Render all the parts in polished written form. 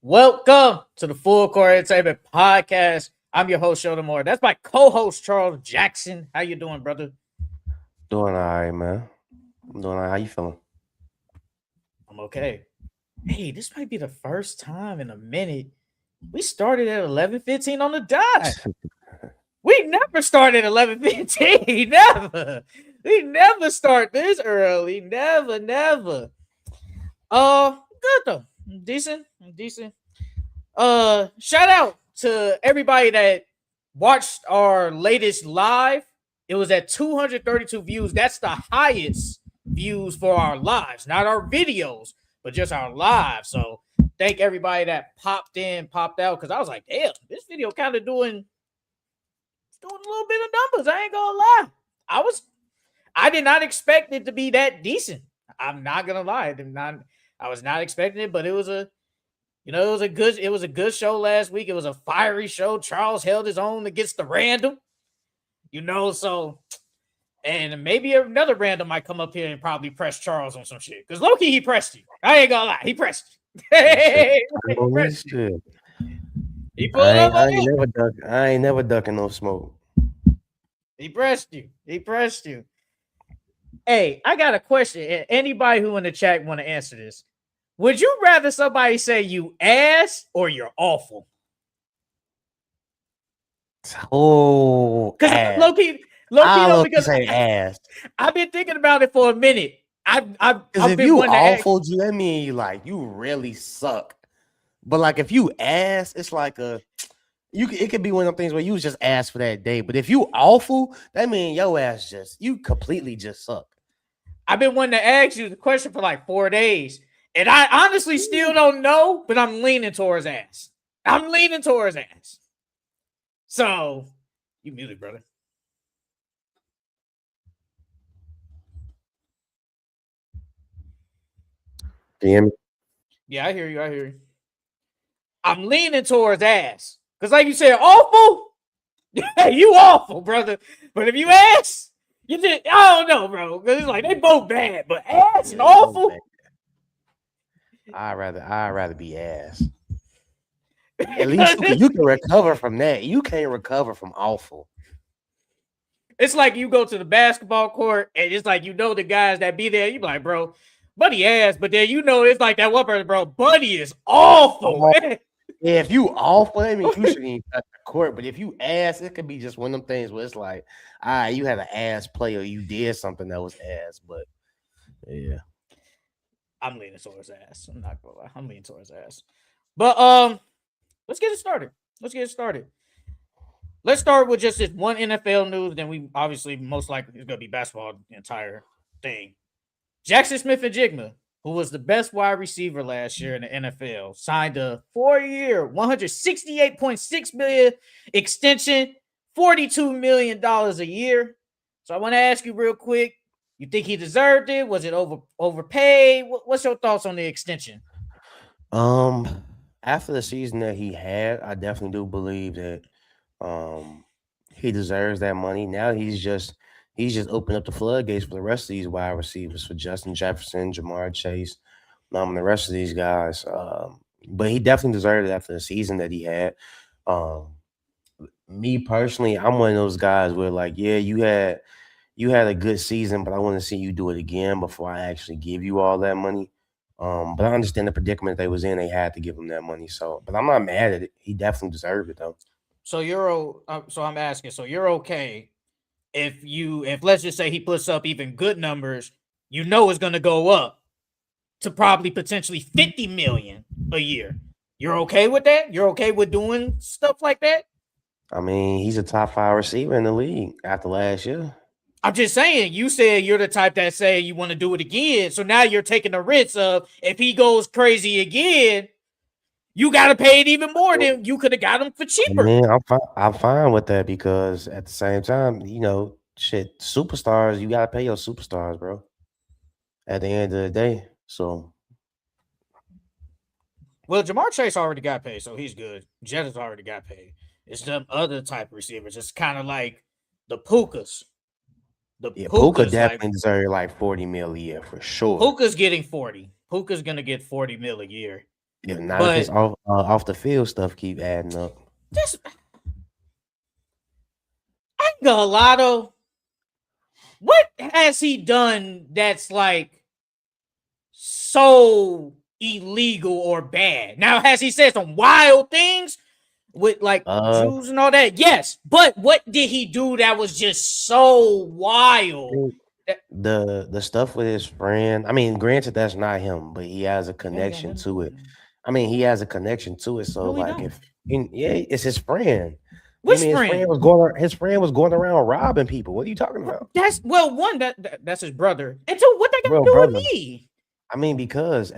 Welcome to the Full Court Entertainment Podcast. I'm your host, Sheldon Moore. That's my co-host, Charles Jaxon. How you doing, brother? Doing all right, man. I'm doing all right. How you feeling? I'm okay. Hey, this might be the first time in a minute. We started at 11:15 on the dot. We never started at 11:15. Never. We never start this early. Never. Good though. Decent. Shout out to everybody that watched our latest live. It was at 232 views. That's the highest views for our lives, not our videos, but just our lives. So thank everybody that popped in, popped out, because I was like, damn, this video kind of doing a little bit of numbers. I ain't gonna lie. I did not expect it to be that decent. I'm not gonna lie. I was not expecting it, but it was it was a good show last week. It was a fiery show. Charles held his own against the random, so and maybe another random might come up here and probably press Charles on some shit. Because Loki, he pressed you. I ain't gonna lie, he pressed you. He pulled up on you. I ain't never ducking no smoke. He pressed you. Hey, I got a question. Anybody who in the chat want to answer this? Would you rather somebody say you ass or you're awful? Oh, because low-key, because say ass. I've been thinking about it for a minute. I've if you awful, that mean you really suck. But like if you ass, it's like it could be one of those things where you was just ass for that day. But if you awful, that mean your ass you completely just suck. I've been wanting to ask you the question for like 4 days. And I honestly still don't know, but I'm leaning towards ass. So, you muted, brother. Can you hear me? Yeah, I hear you. I'm leaning towards ass. Because like you said, awful? Yeah, you awful, brother. But if you ass, you just, I don't know, bro. Because it's like they both bad, but ass and awful. I'd rather be ass. At least you can recover from that. You can't recover from awful. It's like you go to the basketball court and it's like the guys that be there. You be like, bro, Buddy ass, but then it's like that one person, bro. Buddy is awful. Yeah, if you awful, that means you shouldn't even touch the court. But if you ass, it could be just one of them things where it's like, you had an ass play or you did something that was ass. But yeah. I'm leaning towards ass. I'm not gonna lie. I'm leaning towards ass. But let's get it started. Let's start with just this one NFL news. Then we obviously most likely it's gonna be basketball the entire thing. Jaxon Smith-Njigba, who was the best wide receiver last year in the NFL, signed a 4-year, $168.6 million extension, $42 million a year. So I want to ask you real quick. You think he deserved it? Was it overpaid? What's your thoughts on the extension? After the season that he had, I definitely do believe that he deserves that money. Now he's just opened up the floodgates for the rest of these wide receivers, for Justin Jefferson, Jamar Chase, and the rest of these guys. But he definitely deserved it after the season that he had. Me personally, I'm one of those guys where you had a good season, but I want to see you do it again before I actually give you all that money. But I understand the predicament they was in. They had to give him that money. So, but I'm not mad at it. He definitely deserved it though. So I'm asking. So you're okay if let's just say he puts up even good numbers, it's going to go up to probably potentially 50 million a year. You're okay with that? You're okay with doing stuff like that? I mean, he's a top 5 receiver in the league after last year. I'm just saying, you said you're the type that say you want to do it again. So now you're taking the risk of if he goes crazy again, you got to pay it even more than you could have got him for cheaper. I mean, I'm fine with that because at the same time, superstars, you got to pay your superstars, bro. At the end of the day. So. Well, Jamar Chase already got paid, so he's good. Jettis already got paid. It's them other type of receivers. It's kind of like the Pukas. Puka definitely deserves like 40 mil a year for sure. Puka's getting 40. Puka's gonna get 40 mil a year. Yeah, not if it's But off the field stuff keep adding up. just I ain't gonna lie though. What has he done that's like so illegal or bad? Now, has he said some wild things with like Uh, Jews and all that? Yes, but what did he do that was just so wild? the stuff with his friend. I mean, granted, that's not him, but he has a That ain't got connection nothing to do to with it. him. I mean, he has a connection to it. So, No, he like, don't. if yeah, it's his friend. You Which mean friend? his friend was going around robbing people? What are you talking about, That's well, one that's his brother, and two, what they got to bro, do with brother? me? I mean, because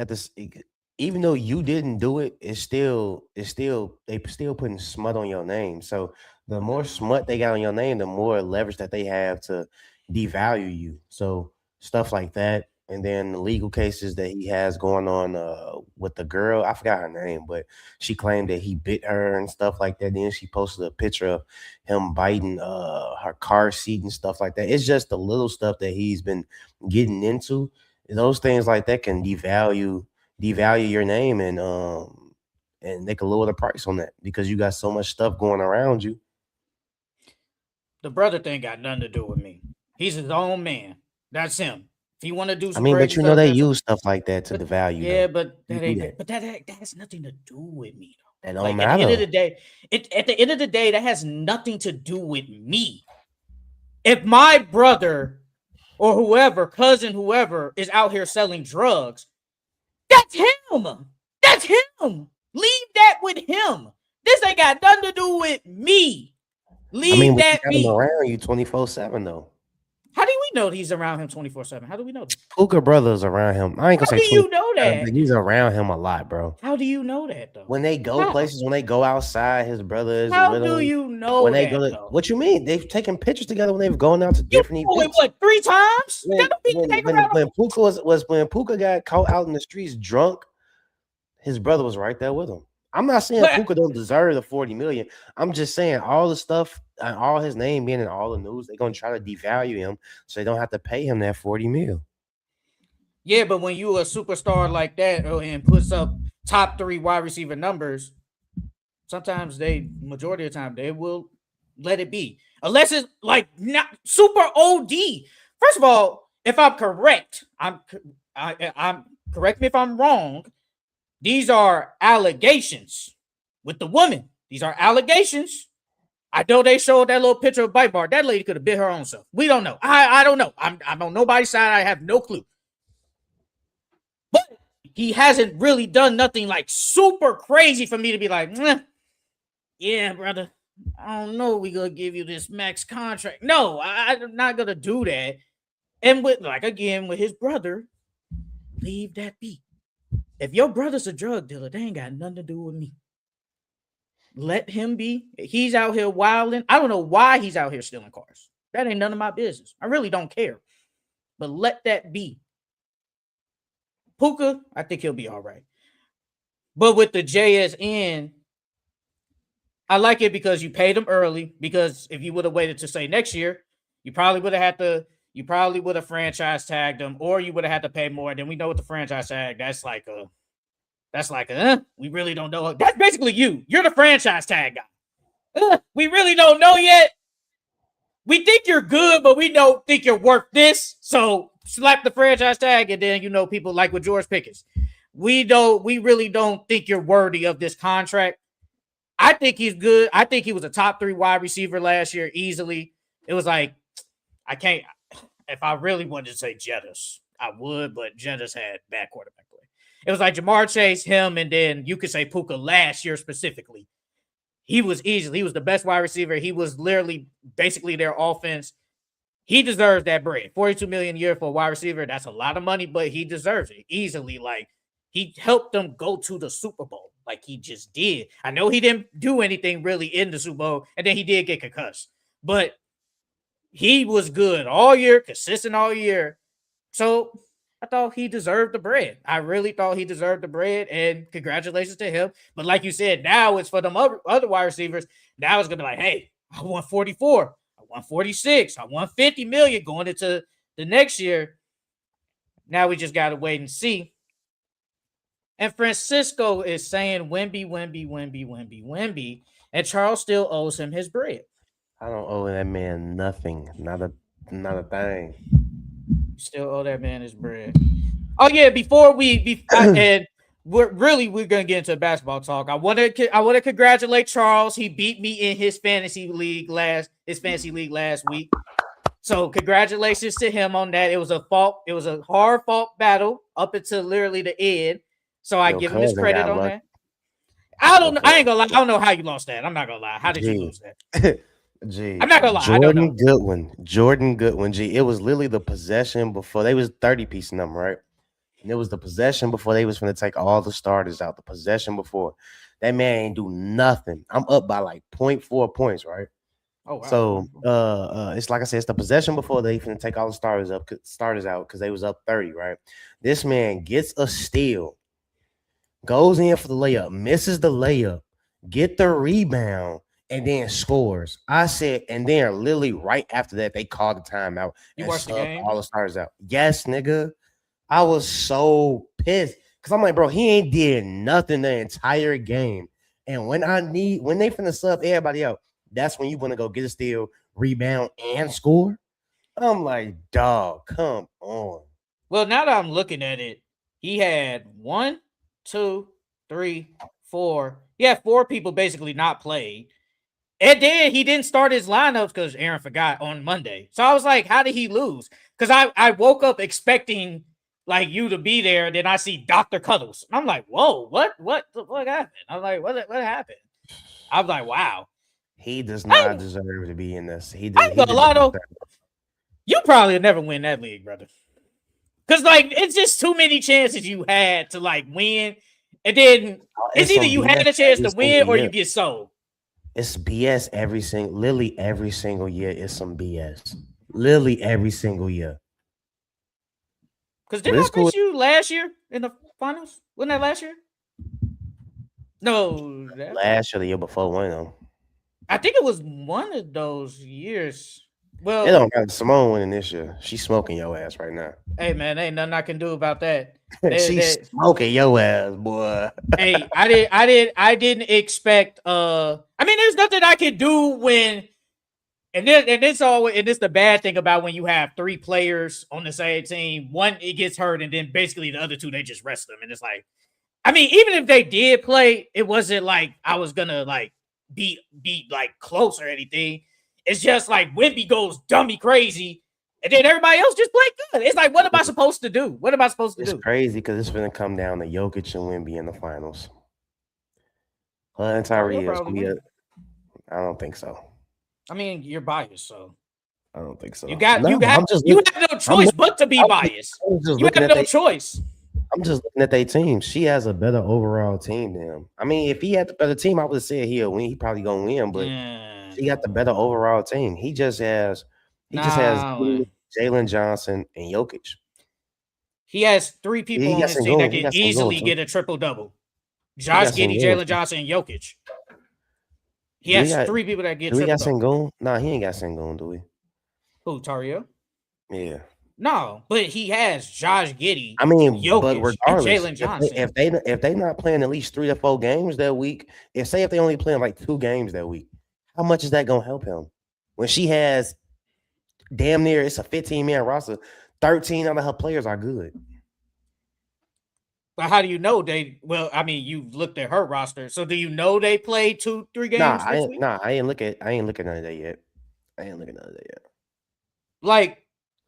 even though you didn't do it, they still putting smut on your name. So the more smut they got on your name, the more leverage that they have to devalue you. So stuff like that, and then the legal cases that he has going on with the girl, I forgot her name, but she claimed that he bit her and stuff like that. Then she posted a picture of him biting her car seat and stuff like that. It's just the little stuff that he's been getting into. Those things like that can devalue your name, and they can lower the price on that because you got so much stuff going around you. The brother thing got nothing to do with me. He's his own man. That's him. If he want to do I some mean, but crazy you know stuff, they that's use stuff like that to but devalue yeah, though. but You that do ain't that. that. But that has nothing to do with me That though. don't Like at the end of matter. the day, at the end of the day, that has nothing to do with me. If my brother or whoever, cousin, whoever is out here selling drugs, that's him. That's him. Leave that with him. This ain't got nothing to do with me. I mean, Leave but you that got them be. around you 24/7 though. How do we know he's around him 24/7? How do we know this? Puka brothers around him. I ain't gonna How say do you 24/7, know but that? he's around him a lot, bro. How do you know that though? When they go How? places, when they go outside, his brothers How with do him. you When know they go that to though? what you mean? They've taken pictures together when they've gone out to You different know it events. what 3 times? That when don't mean when you hang when around him. when Puka was when Puka got caught out in the streets drunk, his brother was right there with him. I'm not saying But Puka don't deserve the 40 million. I'm just saying all the stuff and all his name being in all the news, they're gonna try to devalue him so they don't have to pay him that 40 mil. yeah, but when you a superstar like that and puts up top 3 wide receiver numbers, sometimes they majority of the time they will let it be. Unless it's like not super OD. First of all, if I'm correct, I'm correct me if I'm wrong. These are allegations with the woman. These are allegations. I know they showed that little picture of bite bar. That lady could have bit her own self. We don't know. I don't know. I'm on nobody's side. I have no clue. But he hasn't really done nothing like super crazy for me to be like, yeah, brother. I don't know. We gonna give you this max contract. No, I'm not gonna do that. And with like again with his brother, leave that be. If your brother's a drug dealer, they ain't got nothing to do with me. Let him be. He's out here wilding. I don't know why he's out here stealing cars. That ain't none of my business. I really don't care. But let that be. Puka, I think he'll be all right. But with the JSN, I like it because you paid him early. Because if you would have waited to say next year, you probably would have had to. You probably would have franchise tagged him, or you would have had to pay more. Then we know what the franchise tag. That's like we really don't know. That's basically you. You're the franchise tag guy. We really don't know yet. We think you're good, but we don't think you're worth this. So slap the franchise tag, and then people like with George Pickens. We really don't think you're worthy of this contract. I think he's good. I think he was a top 3 wide receiver last year easily. It was like I can't. If I really wanted to say Jettis, I would, but Jettis had bad quarterback play. It was like Jamar Chase, him, and then you could say Puka last year specifically. He was the best wide receiver. He was literally basically their offense. He deserves that bread. 42 million a year for a wide receiver. That's a lot of money, but he deserves it easily. Like he helped them go to the Super Bowl. Like he just did. I know he didn't do anything really in the Super Bowl, and then he did get concussed. But he was good all year, consistent all year. So I thought he deserved the bread. I really thought he deserved the bread, and congratulations to him. But like you said, now it's for them other wide receivers. Now it's gonna be like, hey, I want 44, I want 46, I want 50 million going into the next year. Now we just gotta wait and see. And Francisco is saying Wemby, and Charles still owes him his bread. I don't owe that man nothing. Not a thing. Still owe that man his bread. Oh yeah, before and we're gonna get into basketball talk. I want to congratulate Charles. He beat me in his fantasy league last week. So congratulations to him on that. It was a hard fought battle up until literally the end. So I give him his credit on that. I ain't gonna lie. I don't know how you lost that. I'm not gonna lie. How did you lose that? Gee, I'm not gonna lie. Jordan Goodwin. Gee, it was literally the possession before they was 30-piece number, right? And it was the possession before they was going to take all the starters out. The possession before that man ain't do nothing. I'm up by like 0.4 points, right? Oh wow. So it's like I said, it's the possession before they finna take all the starters out because they was up 30, right? This man gets a steal, goes in for the layup, misses the layup, get the rebound, and then scores. I said, and then literally right after that, they called the timeout. You watched the game? All the starters out. Yes, nigga. I was so pissed because I'm like, bro, he ain't did nothing the entire game. And when they finna sub everybody out, that's when you want to go get a steal, rebound, and score. I'm like, dog, come on. Well, now that I'm looking at it, he had 1, 2, 3, 4. He had 4 people basically not played. And then he didn't start his lineups because Aaron forgot on Monday. So I was like, how did he lose? Because I woke up expecting like you to be there, and then I see Dr. Cuddles. I'm like, whoa, what happened? I'm like, what happened? I'm like, wow. He does not deserve to be in this. He did. You probably never win that league, brother. Because like it's just too many chances you had to like win, and then it's either you had a chance to win or you get sold. It's BS every single year. It's some BS. Literally every single year. Because didn't I beat you last year in the finals? Wasn't that last year? No. Last year, the year before, one of them. I think it was one of those years. Well, it don't matter. Simone winning this year. She's smoking your ass right now. Hey, man, ain't nothing I can do about that. She's smoking your ass, boy. Hey, I didn't expect. I mean, there's nothing I can do when. And it's the bad thing about when you have 3 players on the same team. One, it gets hurt, and then basically the other 2, they just rest them. And it's like, I mean, even if they did play, it wasn't like I was gonna like be like close or anything. It's just like Wemby goes dummy crazy, and then everybody else just played good. It's like, what am I supposed to do? It's crazy because it's gonna come down to Jokic and Wemby in the finals. Tyree, I don't think so. I mean, you're biased, so I don't think so. You have no choice but to be biased. You have no choice. I'm just looking at their team. She has a better overall team than him. I mean, if he had the better team, I would have said he'll win. He probably gonna win, but she got the better overall team. He just has Jalen Johnson and Jokic. He has 3 people on his team that can easily get a triple-double. Josh Giddey, Jalen Johnson, and Jokic. He has 3 people that get triple-double. Do we got Sengun? No, he ain't got Sengun, do we? Who, Tario? Yeah. No, but he has Josh Giddey. I mean, Jokic, but regardless, Jalen Johnson. If they not playing at least 3 to 4 games that week, if they only playing like 2 games that week, how much is that gonna help him? When she has damn near it's a 15-man roster, 13 of her players are good. But how do you know they? Well, I mean, you looked at her roster, so do you know they played 2-3 games? I ain't looking at none of that yet. Like.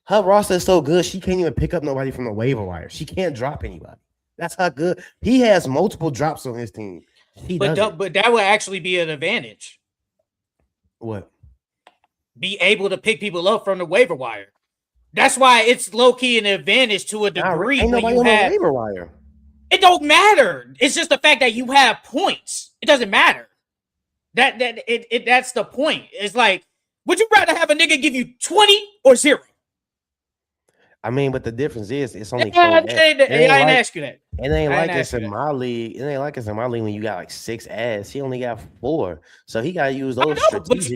Her roster is so good, she can't even pick up nobody from the waiver wire. She can't drop anybody. That's how good. He has multiple drops on his team. But that would actually be an advantage. What? Be able to pick people up from the waiver wire. That's why it's low-key an advantage to a degree. Ain't nobody on the waiver wire. It don't matter. It's just the fact that you have points. It doesn't matter. That's the point. It's like, would you rather have a nigga give you 20 or 0? I mean, but the difference is it's only. I didn't ask you that. It ain't like it's in my league. It ain't like it's in my league when you got like 6 ads. He only got 4, so he got to use those.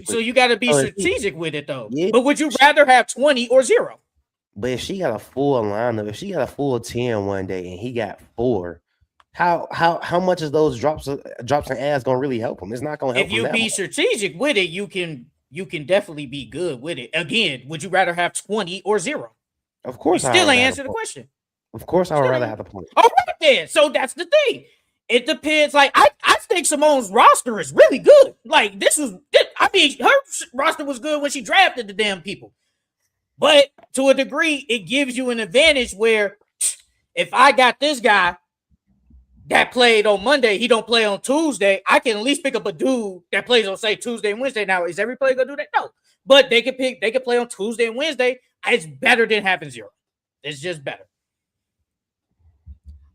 So you got to be strategic with it, though. Yeah. But would you rather have 20 or 0? But if she got a full lineup, if she got a full 10 one day and he got 4, How much is those drops and ads gonna really help him? It's not gonna help If him you that be much. strategic with it, you can definitely be good with it. Again, would you rather have 20 or 0? Of You course, I would still rather ain't have answer the the point. question. Of course, I would Still rather ain't. have the point. All right then. So that's the thing. It depends. Like I think Simone's roster is really good. Like I mean, her roster was good when she drafted the damn people. But to a degree, it gives you an advantage where if I got this guy that played on Monday, he don't play on Tuesday, I can at least pick up a dude that plays on, say, Tuesday and Wednesday. Now, is every player gonna do that? No. But they could play on Tuesday and Wednesday. It's better than having 0. It's just better.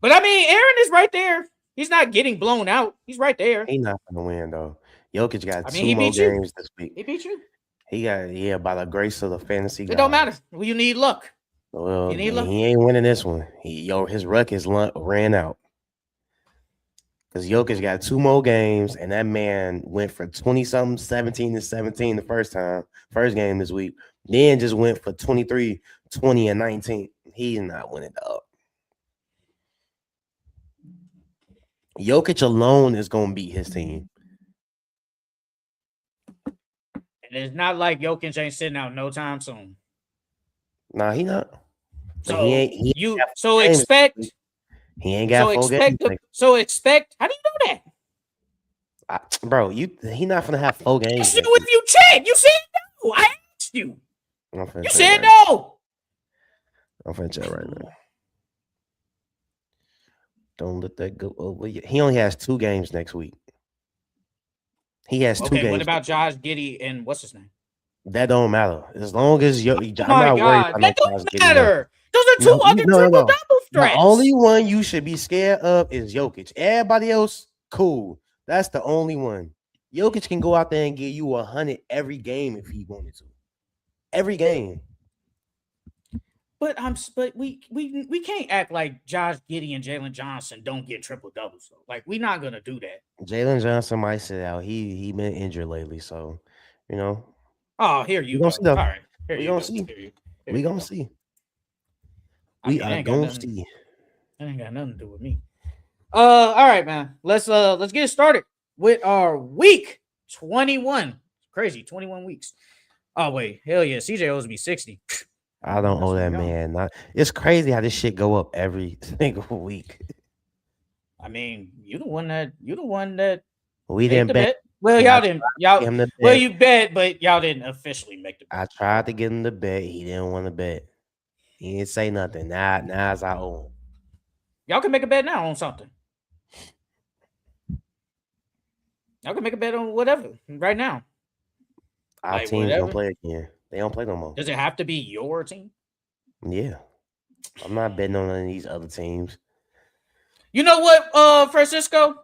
But I mean, Aaron is right there. He's not getting blown out. He's right there. He's not gonna win though. Jokic got I mean, 2 he more beat you. games this week. He beat you. He got by the grace of the fantasy It don't gods. matter. Well, you need luck. Well, You need luck. he ain't winning this one. His luck ran out. Because Jokic got 2 more games, and that man went for 20-something, 17 the first game this week. Then just went for 23, 20, and 19. He's not winning up. Jokic alone is going to beat his team. And it's not like Jokic ain't sitting out no time soon. Nah, he not. So he ain't expect. He ain't got 4 games. So expect. How do you know that? Bro, he not gonna have 4 games. If you check, you said no. I asked you. You said no. I'm finna check right now. Don't let that go over. He only has 2 games next week. He has 2 games. What about Josh Giddey and what's his name? That don't matter. As long as I'm worried about that don't matter. Those are 2 other triple-double threats. The only one you should be scared of is Jokic. Everybody else, cool. That's the only one. Jokic can go out there and give you 100 every game if he wanted to. Every game. But we can't act like Josh Giddey and Jalen Johnson don't get triple doubles. So. Like we're not gonna do that. Jalen Johnson might sit out. He been injured lately, so you know. Oh, here you go. See, all right, here we you gonna go. see. Here we gonna see. We are gonna see. That ain't got nothing to do with me. All right, man. Let's get started with our week 21. Crazy, 21 weeks. Oh wait, hell yeah, CJ owes me 60. I don't owe that man. It's crazy how this shit go up every single week. I mean, you the one that we didn't bet. Well, y'all didn't. Well, you bet, but y'all didn't officially make the bet. I tried to get him to bet. He didn't want to bet. He didn't say nothing. Now it's our own. Y'all can make a bet now on something. Y'all can make a bet on whatever right now. Our teams don't play again. They don't play no more. Does it have to be your team? Yeah. I'm not betting on any of these other teams. You know what, Francisco?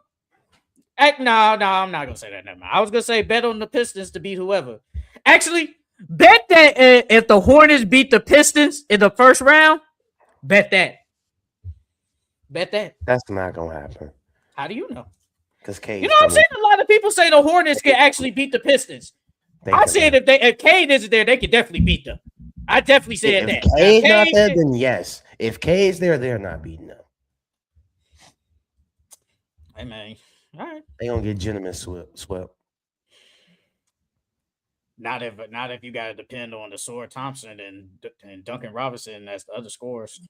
No, I'm not gonna say that. Never mind. I was gonna say bet on the Pistons to beat whoever. Actually, bet that if the Hornets beat the Pistons in the first round, bet that. Bet that. That's not gonna happen. How do you know? Because Cade. You know what I'm saying? A lot of people say the Hornets can actually beat the Pistons. I said if Cade isn't there, they could definitely beat them. I definitely said that. If Cade's not there, then yes. If Cade's there, they're not beating them. Hey man, all right. They gonna get gentlemen swept. Not if you gotta depend on the Sword Thompson and Duncan Robinson as the other scorers.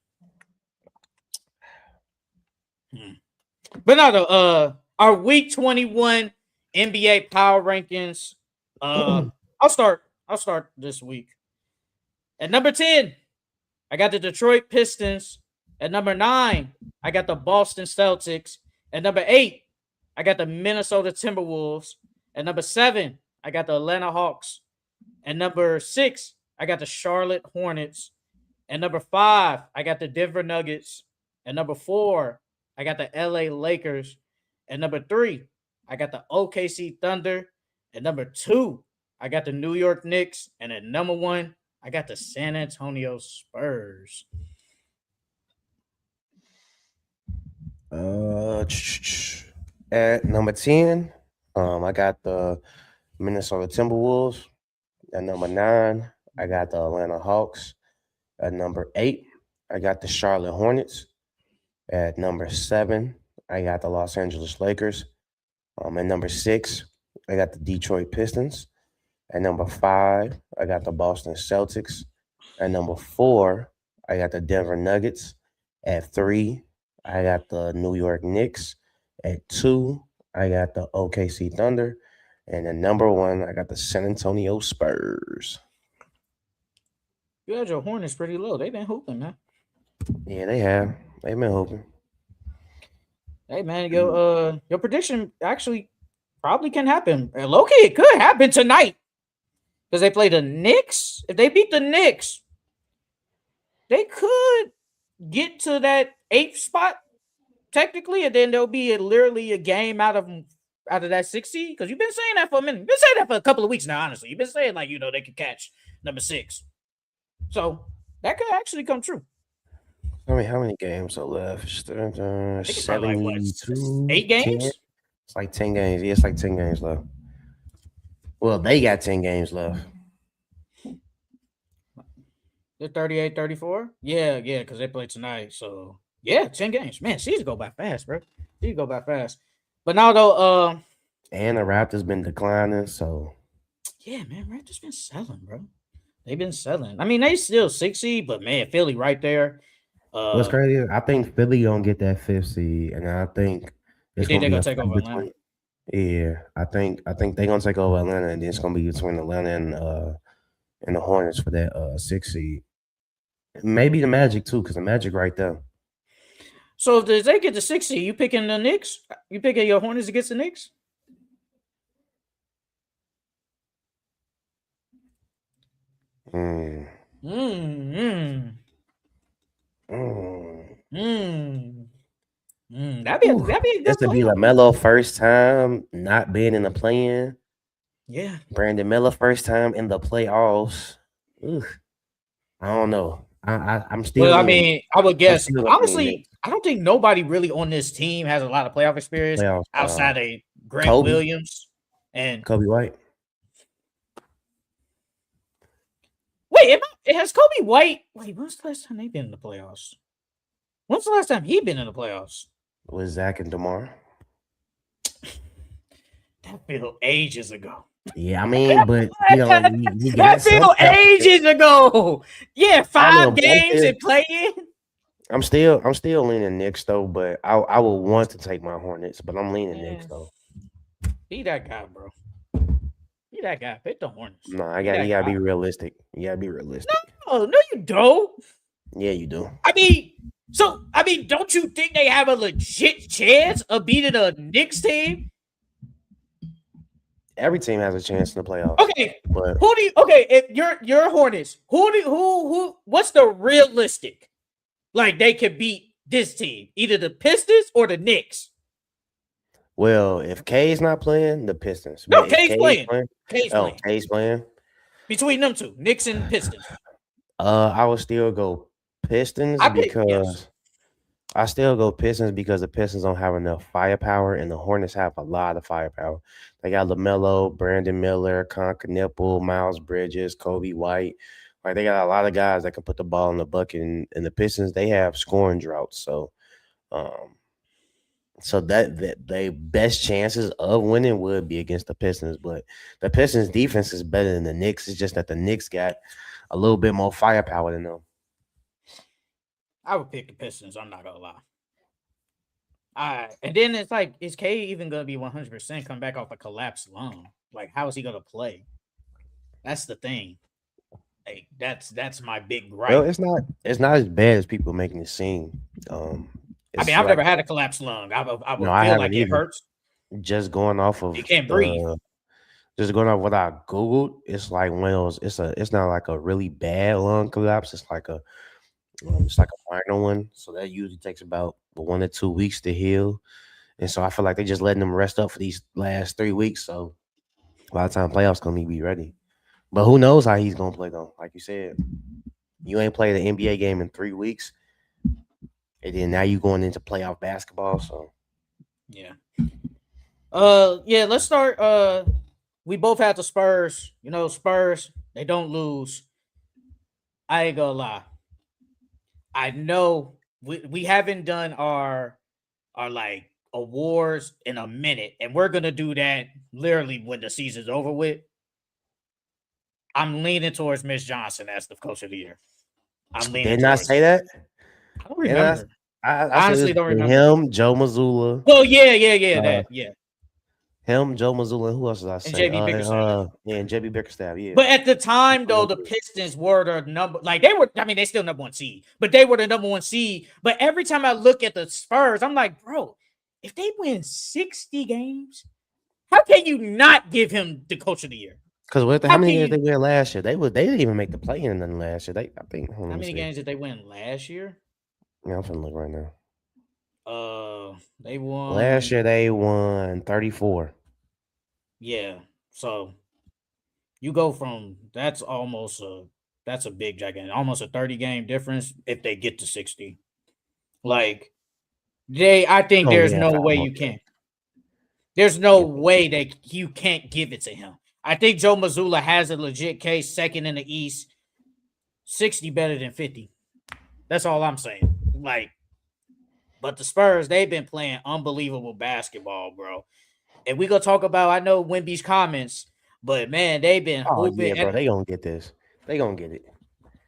But no, our week 21 NBA power rankings. I'll start this week. At number 10, I got the Detroit Pistons. At number 9, I got the Boston Celtics. At number 8, I got the Minnesota Timberwolves. At number 7, I got the Atlanta Hawks. At number 6, I got the Charlotte Hornets. At number 5, I got the Denver Nuggets. At number 4, I got the LA Lakers. At number 3, I got the OKC Thunder. At number 2, I got the New York Knicks. And at number 1, I got the San Antonio Spurs. At number 10, I got the Minnesota Timberwolves. At number 9, I got the Atlanta Hawks. At number 8, I got the Charlotte Hornets. At number 7, I got the Los Angeles Lakers. At number 6, I got the Detroit Pistons. At number 5, I got the Boston Celtics. At number 4, I got the Denver Nuggets. At 3, I got the New York Knicks. At 2, I got the OKC Thunder. And at number 1, I got the San Antonio Spurs. You had your Hornets pretty low. They've been hooping, man. Yeah, they have. They've been hoping. Hey, man, your prediction actually probably can happen. Low-key, it could happen tonight because they play the Knicks. If they beat the Knicks, they could get to that 8th spot technically, and then there'll be literally a game out of that 6 seed. Because you've been saying that for a minute. You've been saying that for a couple of weeks now, honestly. You've been saying, like, they could catch number 6. So that could actually come true. I mean, how many games are left? 72? 8 games? 10? It's like 10 games. Yeah, it's like 10 games left. Well, they got 10 games left. They're 38, 34? Yeah, because they play tonight. So, yeah, 10 games. Man, seasons go by fast, bro. Seasons go by fast. But now, though, and the Raptors been declining, so. Yeah, man, Raptors been selling, bro. They've been selling. I mean, they still 6 seed, but, man, Philly right there. What's crazy? I think Philly gonna get that 5th seed, and I think it's gonna be take over Atlanta. Yeah, I think they're gonna take over Atlanta, and then it's gonna be between Atlanta and the Hornets for that 6th seed. Maybe the Magic too, because the Magic right there. So if they get the 6th seed, you picking the Knicks? You picking your Hornets against the Knicks? That'd be a good This would be LaMelo first time not being in the play-in. Yeah. Brandon Miller first time in the playoffs. I don't know. I'm still. Well, I mean, I would guess. Honestly, I don't think nobody really on this team has a lot of playoff experience outside of Grant Williams and Kobe White. Wait, has Kobe White? Wait, when's the last time they've been in the playoffs? When's the last time he been in the playoffs? With Zach and DeMar. That feels ages ago. Yeah, I mean, but that feels ages ago. Yeah, 5 games and playing. I'm still leaning Knicks though, but I would want to take my Hornets, but I'm leaning Knicks though. Be that guy, bro. Be that guy. Pick the Hornets. No, you gotta be realistic. You gotta be realistic. No, you don't. Yeah, you do. I mean, don't you think they have a legit chance of beating a Knicks team? Every team has a chance in the playoffs. Okay, but if you're Hornets, who what's the realistic? Like they could beat this team, either the Pistons or the Knicks. Well, if K's not playing, the Pistons. No, K's playing. K's playing. Between them two, Knicks and Pistons. I would still go Pistons because the Pistons don't have enough firepower, and the Hornets have a lot of firepower. They got LaMelo, Brandon Miller, Nipple, Miles Bridges, Kobe White. Like they got a lot of guys that can put the ball in the bucket, and the Pistons they have scoring droughts. So, that their best chances of winning would be against the Pistons. But the Pistons defense is better than the Knicks. It's just that the Knicks got a little bit more firepower than them. I would pick the Pistons. I'm not gonna lie. And then it's like, is K even gonna be 100% come back off a collapsed lung? Like, how is he gonna play? That's the thing. Like, that's my big gripe. Well, it's not as bad as people making it seem. I've never had a collapsed lung. I would feel like it hurts. Just going off of you can't breathe. Just going off what I googled, it's like one of those. It's not like a really bad lung collapse. It's like a minor one. So that usually takes about 1 or 2 weeks to heal. And so I feel like they're just letting them rest up for these last 3 weeks. So by the time playoffs come, he'll be ready. But who knows how he's gonna play though? Like you said, you ain't played an NBA game in 3 weeks, and then now you going into playoff basketball. So yeah. Let's start. We both had the Spurs. Spurs, they don't lose. I ain't gonna lie. I know we haven't done our like awards in a minute, and we're gonna do that literally when the season's over with. I'm leaning towards Miss Johnson as the coach of the year. I'm leaning Didn't I towards say it. that? I don't Didn't remember. I said it Honestly, was don't between remember. him, Joe Mazzulla. Well, yeah, Uh, that, yeah. Him, Joe Mazzulla, and who else did I And say? JB Bickerstaff. And JB Bickerstaff, yeah. But at the time, though, the Pistons were the number, like they were, I mean, they still number one seed, but they were the number one seed. But every time I look at the Spurs, I'm like, bro, if they win 60 games, how can you not give him the coach of the year? Because how How many can games you? they win last year? They didn't even make the play in none last year. I think. Hold on, How let me many see. games did they win last year? Yeah, I'm finna look right now. They won Last year they won 34. Yeah, so you go from that's a big gigantic, almost a 30 game difference if they get to 60. Like I think Oh there's yeah, no way almost, you yeah. can. There's no Yeah. way that you can't give it to him. I think Joe Mazzulla has a legit case, second in the East. 60 better than 50. That's all I'm saying. Like, but the Spurs, they've been playing unbelievable basketball, bro. And we gonna talk about, I know Wemby's comments, but man, they've been Oh hooping. yeah, bro. And They gonna get this. They gonna get it.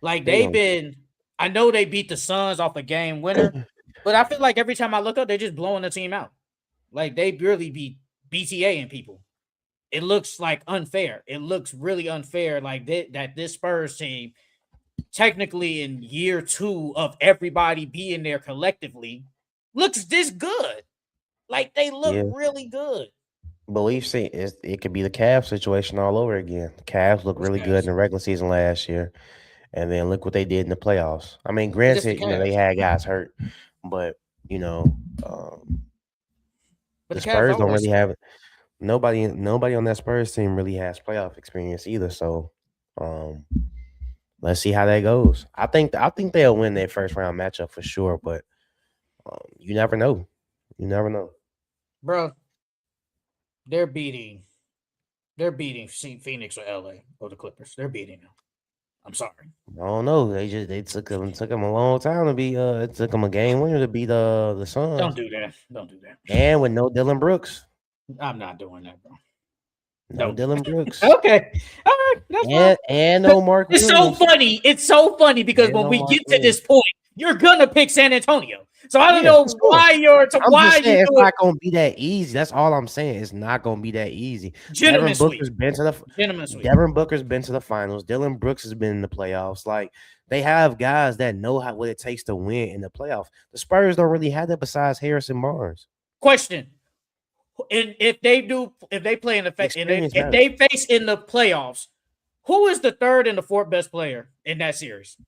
like They they've gonna been, I know they beat the Suns off a game winner, but I feel like every time I look up, they're just blowing the team out. Like they barely beat BTA and people. It looks like unfair. It looks really unfair. Like that this Spurs team, technically in year 2 of everybody being there collectively, looks this good. Like they look Yeah. really good. Believe see it could be the Cavs situation all over again. The Cavs look What's really good in Cavs? the regular season last year, and then look what they did in the playoffs. I mean, It's just the granted, they Cavs. had guys hurt, but um, But the the Cavs Spurs don't always really have nobody on that Spurs team really has playoff experience either. So, let's see how that goes. I think they'll win their first round matchup for sure, but you never know. You never know. bro, they're beating Phoenix or LA or the Clippers. They're beating them. I'm sorry. I don't know. They took them a long time to be. It took them a game winner to beat the Suns. Don't do that. Don't do that. And with no Dylan Brooks. I'm not doing that, bro. No Dylan Brooks. Okay. All right. That's fine. And no Mark It's Williams. so funny. It's so funny because And when no we Mark get to Williams. this point, you're gonna pick San Antonio. So I don't Yeah, know for sure. why I'm just saying you it's do it. not gonna be that easy. That's all I'm saying. It's not gonna be that easy. Gentlemen Devin Booker's been to the Gentlemen sweep. Devin Booker's been to the finals. Dylan Brooks has been in the playoffs. Like they have guys that know what it takes to win in the playoffs. The Spurs don't really have that besides Harrison Barnes. Question. And if they play in the if they face in the playoffs, who is the third and the fourth best player in that series?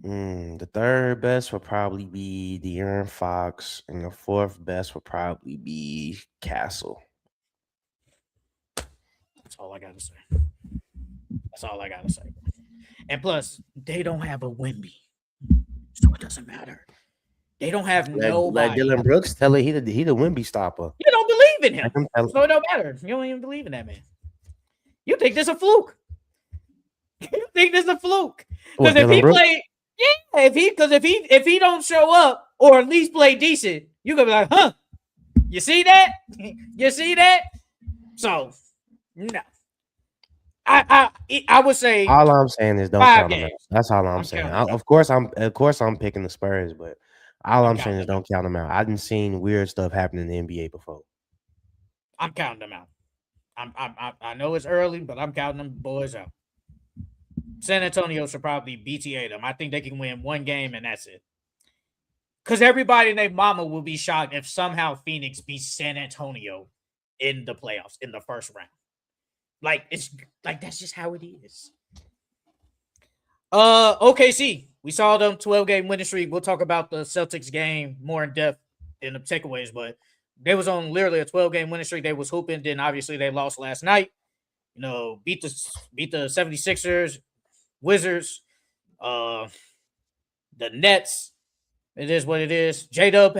The third best would probably be De'Aaron Fox, and the fourth best would probably be Castle. That's all I gotta say. That's all I gotta say. And plus, they don't have a Wemby, so it doesn't matter. They don't have nobody. Let Dylan Brooks tell it he the Wemby stopper. You don't believe in him, so it don't matter. You don't even believe in that man. You think this a fluke? You think this a fluke? Because if he play, yeah, if he don't show up or at least play decent, you gonna be like, huh? You see that? You see that? So no. I would say all I'm saying is don't count them out. That's all I'm saying. Of course I'm picking the Spurs, but all I'm saying is don't count them out. I didn't seen weird stuff happen in the NBA before. I'm counting them out. I know it's early, but I'm counting them boys out. San Antonio should probably BTA them. I think they can win one game and that's it. Because everybody and their mama will be shocked if somehow Phoenix beats San Antonio in the playoffs in the first round. Like it's like that's just how it is. OKC. We saw them 12-game winning streak. We'll talk about the Celtics game more in depth in the takeaways, but they was on literally a 12-game winning streak. They was hooping. Then obviously they lost last night. Beat the 76ers, Wizards, the Nets. It is what it is. J-Dub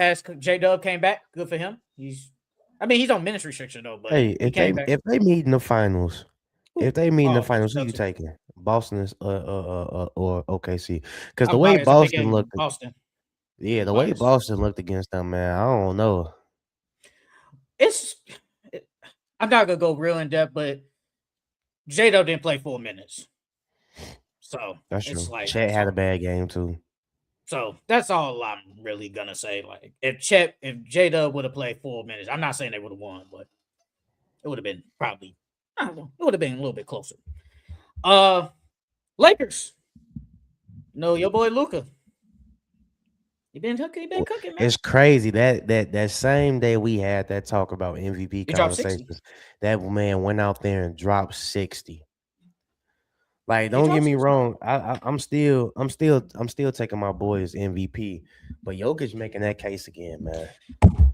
came back. Good for him. He's on minutes restriction though. But hey, if they meet in the finals, who you taking? Boston is or OKC? Because the way Boston looked, Boston. Yeah, the way Bucks. Boston looked against them, man, I don't know. I'm not gonna go real in depth, but J-Dub didn't play 4 minutes. So That's it's true. like Chet had a bad game too. so that's all I'm really gonna say. Like if J-Dub would have played 4 minutes, I'm not saying they would have won, but it would have been probably, I don't know, it would have been a little bit closer. Lakers. No, your boy Luka. He been cooking, man. It's crazy that same day we had that talk about MVP He dropped 60. conversations, that man went out there and dropped 60. Like, He don't get dropped me 60. wrong, I'm still taking my boy as MVP, but Jokic making that case again, man.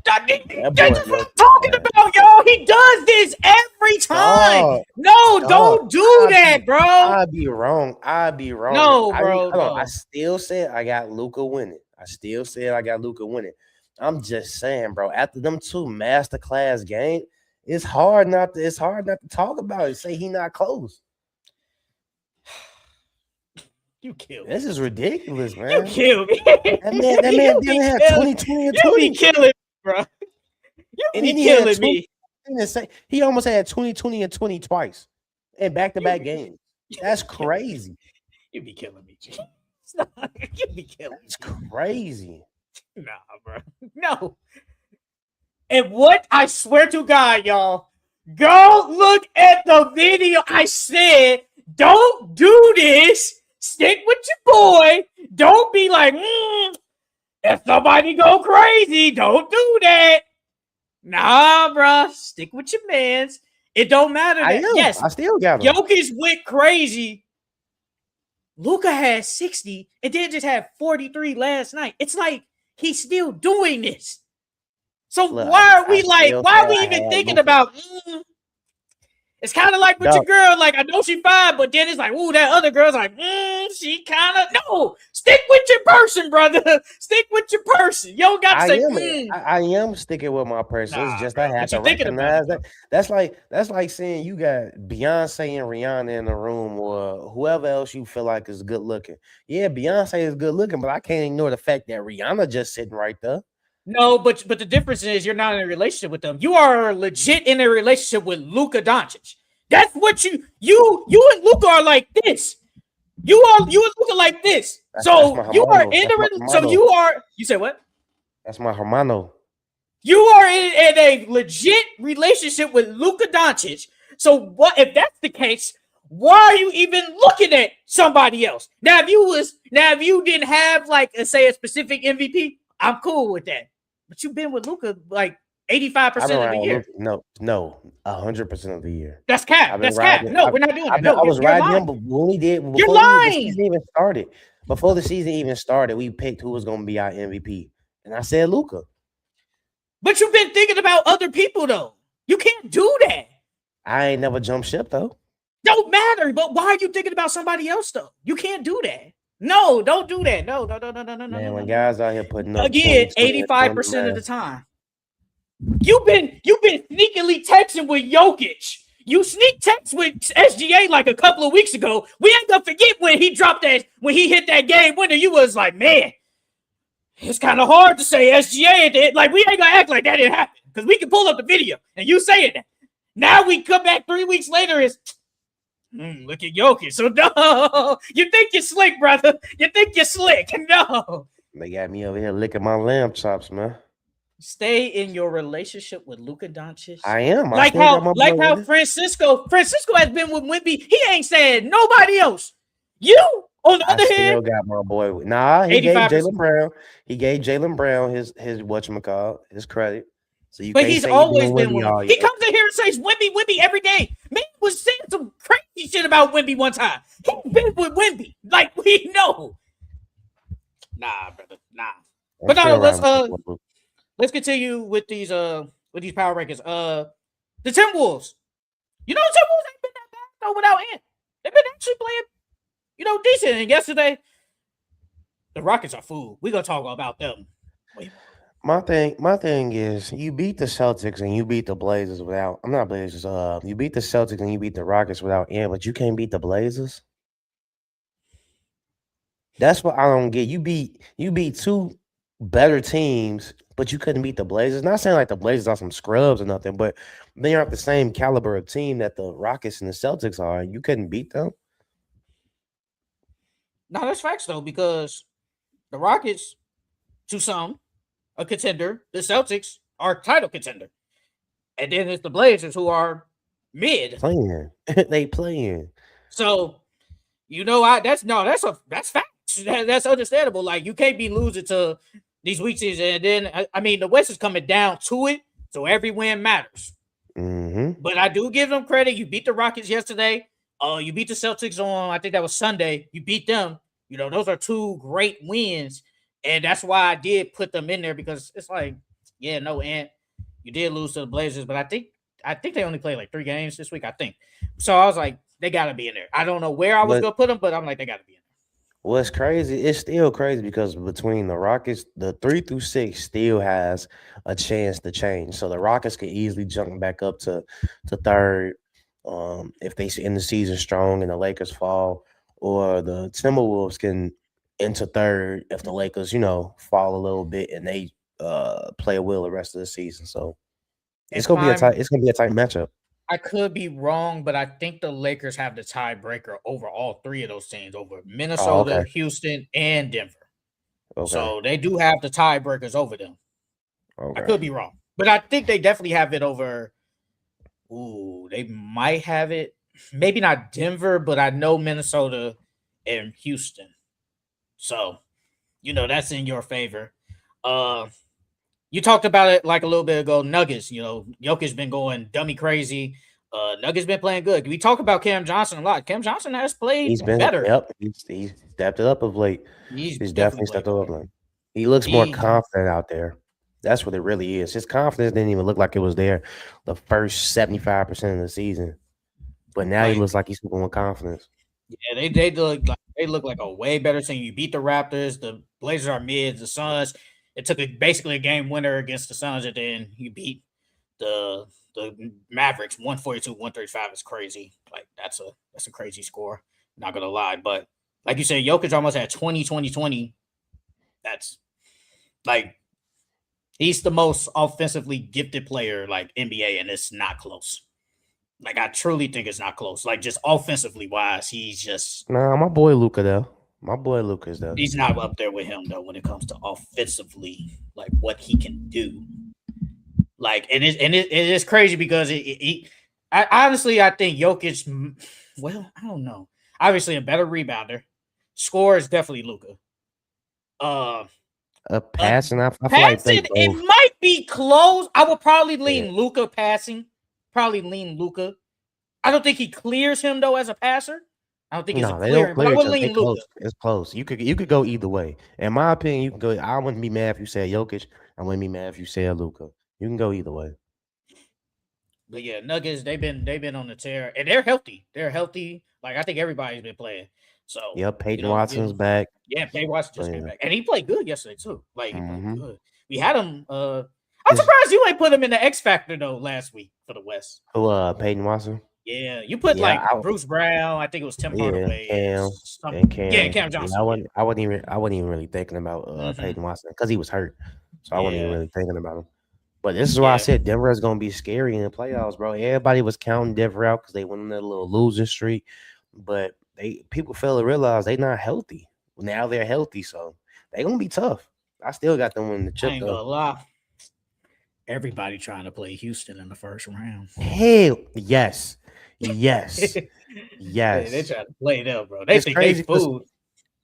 That's boy what I'm Jokic, talking man. about, yo. He does this every time. Dog, No, dog, don't do that, bro. I'd be wrong. No, bro. Hold on. No. I still said I got Luka winning. I'm just saying, bro. After them two masterclass games, it's hard not to talk about it. Say he not close. You killed This me. is ridiculous, man. You killed me. That man didn't have 20, 20, and 20. You be killing me, bro. You And be then he had killing 20 me. He almost had 20, 20, and 20 twice in back-to-back games. That's crazy. You be killing me. You be killing me. That's crazy. Nah, bro. No. And what I swear to God, y'all, go look at the video. I said, don't do this. Stick with your boy. Don't be like, if somebody go crazy, don't do that. Nah, bro. Stick with your mans. It don't matter. Yes, I still got him. Jokic went crazy. Luka had 60 and then just had 43 last night. It's like he's still doing this. So Look, why are we I even thinking Luka. about? It's kind of like with your girl. Like, I know she fine, but then it's like, ooh, that other girl's like, she kind of no. Stick with your person, brother. Stick with your person. You don't got to say. I am sticking with my person. It's just I have to recognize that. That's like saying you got Beyonce and Rihanna in the room, or whoever else you feel like is good looking. Yeah, Beyonce is good looking, but I can't ignore the fact that Rihanna just sitting right there. No, but the difference is you're not in a relationship with them. You are legit in a relationship with Luka Doncic. That's what you and Luka are like this. You and Luka like this. You are in a so you are. You say what? That's my hermano. You are in a legit relationship with Luka Doncic. So what if that's the case? Why are you even looking at somebody else? Now, if you didn't have like say a specific MVP, I'm cool with that. But you've been with Luka like 85% of the year. No, 100% of the year. That's cap. That's cap. No, we're not doing that. No, I was riding him, but when we did, you're lying. Before the season even started, we picked who was going to be our MVP, and I said Luka. But you've been thinking about other people though. You can't do that. I ain't never jumped ship though. Don't matter. But why are you thinking about somebody else though? You can't do that. No, don't do that. No. Man, when guys out here putting up again, 85% of the time. You've been sneakily texting with Jokic. You sneak text with SGA like a couple of weeks ago. We ain't gonna forget when he hit that game winner. You was like, man, it's kind of hard to say SGA. Like, we ain't gonna act like that didn't happen because we can pull up the video and you saying that. Now we come back 3 weeks later. Look at Jokic. So no, you think you're slick, brother. You think you're slick. No. They got me over here licking my lamb chops, man. Stay in your relationship with Luka Doncic. I am. Like how Francisco has been with Wemby. He ain't said nobody else. You, on the other hand, still got my boy. Nah, he gave Jaylen Brown. He gave Jaylen Brown his whatchamacallit, his credit. So you but he's always been with him. He comes in here and says Wemby every day. Man was saying some crazy shit about Wemby one time. He's been with Wemby. Like, we know. Nah, brother. Nah. But no, let's continue with these power rankings. The Timberwolves. You know, the Timberwolves ain't been that bad though without Ant. They've been actually playing, decent. And yesterday, the Rockets are food. We're gonna talk about them. My thing is, you beat the Celtics and you beat the Blazers without. I'm not Blazers. You beat the Celtics and you beat the Rockets without Ant, but you can't beat the Blazers. That's what I don't get. You beat two better teams, but you couldn't beat the Blazers. Not saying like the Blazers are some scrubs or nothing, but they aren't the same caliber of team that the Rockets and the Celtics are. You couldn't beat them. No, that's facts though, because the Rockets, to some, a contender. The Celtics are a title contender, and then it's the Blazers who are mid. Playing, they playing. So that's facts. That's understandable. Like you can't be losing to these weak teams, and then I mean the West is coming down to it, so every win matters. Mm-hmm. But I do give them credit. You beat the Rockets yesterday. You beat the Celtics on, I think that was Sunday. You beat them. Those are two great wins. And that's why I did put them in there, because it's like, yeah, no, and you did lose to the Blazers, but I think they only played like 3 games this week, I think. So I was like, they gotta be in there. I don't know where I was gonna put them, but I'm like, they gotta be in there. What's crazy? It's still crazy because between the Rockets, the 3 through 6 still has a chance to change. So the Rockets could easily jump back up to third if they end the season strong and the Lakers fall, or the Timberwolves can enter third if the Lakers, fall a little bit and they play well the rest of the season. So it's gonna be a tight matchup. I could be wrong, but I think the Lakers have the tiebreaker over all 3 of those teams, over Minnesota, okay. Houston, and Denver. Okay. So they do have the tiebreakers over them. Okay. I could be wrong, but I think they definitely have it over. Ooh, they might have it. Maybe not Denver, but I know Minnesota and Houston. So, that's in your favor. You talked about it like a little bit ago. Nuggets, Jokic been going dummy crazy. Nuggets been playing good. We talk about Cam Johnson a lot. Cam Johnson has played better. Yep, he's stepped it up of late. He's definitely stepped it up. He looks more confident out there. That's what it really is. His confidence didn't even look like it was there the first 75% of the season, but now he looks like he's going with confidence. Yeah, they look like a way better team. You beat the Raptors. The Blazers are mid. The Suns. It took basically a game winner against the Suns, and then you beat the Mavericks 142-135 is crazy. Like that's a crazy score. Not gonna lie, but like you said, Jokic almost had 20-20-20. That's like he's the most offensively gifted player like NBA, and it's not close. Like I truly think it's not close. Like just offensively wise, he's just my boy Luka though. My boy Luka's though. He's not up there with him though when it comes to offensively, like what he can do. Like it is crazy because I think Jokic. Well, I don't know. Obviously, a better rebounder. Score is definitely Luka. Passing, I feel passing, like it might be close. I would probably lean Luka passing. Probably lean Luka. I don't think he clears him though as a passer. I don't think it's clear, but I would lean Luka. It's close. You could go either way. In my opinion, you can go. I wouldn't be mad if you said Jokic. I wouldn't be mad if you said Luka. You can go either way. But yeah, Nuggets, they've been on the tear, and they're healthy. They're healthy. Like I think everybody's been playing. So Peyton Watson's back. Yeah, Peyton Watson just came back, and he played good yesterday too. Like he played good. We had him. I'm surprised you ain't put him in the X Factor though last week for the West. Who? Peyton Watson. Yeah, you put Bruce Brown. I think it was Tim Hardaway. Cam Johnson. I wasn't even really thinking about Peyton Watson because he was hurt, so I wasn't even really thinking about him. But this is why I said Denver is going to be scary in the playoffs, bro. Everybody was counting Denver out because they went on that little losing streak, but people fail to realize they're not healthy. Now they're healthy, so they're going to be tough. I still got them in the chip. I ain't gonna lie. Everybody trying to play Houston in the first round. Hell, yes. Yes. Yeah, they try to play them, bro. They think they food.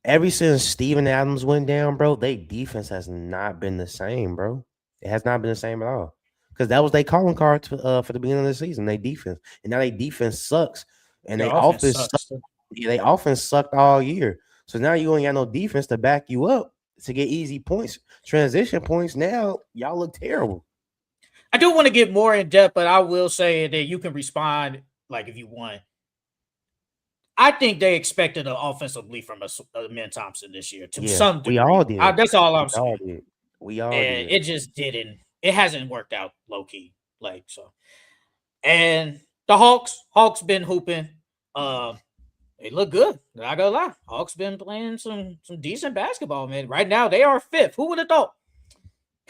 Ever since Steven Adams went down, bro, their defense has not been the same, bro. It has not been the same at all. Because that was their calling card for the beginning of the season, their defense. And now their defense sucks. And their offense sucks. Yeah, they offense sucked all year. So now you ain't got no defense to back you up to get easy points. Transition points, now y'all look terrible. I do want to get more in depth, but I will say that you can respond like if you want. I think they expected an offensive lead from Amen Thompson this year to some degree. We all did. That's all I'm saying. We all did. It just didn't. It hasn't worked out low key, like so. And the Hawks been hooping. They look good. Not gonna lie, Hawks been playing some decent basketball, man. Right now they are fifth. Who would have thought?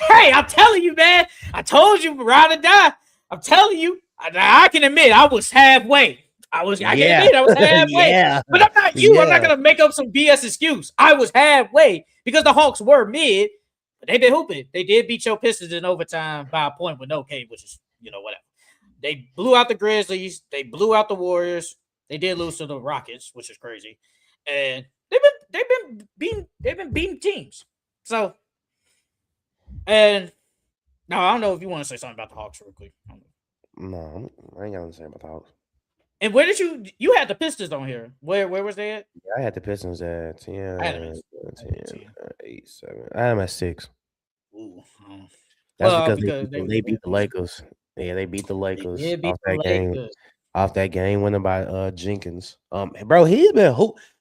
Hey, I'm telling you, man. I told you, ride or die. I'm telling you. I can admit I was halfway. I can admit I was halfway. Yeah. But I'm not you. I'm not Yeah. gonna make up some BS excuse. I was halfway because the Hawks were mid, but they been hooping. They did beat your Pistons in overtime by a point with no K, which is whatever. They blew out the Grizzlies. They blew out the Warriors. They did lose to the Rockets, which is crazy. And they've been beating teams. So, and now I don't know if you want to say something about the Hawks real quick. No, I ain't got nothing to say about the Hawks. And where did you had the Pistons on here? Where was they at? Yeah, I had the Pistons at 10, I had them 10, 8, 7. I had them at 6. Ooh, That's because they beat the Lakers. Yeah, they beat the Lakers off that game. Off that game winning by Jenkins. Bro, he's been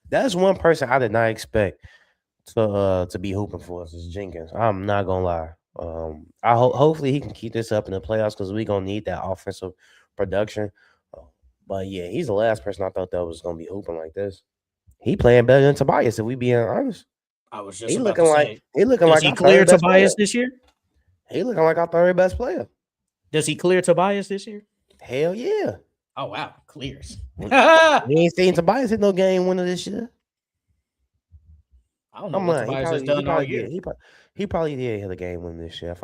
that's one person I did not expect to be hooping for us is Jenkins. I'm not gonna lie. Hopefully he can keep this up in the playoffs because we're gonna need that offensive production. But yeah, he's the last person I thought that was gonna be hooping like this. He playing better than Tobias, if we being honest. I was just looking like he clear Tobias this year? He looking like our third best player. Does he clear Tobias this year? Hell yeah. Oh wow, clears. We ain't seen Tobias hit no game winner this year. I don't know what Tobias has done all year. He probably did hit a game winner this year.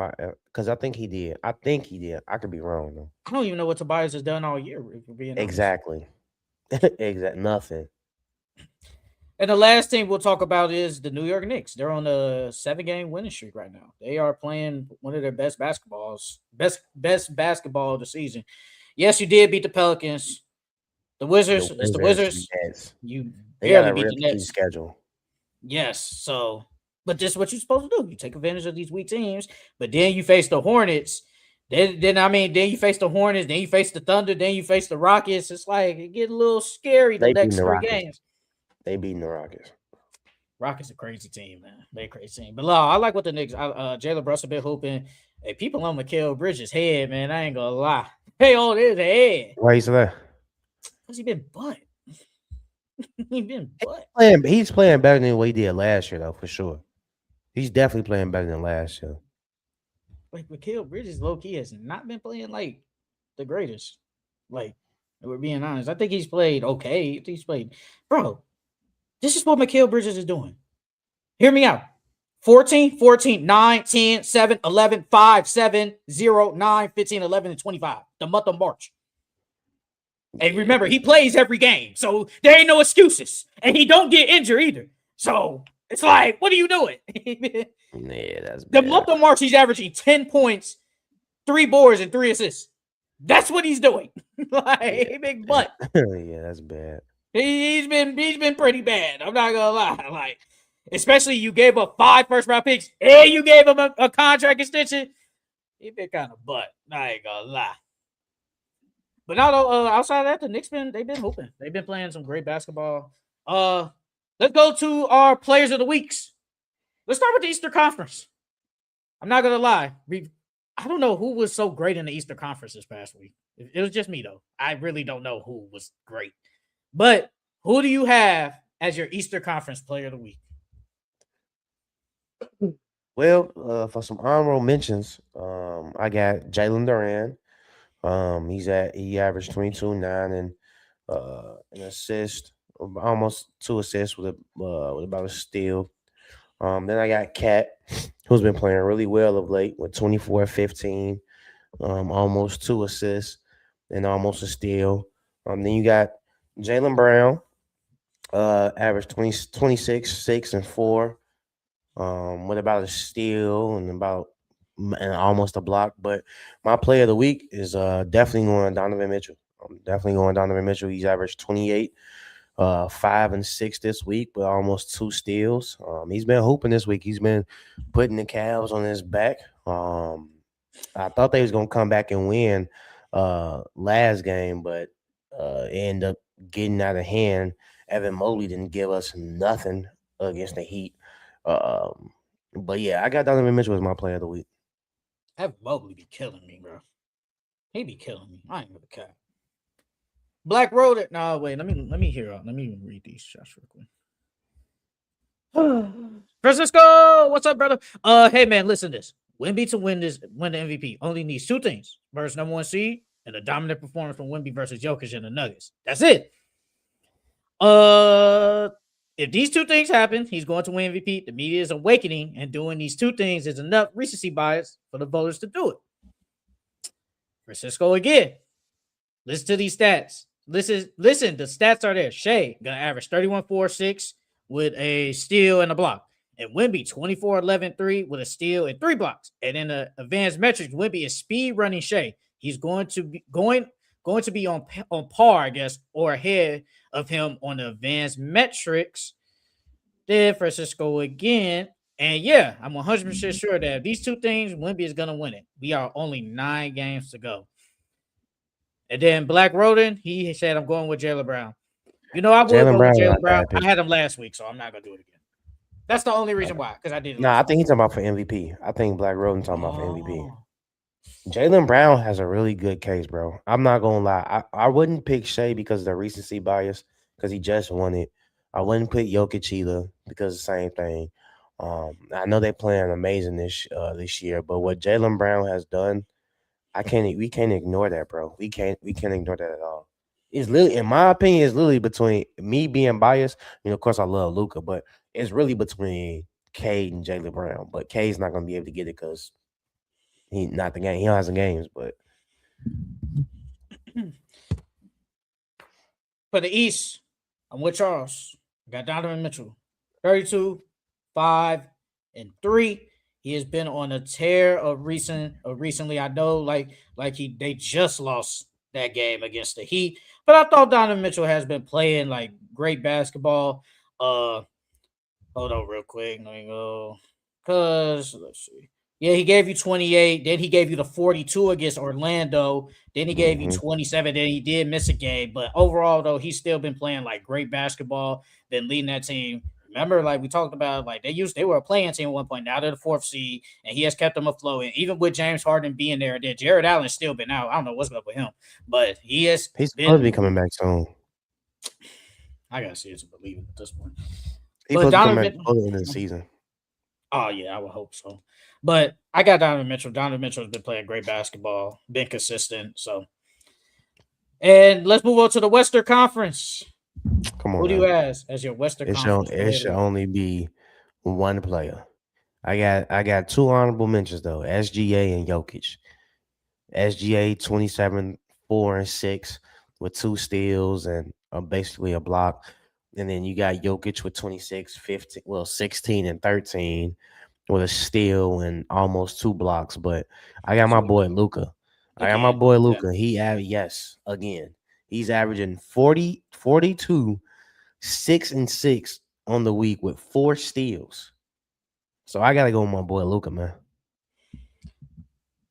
Because I think he did. I could be wrong though. I don't even know what Tobias has done all year. Exactly. Nothing. And the last team we'll talk about is the New York Knicks. They're on a 7-game winning streak right now. They are playing one of their best basketball of the season. Yes, you did beat the Pelicans. The Wizards. It's the Wizards. Yes. You barely beat the Nets. Schedule. Yes. So, but this is what you're supposed to do. You take advantage of these weak teams, but then you face the Hornets. Then you face the Hornets. Then you face the Thunder. Then you face the Rockets. It's like it get a little scary the next 3 games. They beating the Rockets. Rockets a crazy team, man. They a crazy team. But I like what the Knicks. Jalen Brunson been hooping. Hey, people on Mikal Bridges' head, man. I ain't gonna lie. Hey, on his head. Why you say that? Because he been butt. He's playing better than what he did last year, though, for sure. He's definitely playing better than last year. Like Mikal Bridges, low key has not been playing like the greatest. Like, we're being honest. I think he's played okay. Bro. This is what Mikal Bridges is doing. Hear me out. 14, 9, 10, 7, 11, 5, 7, 0, 9, 15, 11, and 25. The month of March. And remember, he plays every game. So there ain't no excuses. And he don't get injured either. So it's like, what are you doing? Yeah, that's the bad. month of March, he's averaging 10 points, 3 boards, and 3 assists. That's what he's doing. Like, big butt. Yeah, that's bad. He's been pretty bad. I'm not gonna lie. Like, especially you gave up 5 first-round picks and you gave him a contract extension. He been kind of butt. I ain't gonna lie. But now, outside of that, the Knicks they've been hooping. They've been playing some great basketball. Let's go to our players of the weeks. Let's start with the Eastern Conference. I'm not gonna lie. I don't know who was so great in the Eastern Conference this past week. It was just me though. I really don't know who was great. But who do you have as your Eastern Conference player of the week? Well, for some honorable mentions, I got Jalen Durant. He averaged 22, 9, and an assist, almost 2 assists with about a steal. Then I got Cat, who's been playing really well of late with 24, 15, almost 2 assists and almost a steal. Then you got Jaylen Brown, averaged 26, 6, and 4, with about a steal and almost a block. But my player of the week is definitely going Donovan Mitchell. I'm definitely going Donovan Mitchell. He's averaged 28, 5 and 6 this week, but almost 2 steals. He's been hooping this week. He's been putting the Cavs on his back. I thought they was gonna come back and win last game, but it ended up getting out of hand. Evan Mobley didn't give us nothing against the Heat. But yeah, I got Donovan Mitchell as my player of the week. Evan Mobley be killing me, bro. He be killing me. I ain't gonna cap. Black Road. No, wait. Let me hear out. Let me read these shots real quick. Francisco, what's up, brother? Hey man, listen to this. Wemby to win the MVP only needs two things: versus number one seed and a dominant performance from Wemby versus Jokic and the Nuggets. That's it. If these two things happen, he's going to win MVP. The media is awakening, and doing these two things is enough recency bias for the voters to do it. Francisco again. Listen to these stats. Listen, the stats are there. Shea gonna average 31-4-6 with a steal and a block. And Wemby 24-11-3 with a steal and 3 blocks. And in the advanced metrics, Wemby is speed running Shea. He's going to be on par, I guess, or ahead of him on the advanced metrics. Then Francisco again. And yeah, I'm 100% sure that if these two things, Wemby is going to win it. We are only 9 games to go. And then Black Roden, he said, I'm going with Jaylen Brown. I would go with Jaylen Brown. I had him last week, so I'm not going to do it again. That's the only reason why, because I did it. No, I think he's talking about for MVP. I think Black Roden talking about for MVP. Jaylen Brown has a really good case, bro. I'm not going to lie. I wouldn't pick Shea because of the recency bias, because he just won it. I wouldn't put Jokic either because of the same thing. I know they're playing amazing this year, but what Jaylen Brown has done, we can't ignore that, bro. We can't ignore that at all. It's literally, in my opinion, it's literally between me being biased. Of course, I love Luka, but it's really between Cade and Jaylen Brown. But Cade's not gonna be able to get it because he not the game. He has the games, but for the East, I'm with Charles. Got Donovan Mitchell, 32, 5, and 3. He has been on a tear recently. I know, they just lost that game against the Heat, but I thought Donovan Mitchell has been playing like great basketball. Hold on, real quick. Let me go. Let's see. Yeah, he gave you 28. Then he gave you the 42 against Orlando. Then he gave you 27. Then he did miss a game, but overall, though, he's still been playing like great basketball. Been leading that team. Remember, like we talked about, like they were a playing team at one point. Now they're the 4th seed, and he has kept them afloat. And even with James Harden being there, then Jared Allen's still been out. I don't know what's up with him, but he's supposed to be coming back soon. I gotta see it to believe it at this point. He's supposed to come back early in the season. Oh yeah, I would hope so. But I got Donovan Mitchell. Donovan Mitchell has been playing great basketball, been consistent. So, and let's move on to the Western Conference. Come on. Who do you have as your Western Conference? It should only be one player. I got 2 honorable mentions though: SGA and Jokic. SGA 27, 4, and 6 with 2 steals and basically a block, and then you got Jokic with 26, 15, 16, and 13 with a steal and almost 2 blocks. But I got my boy Luka. He's averaging 42, 6 and 6 on the week with 4 steals. So I gotta go with my boy Luka, man.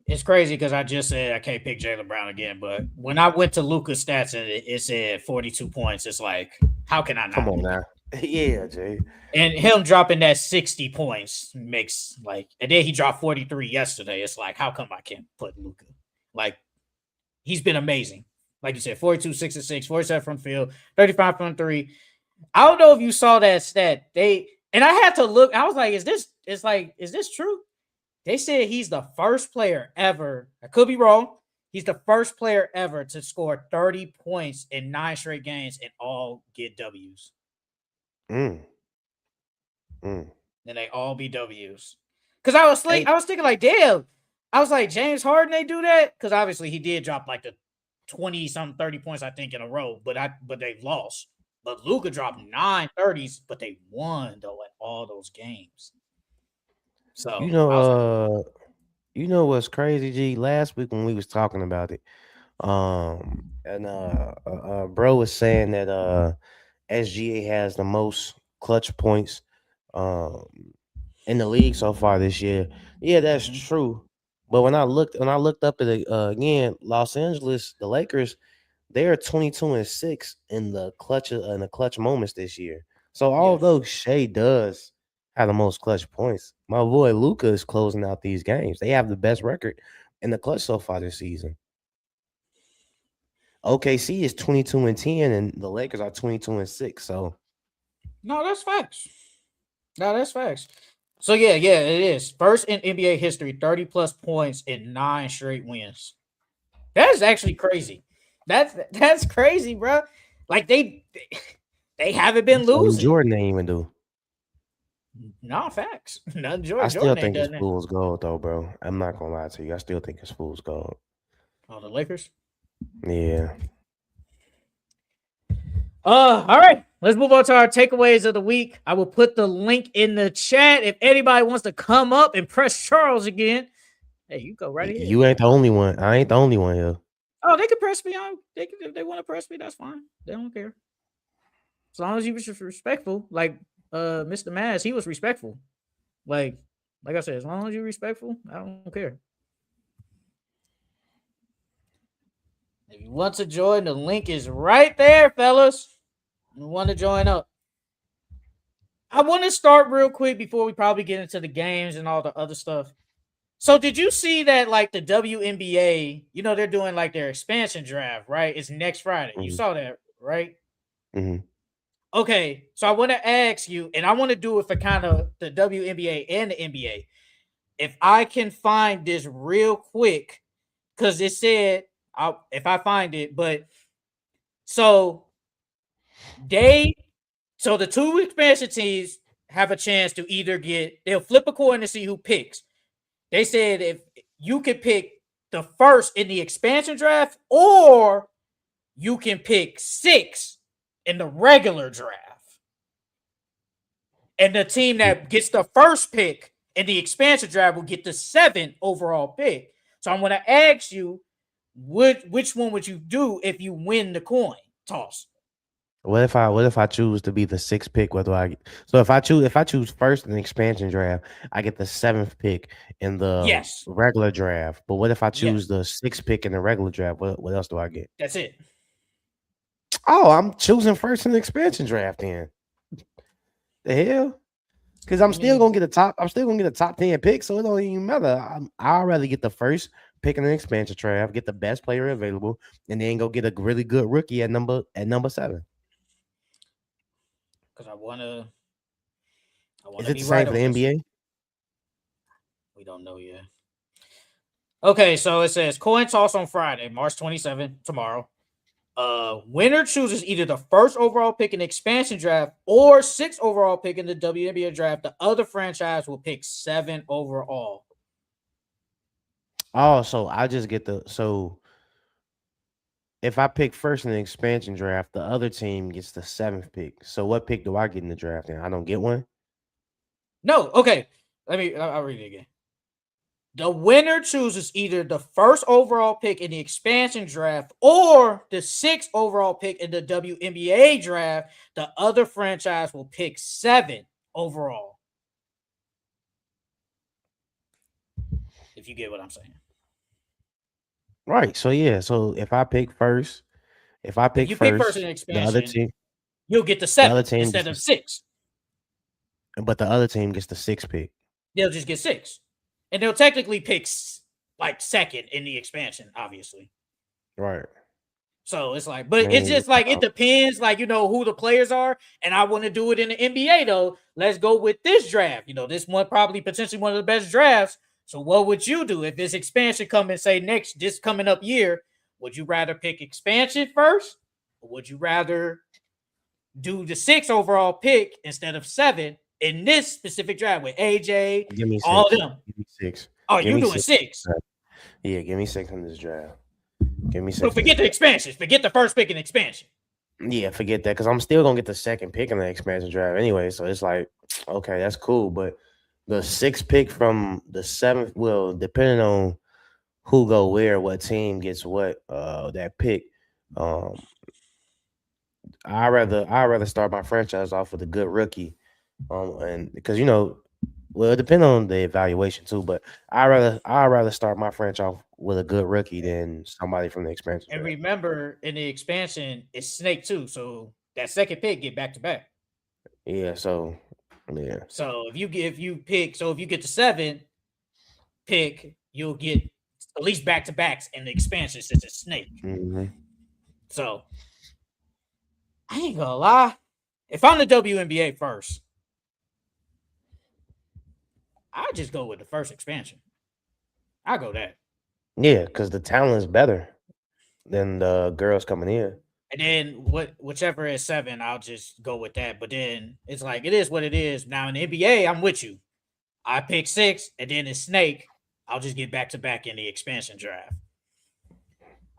It's crazy because I just said I can't pick Jaylen Brown again, but when I went to Luka's stats and it said 42 points, it's like, how can I not? Come on now. Yeah, Jay. And him dropping that 60 points makes and then he dropped 43 yesterday. It's like, how come I can't put Luka? Like, he's been amazing. Like you said, 42, 6 and 6, 47 from field, 35 from 3. I don't know if you saw that stat. And I had to look. I was like, is this true? They said he's the first player ever. I could be wrong. He's the first player ever to score 30 points in 9 straight games and all get W's. And they all be W's. Because I was thinking like, damn. I was like, James Harden, they do that? Because obviously he did drop like the 20-something, 30 points, I think, in a row. But they lost. But Luka dropped 9 30s, but they won, though, at all those games. So you know what's crazy, G? Last week when we was talking about it, bro was saying that SGA has the most clutch points in the league so far this year. Yeah, that's true. But when I looked up at it again, Los Angeles, the Lakers, they are 22 and 6 in the clutch moments this year. So although Shea does have the most clutch points, my boy Luka is closing out these games. They have the best record in the clutch so far this season. OKC is 22 and 10, and the Lakers are 22 and 6. So no, that's facts. So yeah, it is. First in NBA history, 30 plus points in 9 straight wins. That is actually crazy. That's crazy, bro. Like they haven't been That's something losing. Jordan ain't even do. No facts. Nothing I still Jordan ain't think it's done that. fool's gold though, bro. I'm not gonna lie to you. I still think it's fool's gold. Oh, the Lakers. Yeah. All right. Let's move on to our takeaways of the week. I will put the link in the chat if anybody wants to come up and press Charles again. Hey, you go right ahead. You ain't the only one. I ain't the only one here. Oh, they can press me on. They can if they want to press me. That's fine. They don't care. As long as you was respectful, like Mr. Mass, he was respectful. Like I said, as long as you're respectful, I don't care. If you want to join, the link is right there, fellas. You want to join up. I want to start real quick before we probably get into the games and all the other stuff. So did you see that like the WNBA, they're doing like their expansion draft, right? It's next Friday. You saw that, right? Mm-hmm. Okay, so I want to ask you, and I want to do it for kind of the WNBA and the NBA. If I can find this real quick, because it said, if I find it, but so the two expansion teams have a chance to either they'll flip a coin to see who picks. They said if you could pick the first in the expansion draft, or you can pick 6 in the regular draft. And the team that gets the first pick in the expansion draft will get the 7th overall pick. So I'm going to ask you, which one would you do if you win the coin toss? What if I choose to be the 6th pick? What do I get? So if I choose first in the expansion draft, I get the 7th pick in the regular draft. But what if I choose the 6th pick in the regular draft? What else do I get? That's it. Oh, I'm choosing first in the expansion draft then. The hell? Because I'm still gonna get a top 10 pick, so it don't even matter. I'd rather get the first pick in the expansion draft, get the best player available, and then go get a really good rookie at number 7. Because I wanna Is it the same for the NBA? We don't know yet. Okay, so it says coin toss on Friday, March 27th, tomorrow. Winner chooses either the first overall pick in the expansion draft or 6th overall pick in the WNBA draft. The other franchise will pick 7 overall. Oh, so I just get if I pick first in the expansion draft, the other team gets the 7th pick. So what pick do I get in the draft? And I don't get one? No. Okay. I'll read it again. The winner chooses either the first overall pick in the expansion draft or the 6th overall pick in the WNBA draft. The other franchise will pick 7 overall. If you get what I'm saying. Right. So yeah. So if I pick first, pick first in expansion, the other team, you'll get the 7 instead of 6. But the other team gets the 6th pick. They'll just get 6. And they'll technically pick like 2nd in the expansion, obviously. Right. So it's like, but it's just like, it depends, like, who the players are. And I want to do it in the NBA, though. Let's go with this draft. This one probably potentially one of the best drafts. So what would you do if this expansion come and say this coming up year? Would you rather pick expansion first? Or would you rather do the 6th overall pick instead of 7 in this specific draft with AJ, give me 6. all of them? Give me 6. Oh, you're doing 6. Yeah, give me 6 in this draft. Give me 6. So forget the expansions. Forget the first pick in expansion. Yeah, forget that, because I'm still gonna get the 2nd pick in the expansion draft anyway. So it's like, okay, that's cool. But the 6th pick from the 7th, well, depending on who go where, what team gets what, that pick. I'd rather start my franchise off with a good rookie. And because well, it depends on the evaluation too, but I'd rather start my franchise off with a good rookie than somebody from the expansion. And remember, in the expansion, it's snake too, so that 2nd pick get back to back. Yeah, so yeah. So if you get the 7th pick, you'll get at least back to backs in the expansion since it's snake. Mm-hmm. So I ain't gonna lie, if I'm the WNBA first, I just go with the first expansion. I go that. Yeah, because the talent is better than the girls coming in. And then whichever is 7, I'll just go with that. But then it's like it is what it is. Now in the NBA, I'm with you. I pick 6, and then it's Snake. I'll just get back to back in the expansion draft.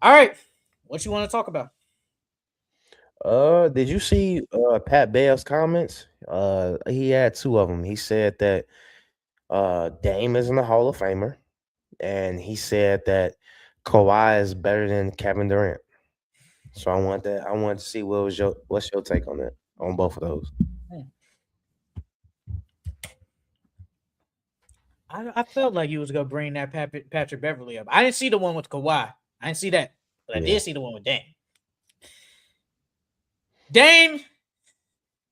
All right. What you want to talk about? Did you see Pat Bell's comments? He had two of them. He said that Dame isn't a Hall of Famer, and he said that Kawhi is better than Kevin Durant. So I wanted to see what's your take on that, on both of those. Hmm. I felt like you was gonna bring that Patrick Beverly up. I didn't see the one with Kawhi. I didn't see that, but I Yeah. did see the one with Dame. Dame,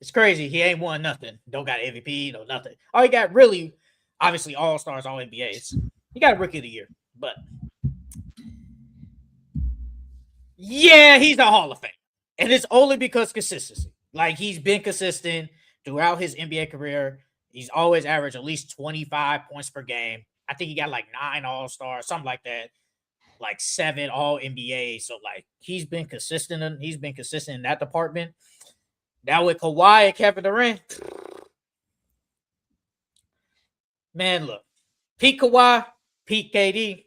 it's crazy. He ain't won nothing. Don't got MVP, no nothing. All he got really, obviously, All Stars, All NBAs. He got a Rookie of the Year, but yeah, he's a Hall of Fame, and it's only because consistency. Like he's been consistent throughout his NBA career. He's always averaged at least 25 points per game. I think he got like 9 All Stars, something like that, like 7 All NBA. So like he's been consistent. He's been consistent in that department. Now with Kawhi and Kevin Durant, man, look, peak Kawhi, peak KD.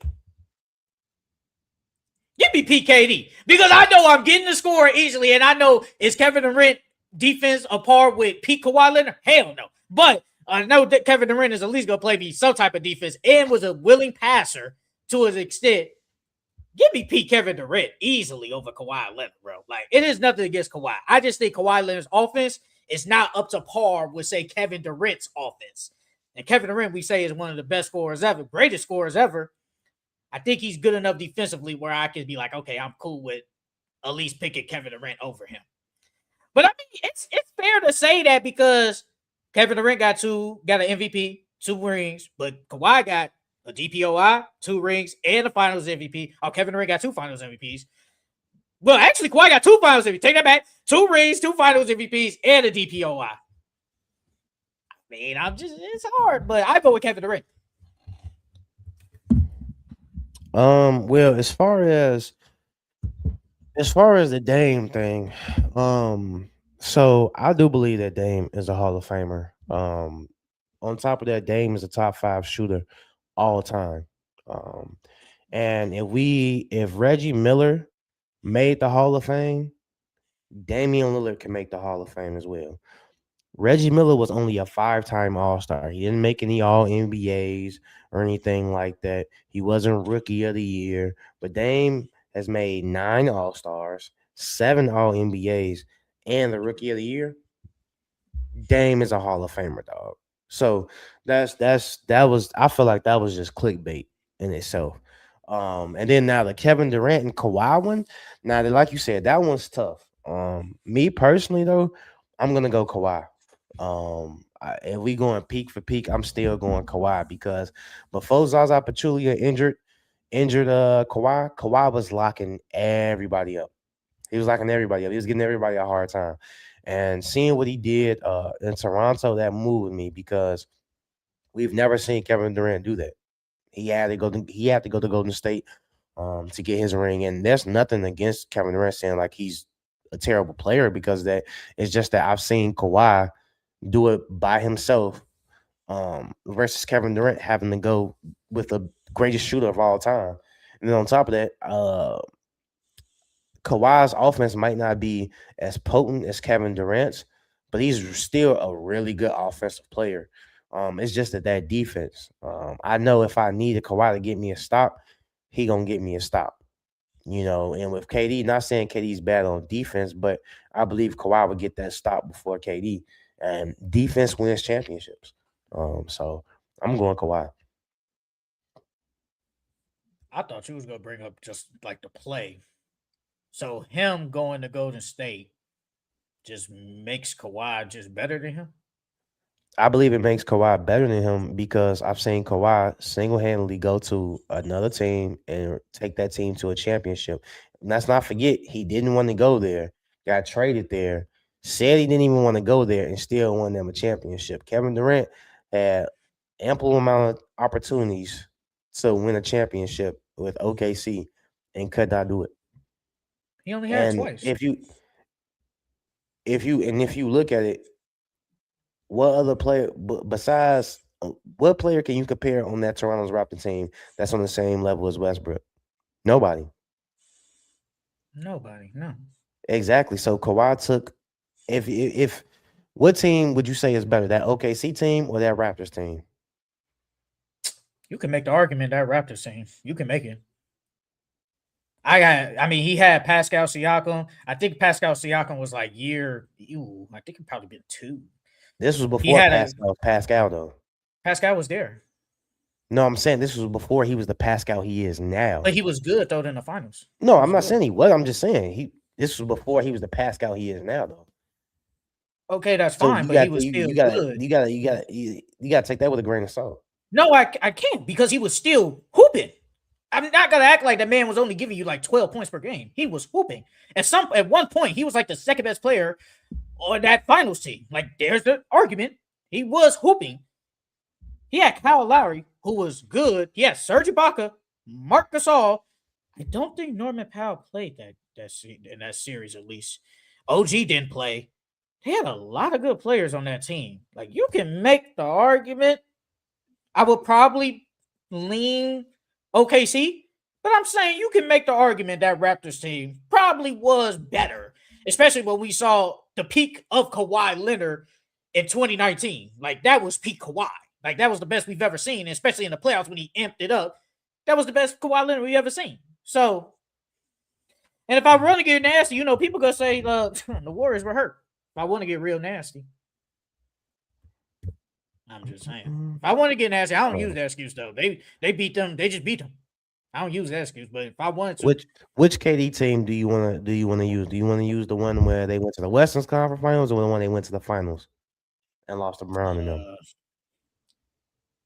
Give me PKD because I know I'm getting the score easily, and I know is Kevin Durant defense a par with Pete Kawhi Leonard? Hell no. But I know that Kevin Durant is at least gonna play me some type of defense and was a willing passer to his extent. Give me Pete Kevin Durant easily over Kawhi Leonard, bro. Like it is nothing against Kawhi. I just think Kawhi Leonard's offense is not up to par with say Kevin Durant's offense. And Kevin Durant, we say, is one of the best scorers ever, greatest scorers ever. I think he's good enough defensively where I could be like, okay, I'm cool with at least picking Kevin Durant over him. But I mean, it's fair to say that because Kevin Durant got an MVP, 2 rings, but Kawhi got a DPOI, 2 rings, and a Finals MVP. Oh, Kevin Durant got 2 Finals MVPs. Well, actually, Kawhi got 2 Finals MVPs. Take that back. 2 rings, 2 Finals MVPs, and a DPOI. I mean, it's hard, but I go with Kevin Durant. Well, as far as the Dame thing, so I do believe that Dame is a Hall of Famer. On top of that, Dame is a top 5 shooter all time. Um, and if Reggie Miller made the Hall of Fame, Damian Lillard can make the Hall of Fame as well. Reggie Miller was only a 5-time All-Star. He didn't make any All NBAs or anything like that. He wasn't Rookie of the Year. But Dame has made 9 All-Stars, 7 All NBAs, and the Rookie of the Year. Dame is a Hall of Famer, dog. So that was I feel like that was just clickbait in itself. And then now the Kevin Durant and Kawhi one. Now, like you said, that one's tough. Me personally though, I'm gonna go Kawhi. If we going peak for peak, I'm still going Kawhi because before Zaza Pachulia injured Kawhi was locking everybody up. He was locking everybody up. He was giving everybody a hard time. And seeing what he did in Toronto, that moved me because we've never seen Kevin Durant do that. He had to go to Golden State to get his ring. And there's nothing against Kevin Durant saying like he's a terrible player because that it's just that I've seen Kawhi do it by himself versus Kevin Durant having to go with the greatest shooter of all time. And then on top of that, Kawhi's offense might not be as potent as Kevin Durant's, but he's still a really good offensive player. It's just that defense. I know if I needed Kawhi to get me a stop, he gonna get me a stop. And with KD, not saying KD's bad on defense, but I believe Kawhi would get that stop before KD. And defense wins championships. So I'm going Kawhi. I thought you was gonna bring up just like the play. So him going to Golden State just makes Kawhi just better than him. I believe it makes Kawhi better than him because I've seen Kawhi single-handedly go to another team and take that team to a championship. And let's not forget, he didn't want to go there, got traded there, said he didn't even want to go there, and still won them a championship. Kevin Durant had ample amount of opportunities to win a championship with OKC and could not do it. He only had And twice. if you look at it, what other player besides what player can you compare on that Toronto's Raptor team that's on the same level as Westbrook? Nobody. Nobody. No. Exactly. So Kawhi took if what team would you say is better, that OKC team or that Raptors team? You can make the argument that Raptors team. You can make it. I mean, he had Pascal Siakam. I think Pascal Siakam was like I think it probably been 2. This was He before had a Pascal though. Pascal was there, No, I'm saying this was before he was the Pascal he is now. but he was good though in the finals. No, He I'm was not good. saying he was. I'm just saying this was before he was the Pascal he is now though. Okay, that's So fine, but he was still good. you gotta take that with a grain of salt. No, I can't because he was still hooping. I'm not gonna act like that man was only giving you like 12 points per game. He was hooping. At one point, he was like the second best player on that finals team. Like, there's the argument. He was hooping. He had Kyle Lowry, who was good. He had Serge Ibaka, Marc Gasol. I don't think Norman Powell played in that series at least. OG didn't play. They had a lot of good players on that team. Like, you can make the argument. I would probably lean OKC, but I'm saying you can make the argument that Raptors team probably was better, especially when we saw the peak of Kawhi Leonard in 2019. Like, that was peak Kawhi. Like, that was the best we've ever seen, especially in the playoffs when he amped it up. That was the best Kawhi Leonard we've ever seen. So, and if I want to get nasty, people gonna say the Warriors were hurt. If I want to get real nasty. I'm just saying. If I want to get nasty, I don't use that excuse though. They beat them. They just beat them. I don't use that excuse. But if I wanted to, which KD team do you want to use? Do you want to use the one where they went to the Western Conference Finals or the one they went to the finals and lost to Brown and them?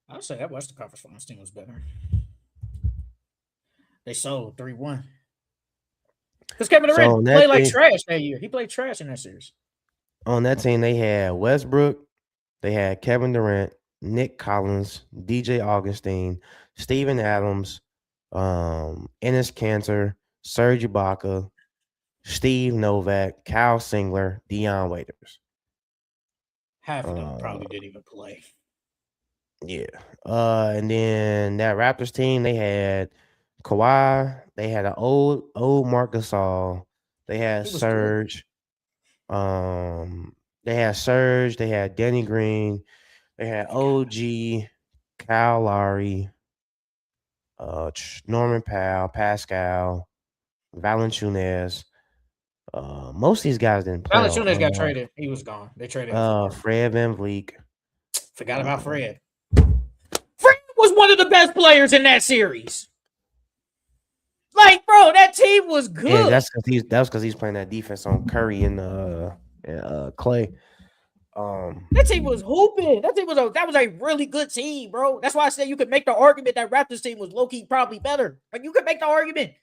I'd say that Western Conference Finals team was better. They sold 3-1. Because Kevin Durant played like trash that year. He played trash in that series. On that team, they had Westbrook, they had Kevin Durant, Nick Collins, DJ Augustine, Steven Adams, Enes Kanter, Serge Ibaka, Steve Novak, Kyle Singler, Dion Waiters. Half of them probably didn't even play. Yeah. And then that Raptors team, they had Kawhi, they had an old Marc Gasol, they had Serge, they had Danny Green, they had OG, Kyle Lowry, Norman Powell, Pascal, Valanciunas. Most of these guys didn't play. Valanciunas got traded. He was gone. They traded him. Fred VanVleet. Forgot about Fred. Fred was one of the best players in that series. Like, bro, that team was good. Yeah, that's because he's playing that defense on Curry and Clay. That team was hooping. That was a really good team, bro. That's why I said you could make the argument that Raptors team was low-key probably better. Like, you could make the argument.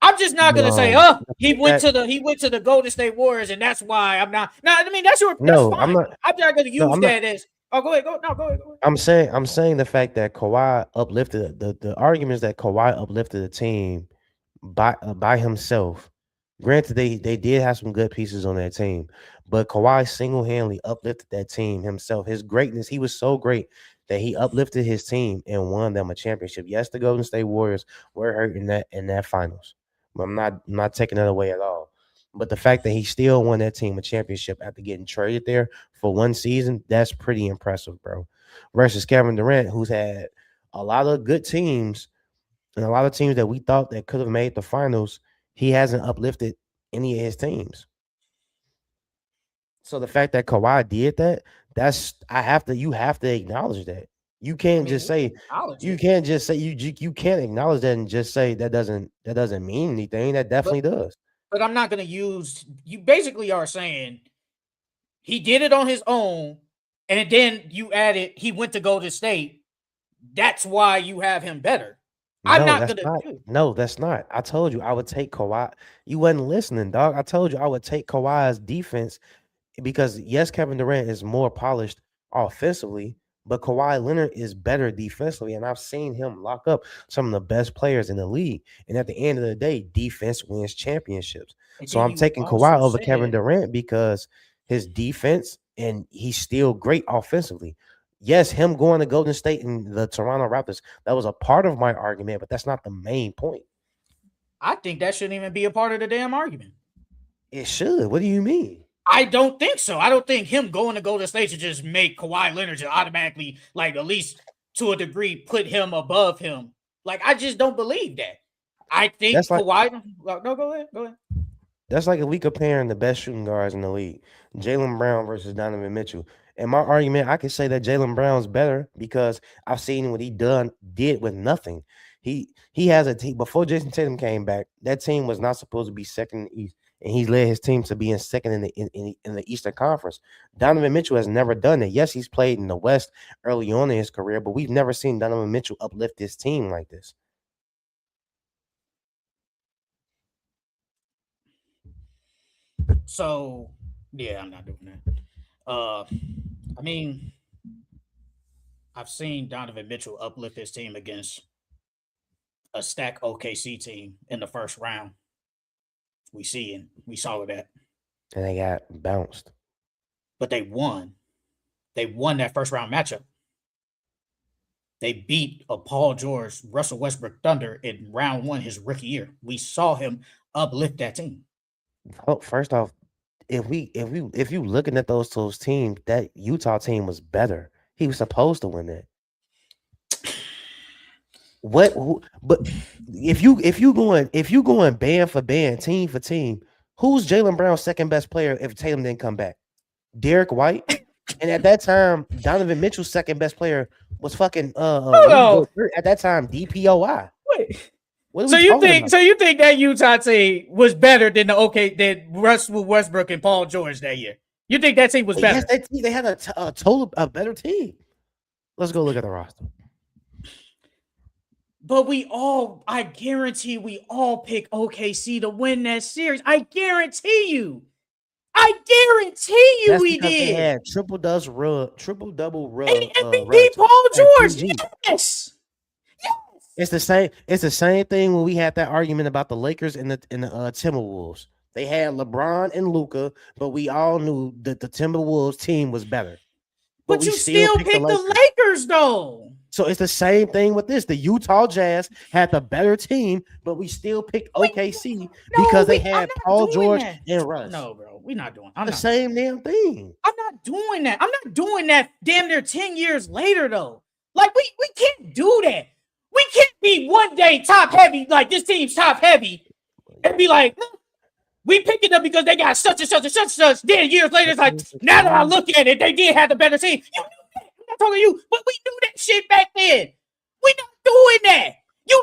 I'm just not gonna say, he went to the Golden State Warriors, and that's why I'm not. No, I mean that's fine. I'm not gonna use that as. Oh, go ahead. Go ahead. I'm saying the fact that Kawhi uplifted the arguments that Kawhi uplifted the team by himself. Granted, they did have some good pieces on that team, but Kawhi single-handedly uplifted that team himself. His greatness, he was so great that he uplifted his team and won them a championship. Yes, the Golden State Warriors were hurt in that finals. But I'm not taking that away at all. But the fact that he still won that team a championship after getting traded there for one season, that's pretty impressive, bro. Versus Kevin Durant, who's had a lot of good teams and a lot of teams that we thought that could have made the finals, he hasn't uplifted any of his teams. So the fact that Kawhi did that, you have to acknowledge that. You can't just say you can't acknowledge that and just say that doesn't mean anything. That definitely does. But I'm not gonna use. You basically are saying he did it on his own, and then you added he went to Golden State. That's why you have him better. No, that's not. I told you I would take Kawhi. You wasn't listening, dog. I told you I would take Kawhi's defense because yes, Kevin Durant is more polished offensively, But Kawhi Leonard is better defensively, and I've seen him lock up some of the best players in the league. And at the end of the day, defense wins championships. And So then I'm you taking Kawhi also over Kevin said, Durant because his defense and he's still great offensively. Yes, him going to Golden State and the Toronto Raptors, that was a part of my argument, but that's not the main point. I think that shouldn't even be a part of the damn argument. It should. What do you mean? I don't think so. I don't think him going to Golden State should just make Kawhi Leonard just automatically, like, at least to a degree, put him above him. Like, I just don't believe that. I think That's like Kawhi. No, go ahead. Go ahead. that's like if we comparing the best shooting guards in the league, Jaylen Brown versus Donovan Mitchell. And my argument, I can say that Jaylen Brown's better because I've seen what he did with nothing. He has a team before Jason Tatum came back. That team was not supposed to be second in the East, and he led his team to being second in the Eastern Conference. Donovan Mitchell has never done it. Yes, he's played in the West early on in his career, but we've never seen Donovan Mitchell uplift his team like this. So, yeah, I'm not doing that. I mean, I've seen Donovan Mitchell uplift his team against a stack OKC team in the first round. We saw that, And they got bounced. but they won. They won that first round matchup. They beat a Paul George, Russell Westbrook Thunder in round one, his rookie year. We saw him uplift that team. Oh, first off, if you looking at those teams, that Utah team was better. He was supposed to win that. But if you going band for band, team for team, who's Jaylen Brown's second best player if Tatum didn't come back? Derek White. And at that time, Donovan Mitchell's second best player was fucking at that time DPOI. Wait. What are So we you talking think about? so you think that Utah team was better than than Russell Westbrook and Paul George that year? You think that team was better? Yes, they had a better team. Let's go look at the roster. But I guarantee we all pick OKC to win that series. I guarantee you. That's We because they did. had triple double run. And we beat Paul George. PG. Yes. It's the same. It's the same thing when we had that argument about the Lakers and the Timberwolves. They had LeBron and Luka, but we all knew that the Timberwolves team was better. But you still picked the Lakers, though. So it's the same thing with this. The Utah Jazz had the better team, but we still picked OKC because they had Paul George and Russ. No, bro, we're not doing the same damn thing. I'm not doing that. I'm not doing that damn near 10 years later, though. Like, we can't do that. We can't be one day top heavy, like this team's top heavy, and be like, we picked it up because they got such and such and such and such. Then years later, it's like, now that I look at it, they did have the better team. You knew that. I'm not talking to you, but we knew that shit back then. We not doing that.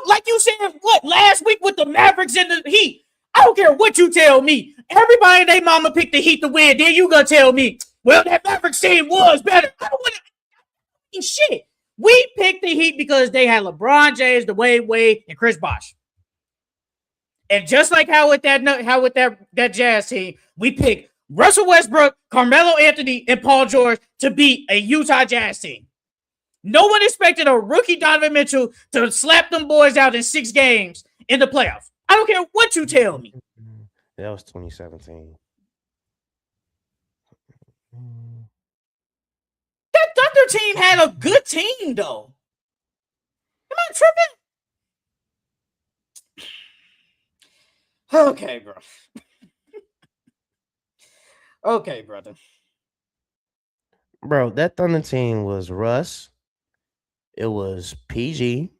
Like you said, what, last week with the Mavericks and the Heat? I don't care what you tell me. Everybody and their mama picked the Heat to win. Then you gonna tell me, well, that Mavericks team was better. I don't want to shit. We picked the Heat because they had LeBron James, Dwayne Wade, and Chris Bosh. And just like how with that Jazz team, we picked Russell Westbrook, Carmelo Anthony, and Paul George to beat a Utah Jazz team. No one expected a rookie Donovan Mitchell to slap them boys out in 6 games in the playoffs. I don't care what you tell me. That was 2017. That Thunder team had a good team, though. Am I tripping? Okay, bro. Okay, brother. Bro, that Thunder team was Russ. It was PG.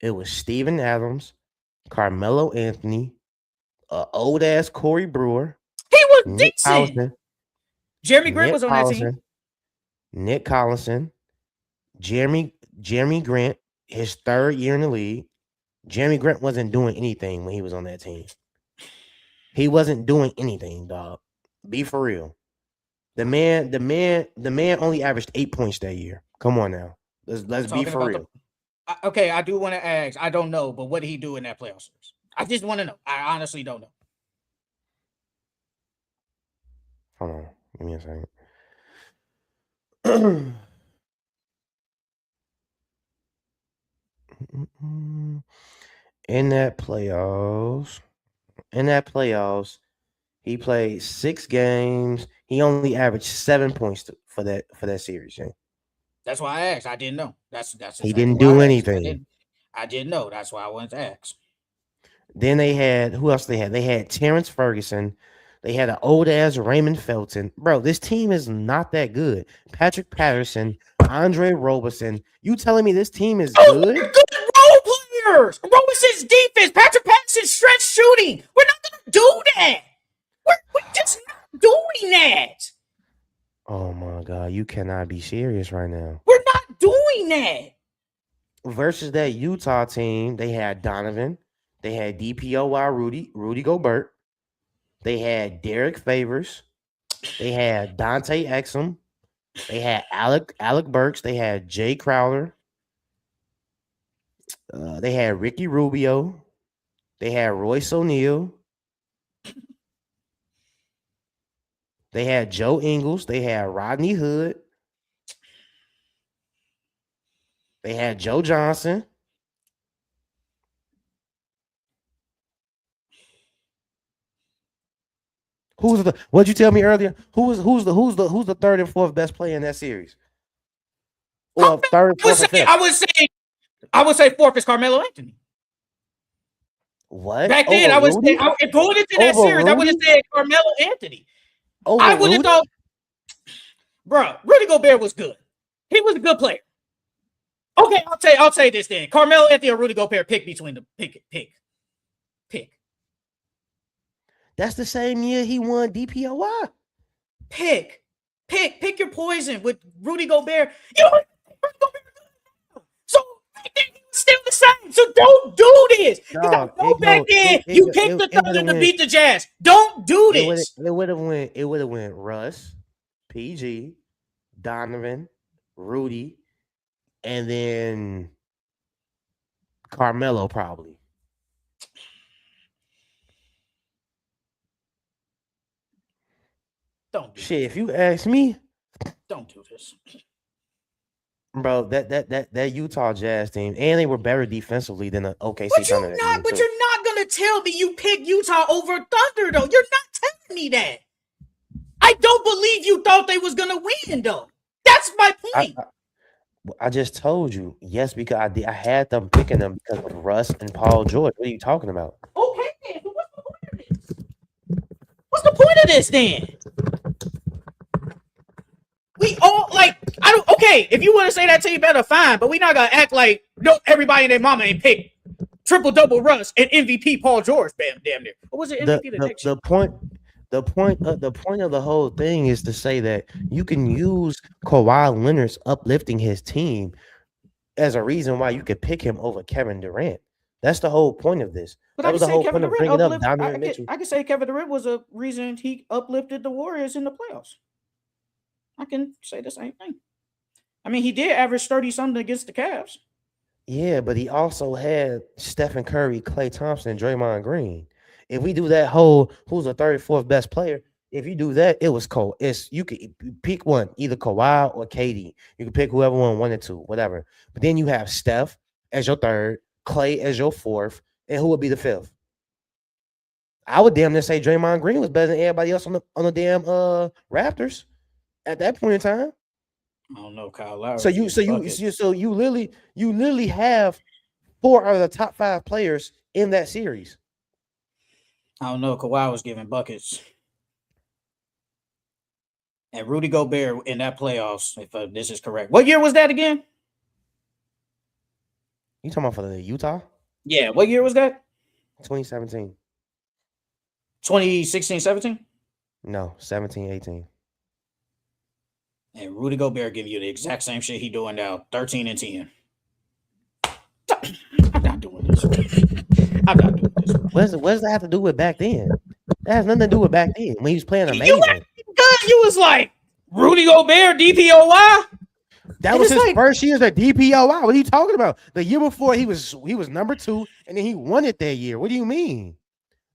It was Steven Adams, Carmelo Anthony, old ass Corey Brewer. He was Nick decent. Collison, Jeremy Grant was on that team. Nick Collison, Jeremy Grant, his 3rd year in the league. Jeremy Grant wasn't doing anything when he was on that team. He wasn't doing anything, dog. Be for real. The man only averaged 8 points that year. Come on now. Let's be for real. Okay, I do want to ask. I don't know, but what did he do in that playoff series? I just want to know. I honestly don't know. Hold on. Give me a second. Mm-mm. In that playoffs, in that playoffs, he played 6 games. He only averaged 7 points for that series. Yeah. That's why I asked. I didn't know. That's He exactly didn't why do I asked. anything. I didn't know. That's why I wanted to ask. Then they had who else they had? They had Terrence Ferguson. They had an old ass Raymond Felton. Bro, this team is not that good. Patrick Patterson, Andre Roberson. You telling me this team is Oh, we're good? good role players. Robinson's defense, Patrick Patterson's stretch shooting. We're not gonna do that. We're just not doing that. Oh my god, you cannot be serious right now. We're not doing that. Versus that Utah team, they had Donovan, they had DPOY Rudy Gobert, they had Derek Favors, they had Dante Exum, they had Alec Burks, they had Jay Crowder, they had Ricky Rubio, they had Royce O'Neal, they had Joe Ingles, they had Rodney Hood, they had Joe Johnson. What'd you tell me earlier? Who's the third and fourth best player in that series? Or third and fourth and fifth? I would say fourth is Carmelo Anthony. What? Back then, I would say going into that series, I would have said Carmelo Anthony. I would have thought, bro, Rudy Gobert was good. He was a good player. Okay, I'll say this then. Carmelo Anthony or Rudy Gobert, pick between them. Pick. That's the same year he won DPOY. Pick your poison with Rudy Gobert. You know, Rudy Gobert. So back then he was still the same. So don't do this. Back then you kicked the Thunder to beat the Jazz. Don't do this. It would have went Russ, PG, Donovan, Rudy, and then Carmelo probably. Don't do shit. If you ask me, don't do this, bro. That Utah Jazz team, and they were better defensively than the OKC Thunder. But you're not gonna tell me you picked Utah over Thunder, though. You're not telling me that. I don't believe you thought they was gonna win, though. That's my point. I just told you, yes, because I had them picking them because of Russ and Paul George. What are you talking about? Okay, then. What's the point of this? What's the point of this then? We all okay, if you want to say that team better, fine, but we not gonna act like everybody and their mama ain't picked triple double Russ and MVP Paul George. Damn near. What was it? MVP the point of the whole thing is to say that you can use Kawhi Leonard's uplifting his team as a reason why you could pick him over Kevin Durant. That's the whole point of this. But that was the whole point of bringing up Damian Mitchell. I can say Kevin Durant was a reason he uplifted the Warriors in the playoffs. I can say the same thing. I mean, he did average 30-something against the Cavs. Yeah, but he also had Stephen Curry, Klay Thompson, and Draymond Green. If we do that whole who's the 34th best player, if you do that, it was cold. You could pick one, either Kawhi or KD. You can pick whoever won 1 and 2, whatever. But then you have Steph as your third, Klay as your fourth, and who would be the fifth? I would damn near say Draymond Green was better than everybody else on the damn Raptors at that point in time. I don't know, Kyle Lowry. So you literally have 4 out of the top 5 players in that series. I don't know. Kawhi was giving buckets. And Rudy Gobert in that playoffs, if this is correct. What year was that again? You talking about for the Utah? Yeah. What year was that? 2017. 2016, 17? No, 17, 18. And Rudy Gobert giving you the exact same shit he doing now, 13 and 10. I'm not doing this. What does that have to do with back then? That has nothing to do with back then when he was playing amazing. You was like Rudy Gobert, DPOY. That was his first year as a DPOY. What are you talking about? The year before he was number 2, and then he won it that year. What do you mean?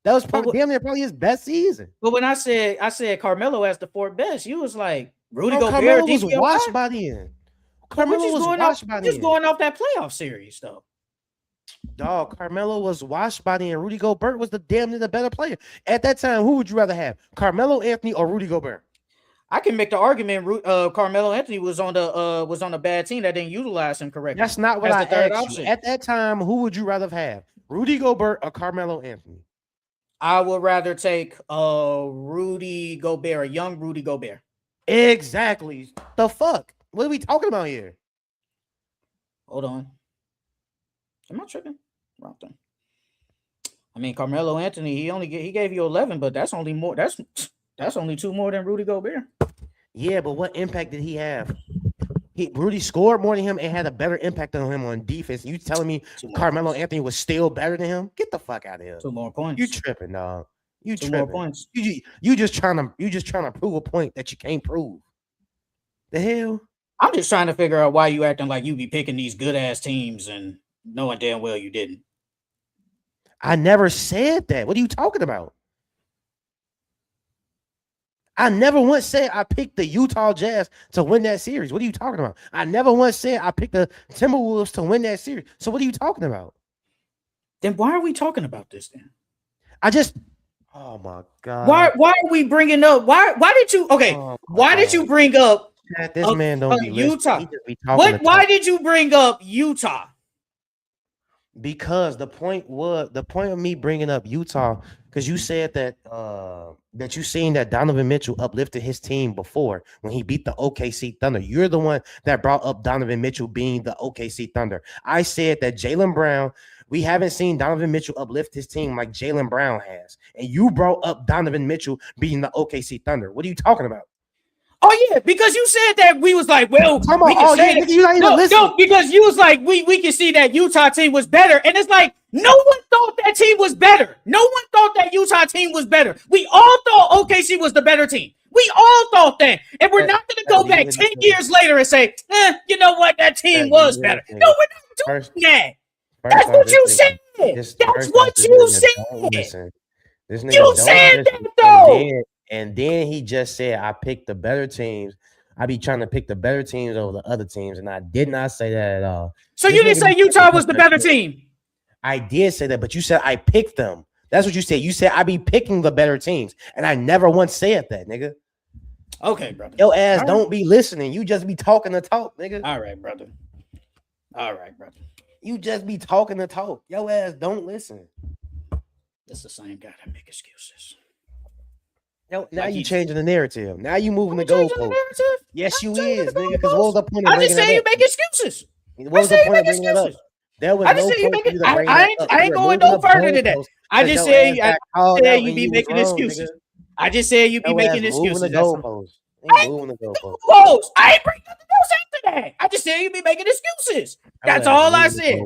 That was probably his best season. But when I said Carmelo as the 4th best, you was like Rudy Gobert. Carmelo was washed by then. Carmelo was washed by then. Just going off that playoff series though. Dog, Carmelo was washed by the and Rudy Gobert was the damn near the better player. At that time, who would you rather have? Carmelo Anthony or Rudy Gobert? I can make the argument. Carmelo Anthony was on a bad team that didn't utilize him correctly. That's not what as I the third asked option. you. At that time, who would you rather have? Rudy Gobert or Carmelo Anthony? I would rather take Rudy Gobert, a young Rudy Gobert. Exactly. The fuck? What are we talking about here? Hold on. Am I tripping? Wrong thing. I mean, Carmelo Anthony, he gave you 11, but that's only more. That's only 2 more than Rudy Gobert. Yeah, but what impact did he have? Rudy scored more than him and had a better impact on him on defense. You telling me Carmelo Anthony was still better than him? Get the fuck out of here. 2 more points. You tripping, dog. You 2 tripping. more points. You just trying to prove a point that you can't prove. The hell? I'm just trying to figure out why you acting like you be picking these good ass teams and knowing damn well you didn't. I never said that. What are you talking about? I never once said I picked the Utah Jazz to win that series. What are you talking about? I never once said I picked the Timberwolves to win that series. So what are you talking about? Then why are we talking about this then? Oh my God. Why are we bringing up? Why did you? Okay. Why did you bring up this man don't be Utah? Why did you bring up Utah? Because the point of me bringing up Utah, because you said that that you seen that Donovan Mitchell uplifted his team before when he beat the OKC Thunder. You're the one that brought up Donovan Mitchell being the OKC Thunder. I said that Jaylen Brown, we haven't seen Donovan Mitchell uplift his team like Jaylen Brown has. And you brought up Donovan Mitchell being the OKC Thunder. What are you talking about? Oh yeah, because you said that we was like, well, come on, no, because you was like, we can see that Utah team was better, and it's like no one thought that team was better. No one thought that Utah team was better. We all thought OKC was the better team. We all thought that, and we're not going to go back 10 years later and say, you know what, that team was better. No, we're not doing that. That's what you said. That's what you said. You said that though. And then he just said, I picked the better teams. I be trying to pick the better teams over the other teams. And I did not say that at all. So you didn't say Utah was the better team? I did say that, but you said I picked them. That's what you said. You said I be picking the better teams. And I never once said that, nigga. Okay, brother. Your ass don't be listening. You just be talking to talk, nigga. All right, brother. You just be talking to talk. Your ass don't listen. That's the same guy that make excuses. Now you changing the narrative. Now you moving the goalpost. Yes, you is, nigga. Because what was the point of bringing that up? I just say you make excuses. What was the point of bringing that up? There was no point for you to bring that up. I ain't going no further than that. I just said you be making excuses. I just said you be making excuses. I ain't bringing nothing else after that. I just said you be making excuses. That's all I said.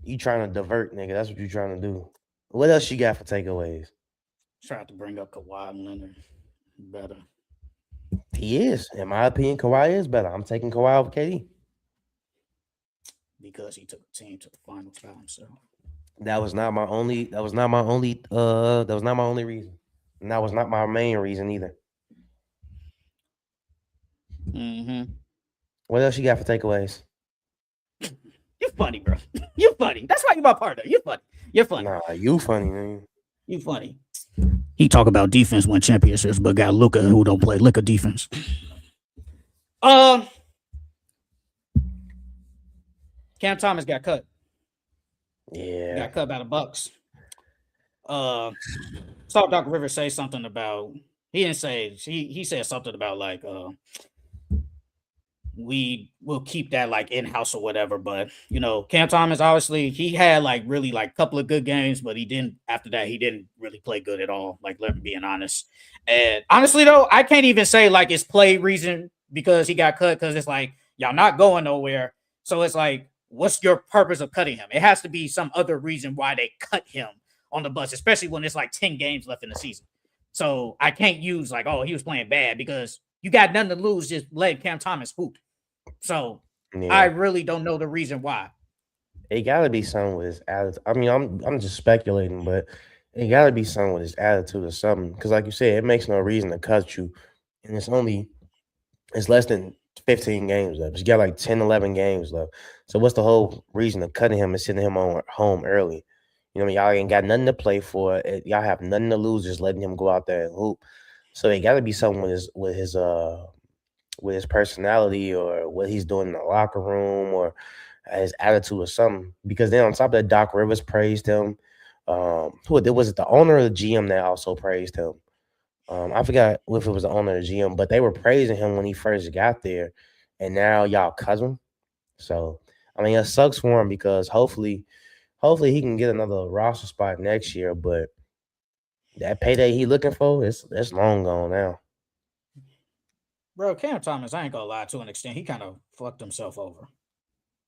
You trying to divert, nigga. That's what you trying to do. What else you got for takeaways? Tried to bring up Kawhi and Leonard better. He is. In my opinion, Kawhi is better. I'm taking Kawhi over KD. Because he took the team to the finals by himself. That was not my only reason. And that was not my main reason either. Mm-hmm. What else you got for takeaways? You funny, bro. You funny. That's why you're my partner. You funny. You're funny. Nah, you funny, man. You funny. He talk about defense win championships, but got Luka who don't play liquor defense. Cam Thomas got cut. Yeah. Got cut by the Bucks. Saw Doc Rivers say something about he didn't say he said something about like we will keep that like in-house or whatever, but you know, Cam Thomas obviously he had like really like a couple of good games, but he didn't really play good at all, like let me being honest. And honestly though, I can't even say like it's play reason because he got cut, because it's like y'all not going nowhere. So it's like, what's your purpose of cutting him? It has to be some other reason why they cut him on the bus, especially when it's like 10 games left in the season. So I can't use like, oh, he was playing bad, because you got nothing to lose just letting Cam Thomas hoop. So yeah. I really don't know the reason why. It gotta be something with his attitude. I mean, I'm just speculating, but it gotta be something with his attitude or something. Because like you said, it makes no reason to cut you. And it's less than 15 games left. He's got like 10, 11 games left. So what's the whole reason of cutting him and sending him on home early? You know, what I mean, y'all ain't got nothing to play for. Y'all have nothing to lose, just letting him go out there and hoop. So it got to be something with his personality or what he's doing in the locker room or his attitude or something. Because then on top of that, Doc Rivers praised him. Was it the owner or the GM that also praised him? I forgot if it was the owner or the GM, but they were praising him when he first got there, and now y'all cut him. So I mean, it sucks for him because hopefully he can get another roster spot next year. But that payday he looking for, it's long gone now. Bro, Cam Thomas, I ain't gonna lie, to an extent, he kind of fucked himself over.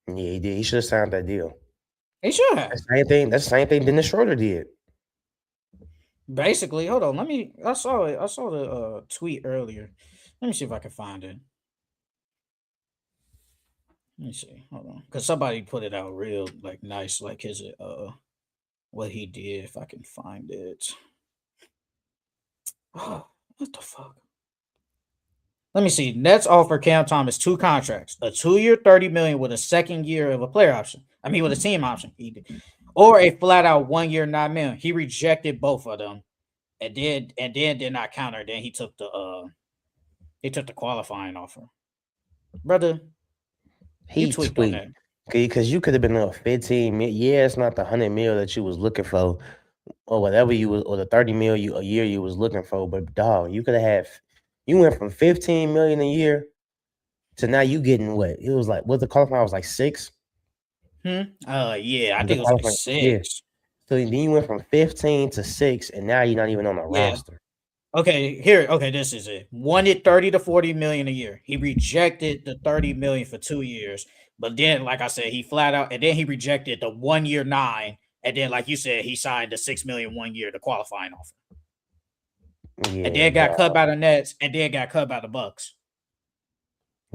Yeah, he did. He should have signed that deal. He should have. That's the same thing Dennis Schroeder did. Basically, hold on. I saw it. I saw the tweet earlier. Let me see if I can find it. Let me see. Hold on. Because somebody put it out real like nice, like his what he did, if I can find it. Oh, what the fuck? Let me see. Nets offer Cam Thomas 2 contracts: a 2-year, $30 million with a second year of a player option. I mean, with a team option. He did. Or a flat out 1 year, $9 million. He rejected both of them, and then did not counter. Then he took the qualifying offer. Brother, He tweaked on that. Because you could have been a 15 mil. Yeah, it's not the 100 mil that you was looking for, or whatever you was, or the 30 mil a year you was looking for. But dog, you could have you went from 15 million a year to now you getting what? It was like, what the qualifying was like 6? Yeah, I think it was like 6. Yeah. So then you went from 15 to 6, and now you're not even on the roster. Okay, this is it. Wanted 30 to 40 million a year. He rejected the 30 million for 2 years. But then, like I said, he flat out, and then he rejected the 1 year 9. And then, like you said, he signed the 6 million 1 year, the qualifying offer. Yeah, and then got cut by the Nets, and then got cut by the Bucks.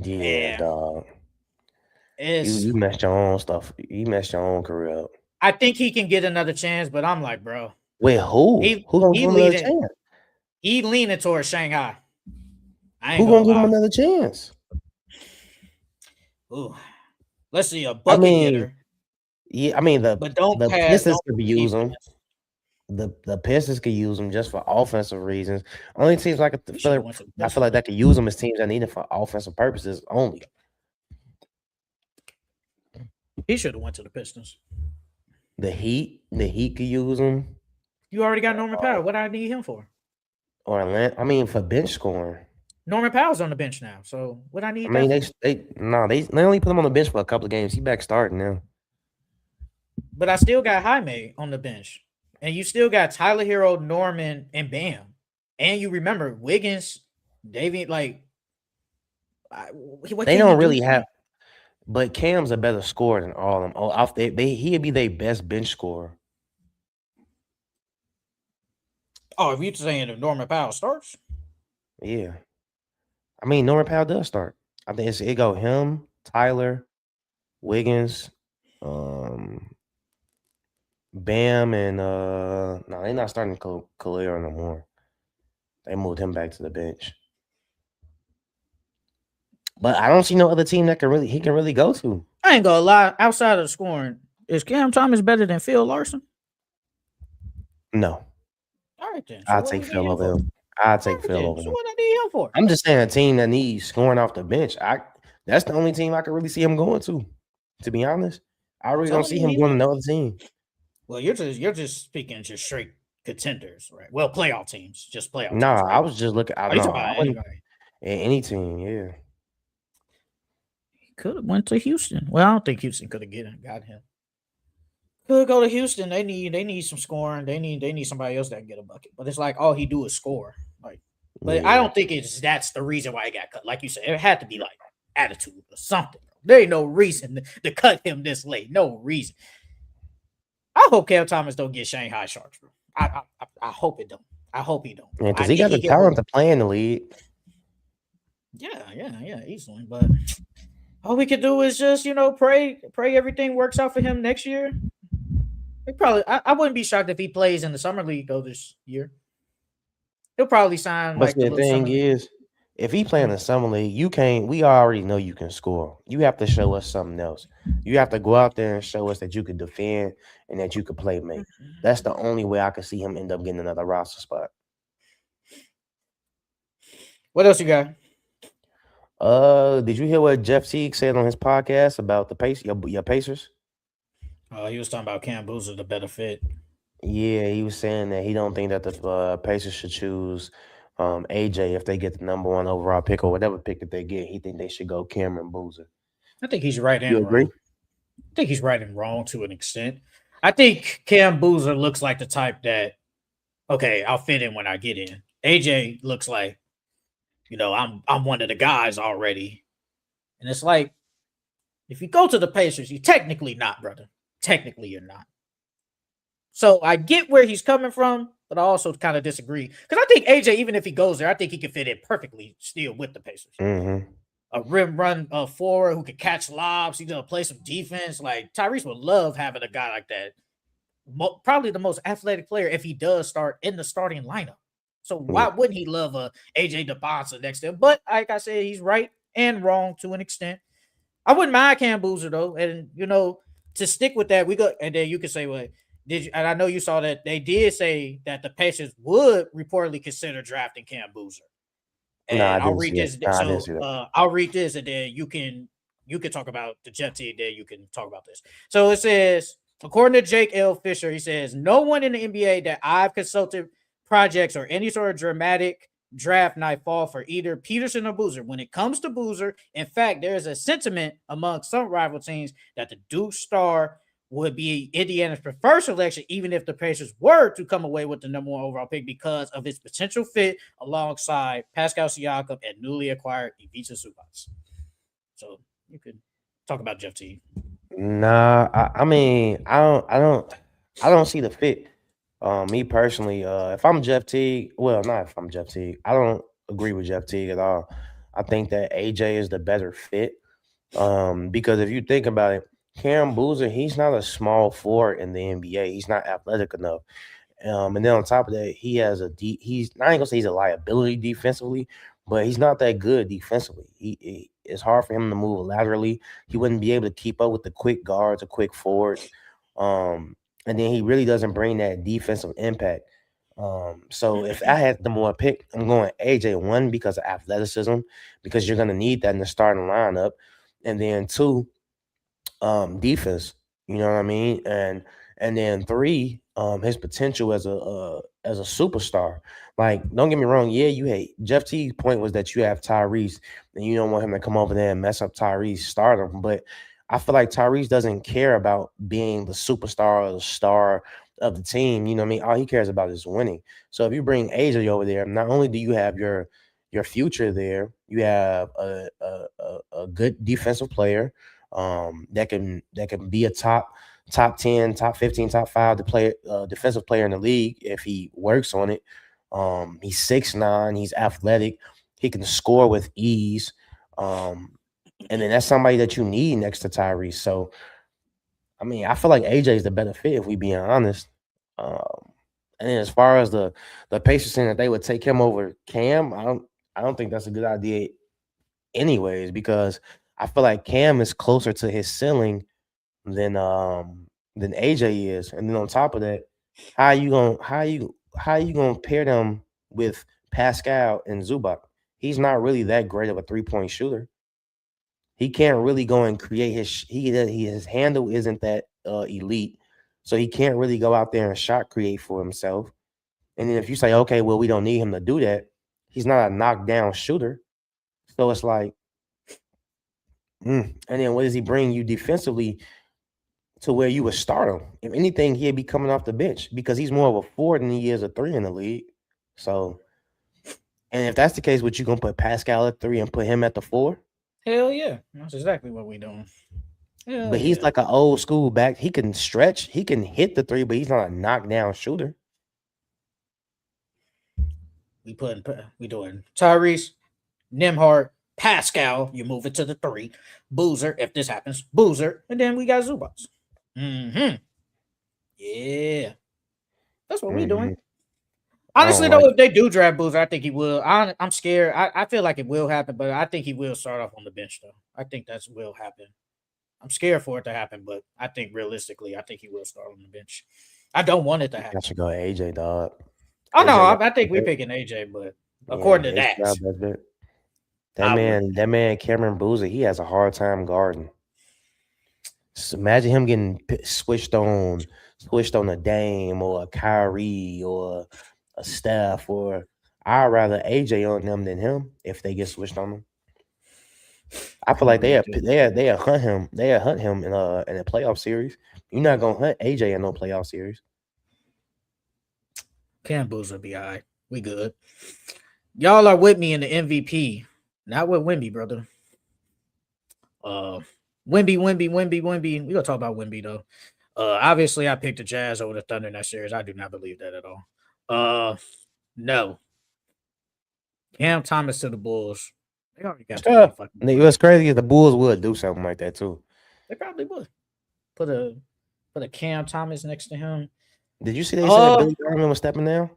Yeah, dog. You messed your own stuff. You messed your own career up. I think he can get another chance, but I'm like, bro. Wait, who? Who gonna give him another chance? He leaning towards Shanghai. Who gonna give him another chance? Ooh, let's see, a bucket getter. Yeah, I mean the Pistons could use him. The Pistons could use him just for offensive reasons. Only teams I feel like that could use him is teams that need it for offensive purposes only. He should have went to the Pistons. The Heat could use him. You already got Norman Powell. What do I need him for? For bench scoring. Norman Powell's on the bench now, so what I need? I mean, they only put him on the bench for a couple of games. He back starting now. But I still got Jaime on the bench, and you still got Tyler Hero, Norman, and Bam, and you remember Wiggins, David. Like, they don't really have. But Cam's a better scorer than all of them. He'd be their best bench scorer. Oh, if you're saying if Norman Powell starts? Yeah. I mean, Norman Powell does start. I think it go him, Tyler, Wiggins, Bam, and no, they're not starting Khalil no more. They moved him back to the bench. But I don't see no other team that he can really go to. I ain't gonna lie. Outside of scoring, is Cam Thomas better than Phil Larson? No. All right then. So I'll take Phil over him. I'll take Phil over him. So what I need him for? I'm just saying a team that needs scoring off the bench. That's the only team I can really see him going to. To be honest, I really don't see him going to another team. Well, you're just speaking just straight contenders, right? Well, playoff teams, just playoff. No, teams, right? I was just looking. Any team, yeah. Could have went to Houston. Well, I don't think Houston could have got him. Could go to Houston. They need some scoring. They need somebody else that can get a bucket. But it's like all he do is score. Like, but I don't think that's the reason why he got cut. Like you said, it had to be like attitude or something. There ain't no reason to cut him this late. No reason. I hope Cam Thomas don't get Shanghai Sharks, bro. I hope it don't. I hope he don't. Yeah, because he got the talent to play in the league. Yeah, easily. But all we could do is just, pray everything works out for him next year. I wouldn't be shocked if he plays in the summer league though this year. He'll probably sign. But the thing is, If he play in the summer league, you can't. We already know you can score. You have to show us something else. You have to go out there and show us that you can defend and that you can play make. That's the only way I could see him end up getting another roster spot. What else you got? Did you hear what Jeff Teague said on his podcast about the your Pacers? He was talking about Cam Boozer, the better fit. Yeah, he was saying that he don't think that the Pacers should choose AJ if they get the number 1 overall pick or whatever pick that they get. He think they should go Cameron Boozer. I think he's right You and agree? wrong. I think he's right and wrong to an extent. I think Cam Boozer looks like the type that, okay, I'll fit in when I get in. AJ looks like, I'm one of the guys already. And it's like, if you go to the Pacers, you're technically not, brother. Technically, you're not. So I get where he's coming from, but I also kind of disagree. Because I think AJ, even if he goes there, I think he can fit in perfectly still with the Pacers. Mm-hmm. A rim run forward who can catch lobs. He's going to play some defense. Like, Tyrese would love having a guy like that. Probably the most athletic player if he does start in the starting lineup. So why wouldn't he love a AJ DeBonsa next to him? But like I said, he's right and wrong to an extent. I wouldn't mind Cam Boozer though, and to stick with that, we go, and then you can say, "Well, did you?" And I know you saw that they did say that the Pacers would reportedly consider drafting Cam Boozer. And No, I I'll didn't read see this. that. No, I didn't see that. I'll read this, and then you can talk about the Jet team. Then you can talk about this. So it says, according to Jake L. Fisher, he says no one in the NBA that I've consulted projects or any sort of dramatic draft night fall for either Peterson or Boozer. When it comes to Boozer, in fact, there is a sentiment among some rival teams that the Duke star would be Indiana's preferred selection, even if the Pacers were to come away with the number 1 overall pick because of his potential fit alongside Pascal Siakam and newly acquired Ivica Zubac. So you could talk about Jeff T. Nah, I mean, I don't see the fit. Me personally, if I'm Jeff Teague, well, not if I'm Jeff Teague, I don't agree with Jeff Teague at all. I think that AJ is the better fit. Because if you think about it, Cam Boozer, he's not a small forward in the NBA. He's not athletic enough. And then on top of that, he's I ain't gonna say he's a liability defensively, but he's not that good defensively. It's hard for him to move laterally. He wouldn't be able to keep up with the quick guards or quick forwards. And then he really doesn't bring that defensive impact. So if I had the more pick, I'm going AJ1 because of athleticism, because you're gonna need that in the starting lineup, and then 2, defense. You know what I mean? And then 3, his potential as a superstar. Like, don't get me wrong. Yeah, you hate Jeff T's point was that you have Tyrese and you don't want him to come over there and mess up Tyrese stardom. But I feel like Tyrese doesn't care about being the superstar or the star of the team. You know what I mean? All he cares about is winning. So if you bring AJ over there, not only do you have your future there, you have a good defensive player that can be a top 10, top 15, top 5 defensive player in the league if he works on it. He's 6'9", he's athletic, he can score with ease. And then that's somebody that you need next to Tyrese. So I mean, I feel like AJ is the better fit if we being honest. And then as far as the Pacers saying that they would take him over Cam, I don't think that's a good idea anyways, because I feel like Cam is closer to his ceiling than AJ is. And then on top of that, how you gonna pair them with Pascal and Zubac? He's not really that great of a 3-point shooter. He can't really go and create his handle isn't that elite. So he can't really go out there and shot create for himself. And then if you say, okay, well, we don't need him to do that, he's not a knockdown shooter. So it's like, and then what does he bring you defensively to where you would start him? If anything, he'd be coming off the bench because he's more of a 4 than he is a 3 in the league. So, and if that's the case, would you gonna put Pascal at 3 and put him at the 4? Hell yeah, that's exactly what we're doing. But he's like an old school back. He can stretch, he can hit the 3, but he's not a knockdown shooter. We doing Tyrese, Nembhard, Pascal. You move it to the 3. Boozer, if this happens, Boozer, and then we got Zubac. Yeah, that's what we're doing. I Honestly, don't though, like if they do draft Boozer, I think he will. I'm scared. I feel like it will happen, but I think he will start off on the bench, though. I think that will happen. I'm scared for it to happen, but I think realistically, I think he will start on the bench. I don't want it to I happen. should go AJ, dog. Oh no, AJ got I think we're bet. picking AJ, but Yeah, according to AJ that, got best bet. I would. That man Cameron Boozer, he has a hard time guarding. Imagine him getting switched on a Dame or a Kyrie or a Steph, or I'd rather AJ on them than him if they get switched on them. I feel I'm like agreed too. they hunt him. They hunt him in a playoff series. You're not gonna hunt AJ in no playoff series. Cam Boozer be all right. We good. Y'all are with me in the MVP, not with Wemby, brother. Uh, Wemby. We gonna talk about Wemby though. Obviously, I picked the Jazz over the Thunder in that series. I do not believe that at all. No. Cam Thomas to the Bulls. They already got too many Stuff. fucking. What's crazy is the Bulls would do something like that too. They probably would put a Cam Thomas next to him. Did you see they said Billy Donovan was stepping down?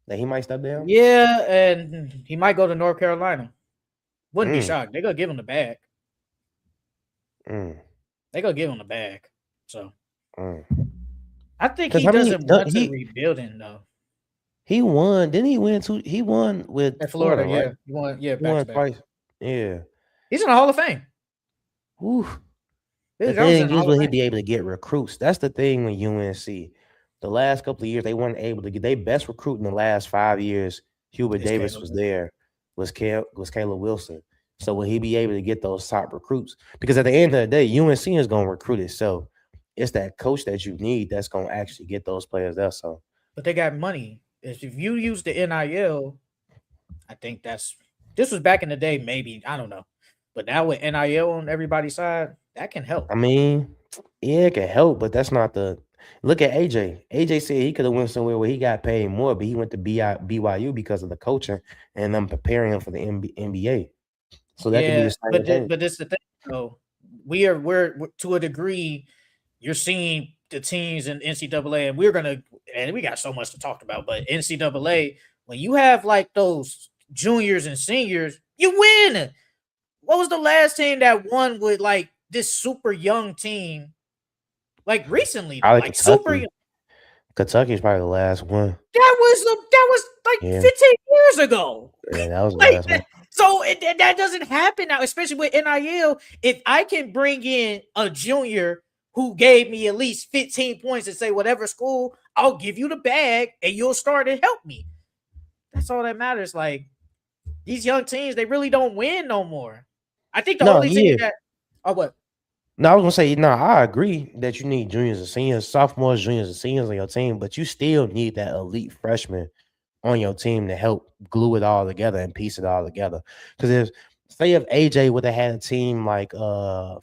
That he might step down? Yeah, and he might go to North Carolina. Wouldn't be Mm, shocked. They gonna give him the bag. mm, They gonna give him the bag. So mm. I think Because he I mean, doesn't want to rebuilding though. he won. Didn't he win two? He won with At Florida, Florida, right? yeah. You want He back won to back. twice. Yeah. He's in the Hall of Fame. Whew. Billy The Jones in thing the is, Hall of will he Fame. be able to get recruits? That's the thing with UNC. The last couple of years, they weren't able to get their best recruit in the last 5 years. Hubert It's Davis Caleb. was there. Was Caleb Wilson? So will he be able to get those top recruits? Because at the end of the day, UNC is going to recruit itself. It's that coach that you need that's going to actually get those players there. So, But they got money. If you use the NIL, I think this was back in the day, maybe. I don't know. But now with NIL on everybody's side, that can help. I mean, yeah, it can help, but that's not the look at AJ. AJ said he could have went somewhere where he got paid more, but he went to BYU because of the coaching and them preparing him for the NBA. So that could be the Yeah, same thing. but it's the thing though. We're to a degree, you're seeing the teams in NCAA, and we got so much to talk about. But NCAA, when you have like those juniors and seniors, you win. What was the last team that won with like this super young team? Like recently, though, Probably like super young. Kentucky's probably the last one. That was like Yeah, 15 years ago. yeah, that was the Like last one. so that doesn't happen now, especially with NIL. If I can bring in a junior who gave me at least 15 points and say whatever school, I'll give you the bag and you'll start and help me. That's all that matters. Like these young teams, they really don't win no more. I think the No, only team yeah. that what? No, I was gonna say, no, I agree that you need juniors and seniors, sophomores, juniors, and seniors on your team, but you still need that elite freshman on your team to help glue it all together and piece it all together. Because if AJ would have had a team like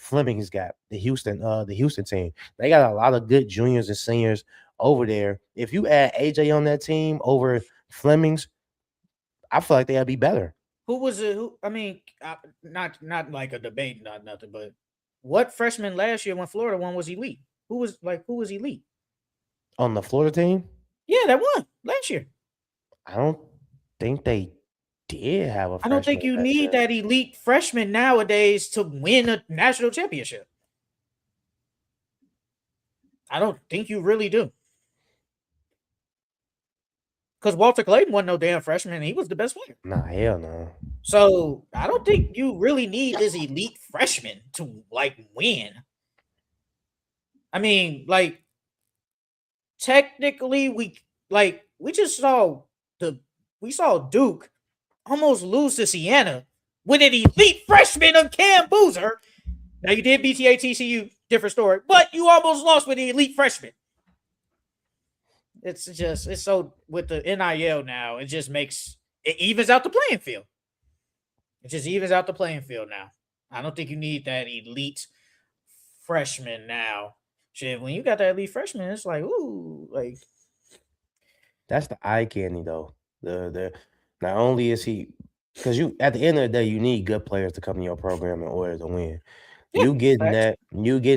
Fleming's got the Houston team, they got a lot of good juniors and seniors over there. If you add AJ on that team over Fleming's, I feel like they'd be better. Who was it? Who? I mean, not like a debate, not nothing, but what freshman last year when Florida won was elite? Who was elite? On the Florida team, Yeah, that won last year. I don't think they did have a I don't think freshman you last need year. that elite freshman nowadays to win a national championship. I don't think you really do. Because Walter Clayton wasn't no damn freshman. He was the best player. Nah, hell no. So I don't think you really need this elite freshman to like win. I mean, like technically we saw Duke almost lose to Siena with an elite freshman of Cam Boozer. Now you did BTA TCU, different story, but you almost lost with the elite freshman. It's so with the NIL now, it evens out the playing field. It just evens out the playing field now. I don't think you need that elite freshman now. Shit, when you got that elite freshman, it's like, ooh, like That's the eye candy though. The not only is he because you at the end of the day you need good players to come in your program in order to win. yeah, You getting facts.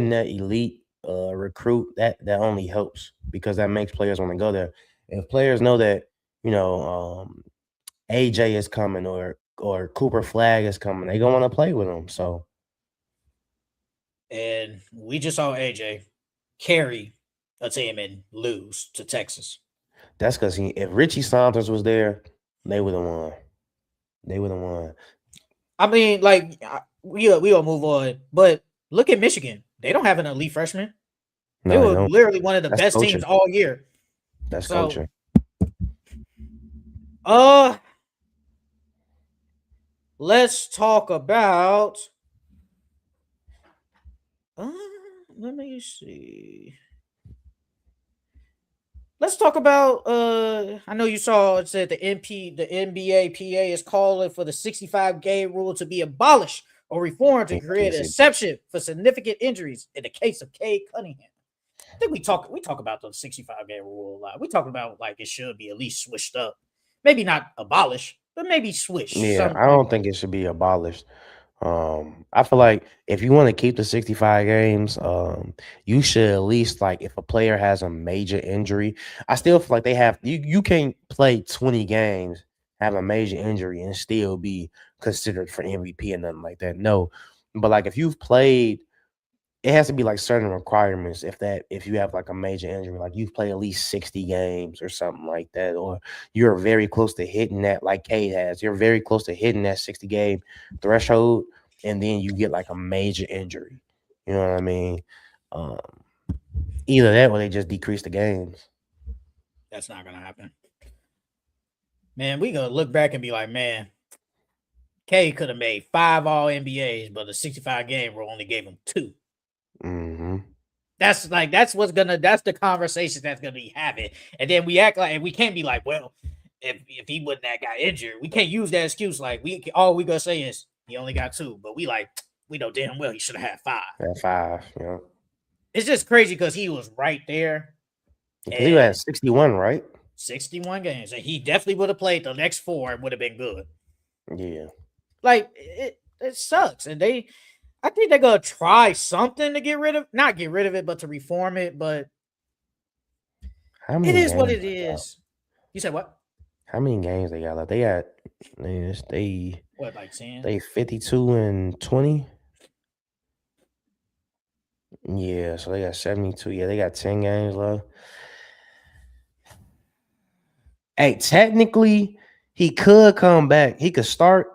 that elite recruit that only helps because that makes players want to go there. If players know that AJ is coming or Cooper Flag is coming. They gonna want to play with him. So And we just saw AJ carry a team and lose to Texas. that's because if Richie Saunders was there, they would have won. They would have won. I mean, like we'll move on, but look at Michigan. They don't have an elite freshman. They No, they were don't. literally one of the That's best coaching. teams all year. That's So, coaching. Let's talk about. Let me see. Let's talk about. I know you saw it said the NBA PA is calling for the 65-game rule to be abolished or reformed to create an exception for significant injuries in the case of Cade Cunningham. I think we talk about the 65-game rule a lot. We talk about like it should be at least switched up, maybe not abolished, but maybe switched. Yeah, I don't think it should be abolished. I feel like if you want to keep the 65 games, you should at least, like, if a player has a major injury, I still feel like they have you can't play 20 games, have a major injury, and still be considered for MVP and nothing like that. No, but like if you've played, it has to be like certain requirements. If you have like a major injury, like you've played at least 60 games or something like that, or you're very close to hitting that, like Cade has, you're very close to hitting that 60 game threshold, and then you get like a major injury. You know what I mean? Either that or they just decrease the games. That's not gonna happen. Man, we gonna look back and be like, man, Cade could have made 5 All NBAs, but the 65-game rule only gave him 2. Mm-hmm. That's the conversation that's gonna be having. And then we act like we can't be like, well, if he wouldn't have got injured, we can't use that excuse. Like all we gonna say is he only got 2, but we know damn well he should have had 5. At 5, yeah. It's just crazy because he was right there. He had 61, right? 61 games, and he definitely would have played the next 4 and would have been good. Yeah. Like it sucks, and I think they're gonna try something to not get rid of it, but to reform it. But it is what it is. You said what? How many games they got left? They got what, like 10? They 52 and 20. Yeah, so they got 72. Yeah, they got 10 games left. Hey, technically, he could come back. He could start.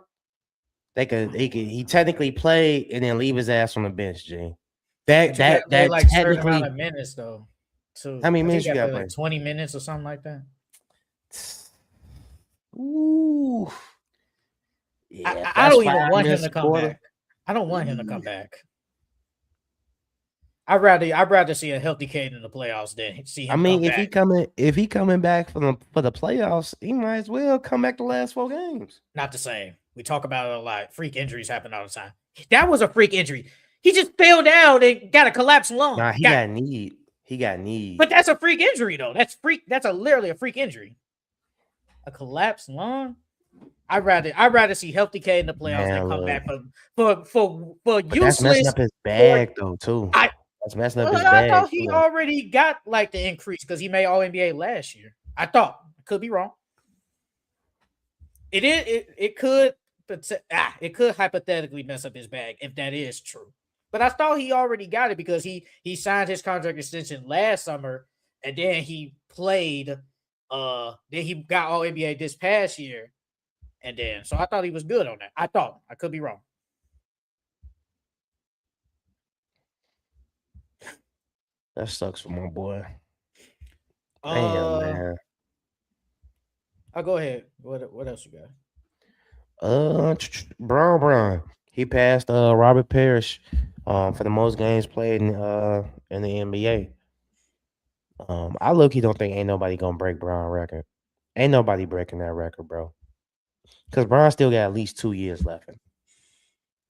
He technically play and then leave his ass on the bench, G. That like technically certain amount of minutes though. So how many minutes you got like 20 minutes or something like that. Ooh. Yeah, I don't even want him to come back. I don't want him to come back. I'd rather see a healthy Cade in the playoffs than see him. I mean, if he coming back for the playoffs, he might as well come back the last 4 games. Not the same. We talk about it a lot. Freak injuries happen all the time. That was a freak injury. He just fell down and got a collapsed lung. Nah, he got knee. He got knee. But that's a freak injury, though. That's literally a freak injury. A collapsed lung. I'd rather see healthy Cade in the playoffs than come back for useless. That's messing up his bag though too. That's messing up his bag. I thought he already got like the increase because he made All NBA last year. I thought. Could be wrong. It could hypothetically mess up his bag if that is true. But I thought he already got it because he signed his contract extension last summer and then he played. Then he got All NBA this past year, and then so I thought he was good on that. I thought. I could be wrong. That sucks for my boy. Damn, man. I'll go ahead. What else you got? Brown. He passed Robert Parrish for the most games played in the NBA. I look, he don't think ain't nobody gonna break Brown record. Ain't nobody breaking that record, bro. Because Brown still got at least 2 years left.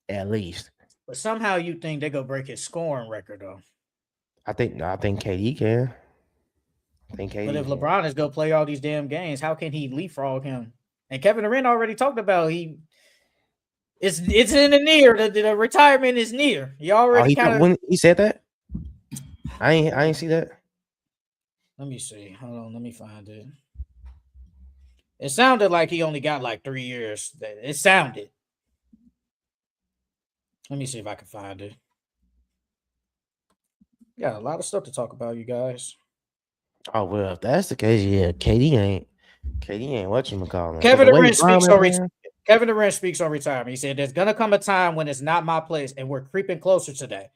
At least. But somehow you think they're gonna break his scoring record though. I think KD can. But if LeBron is gonna play all these damn games, how can he leapfrog him? And Kevin Durant already talked about it's in the near. The retirement is near. He already when he said that. I ain't see that. Let me see. Hold on. Let me find it. It sounded like he only got like 3 years. It sounded. Let me see if I can find it. Got a lot of stuff to talk about, you guys. Oh well, if that's the case, yeah, KD ain't whatchamacallit. Because Kevin the way Durant LeBron speaks been on playing, Kevin Durant speaks on retirement. He said, "There's gonna come a time when it's not my place, and we're creeping closer to that.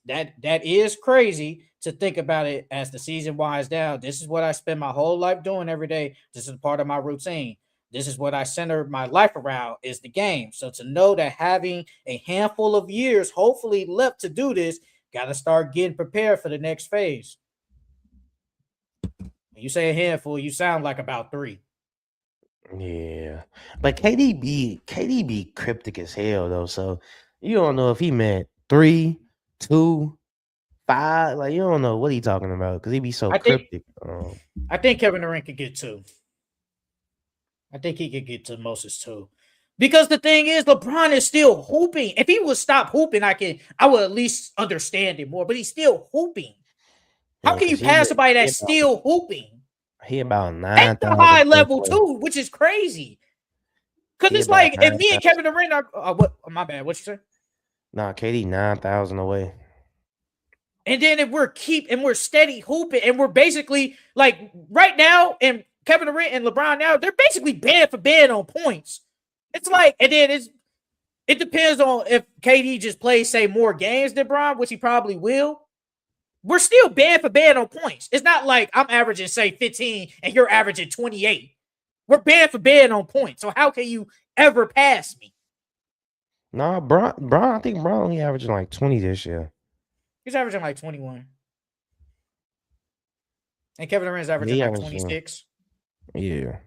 That is crazy to think about it as the season winds down. This is what I spend my whole life doing every day. This is part of my routine. This is what I center my life around is the game. So to know that having a handful of years, hopefully left to do this, got to start getting prepared for the next phase. When you say a handful, you sound like about 3. yeah. But KD be cryptic as hell though. So you don't know if he meant 3, 2, 5. Like you don't know what he talking about because he be so I think cryptic. I think Kevin Durant could get 2. I think he could get to Moses 2. Because the thing is, LeBron is still hooping. If he would stop hooping, I would at least understand it more. But he's still hooping. How Yeah, can you because pass somebody that's still hooping he about at the 9,000 high points level away. too, which is crazy? Because He it's about like if me and 9,000. Kevin Durant are what? My bad. What you say? Nah, KD 9,000 away. And then if we're steady hooping, and we're basically like right now, and Kevin Durant and LeBron now, they're basically bad for bad on points. It's like, and then it depends on if KD just plays, say, more games than Bron, which he probably will. We're still bad for bad on points. It's not like I'm averaging, say, 15 and you're averaging 28. We're bad for bad on points. So how can you ever pass me? Nah, I think Bron only averaging like 20 this year. He's averaging like 21. And Kevin Durant's averaging like 26. Yeah.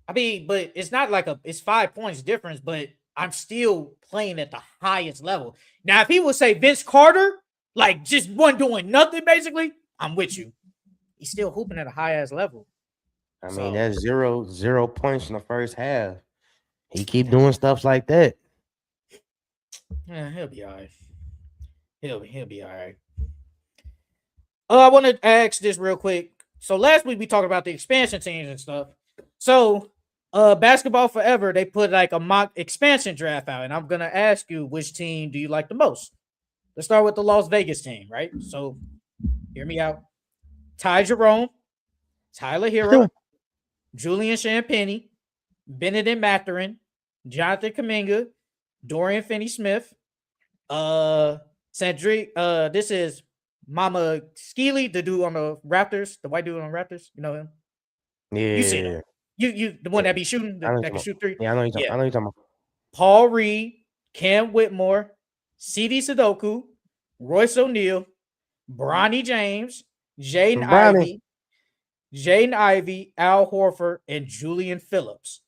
I mean, but it's not like it's 5 points difference, but I'm still playing at the highest level. Now, if he would say Vince Carter, like just one doing nothing, basically, I'm with you. He's still hooping at a high ass level. I mean, that's zero points in the first half. He keep doing stuff like that. Yeah, he'll be all right. He'll be all right. I want to ask this real quick. So last week we talked about the expansion teams and stuff. So Basketball Forever, they put like a mock expansion draft out, and I'm gonna ask you, which team do you like the most? Let's start with the Las Vegas team, right? So hear me out. Ty Jerome, Tyler Hero, Julian Champagny, Benedict Mathurin, Jonathan Kuminga, Dorian Finney-Smith, Cedric. This is Mama Skeely, the dude on the Raptors, the white dude on the Raptors. You know him? Yeah. You see him? You the one that be shooting, that can shoot 3. Yeah, I know you're talking about. Paul Reed, Cam Whitmore, C.D. Sudoku, Royce O'Neal, Bronny James, Jaden Ivey, Al Horford, and Julian Phillips.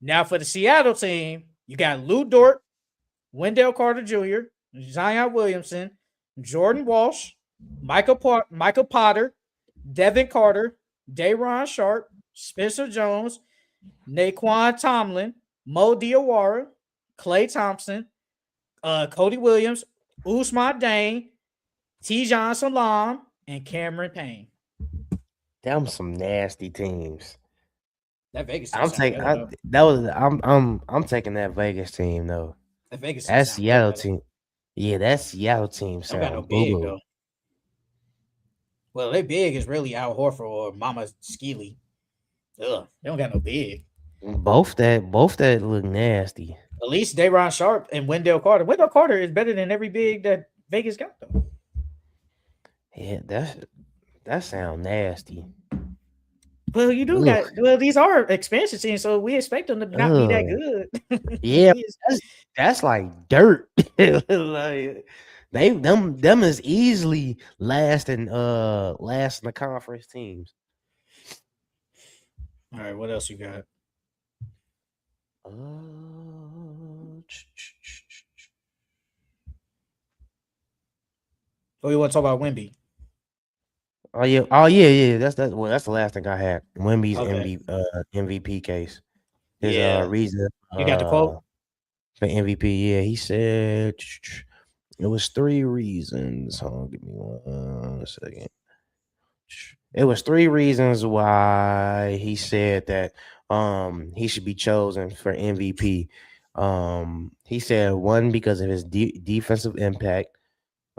Now for the Seattle team, you got Lou Dort, Wendell Carter Jr., Zion Williamson, Jordan Walsh, Michael Potter, Devin Carter, Day'Ron Sharp, Spencer Jones, Naquan Tomlin, Mo Diawara, Klay Thompson, Cody Williams, Ousmane Dane, Tijon Salam, and Cameron Payne. Them some nasty teams. That Vegas team. I'm taking that Vegas team though. That Seattle team. Yeah, that Seattle team sound big though. Well, they big is really Al Horford or Mama Skeely. Ugh, they don't got no big. Both that look nasty. At least Day'Ron Sharp and Wendell Carter. Wendell Carter is better than every big that Vegas got though. Yeah, that sound nasty. Well, you do got. Well, these are expansion teams, so we expect them to not be that good. Yeah, that's like dirt. Like them is easily last in the conference teams. All right, what else you got? Oh, you want to talk about Wemby? Oh yeah. That's the last thing I had. Wemby's MVP case. His reason. You got the quote for MVP. Yeah, he said it was 3 reasons. Hold on, give me 1 second. It was 3 reasons why he said that he should be chosen for MVP. He said 1 because of his defensive impact.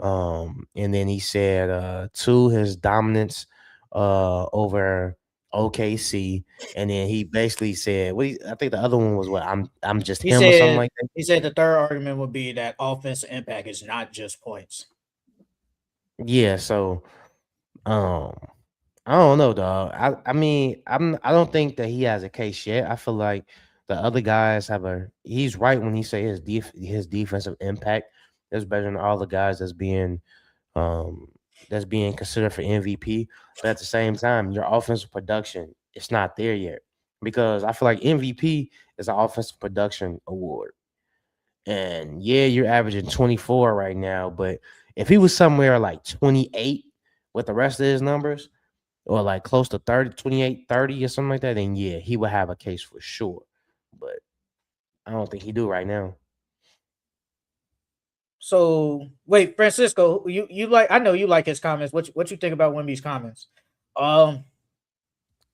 And then he said 2 his dominance over OKC. And then he basically said I think the other one was what I'm just He him or something said like that. he said the third argument would be that offensive impact is not just points. Yeah, so um I don't know, dog. I mean, I don't think that he has a case yet. I feel like the other guys have a. He's right when he say his defensive impact is better than all the guys um that's being considered for MVP. But at the same time, your offensive production it's not there yet because I feel like MVP is an offensive production award. And yeah, you're averaging 24 right now, but if he was somewhere like 28 with the rest of his numbers or like close to 30, 28, 30 or something like that, then yeah, he would have a case for sure. But I don't think he do right now. So wait, Francisco, you like? I know you like his comments. What you think about Wemby's comments? Um,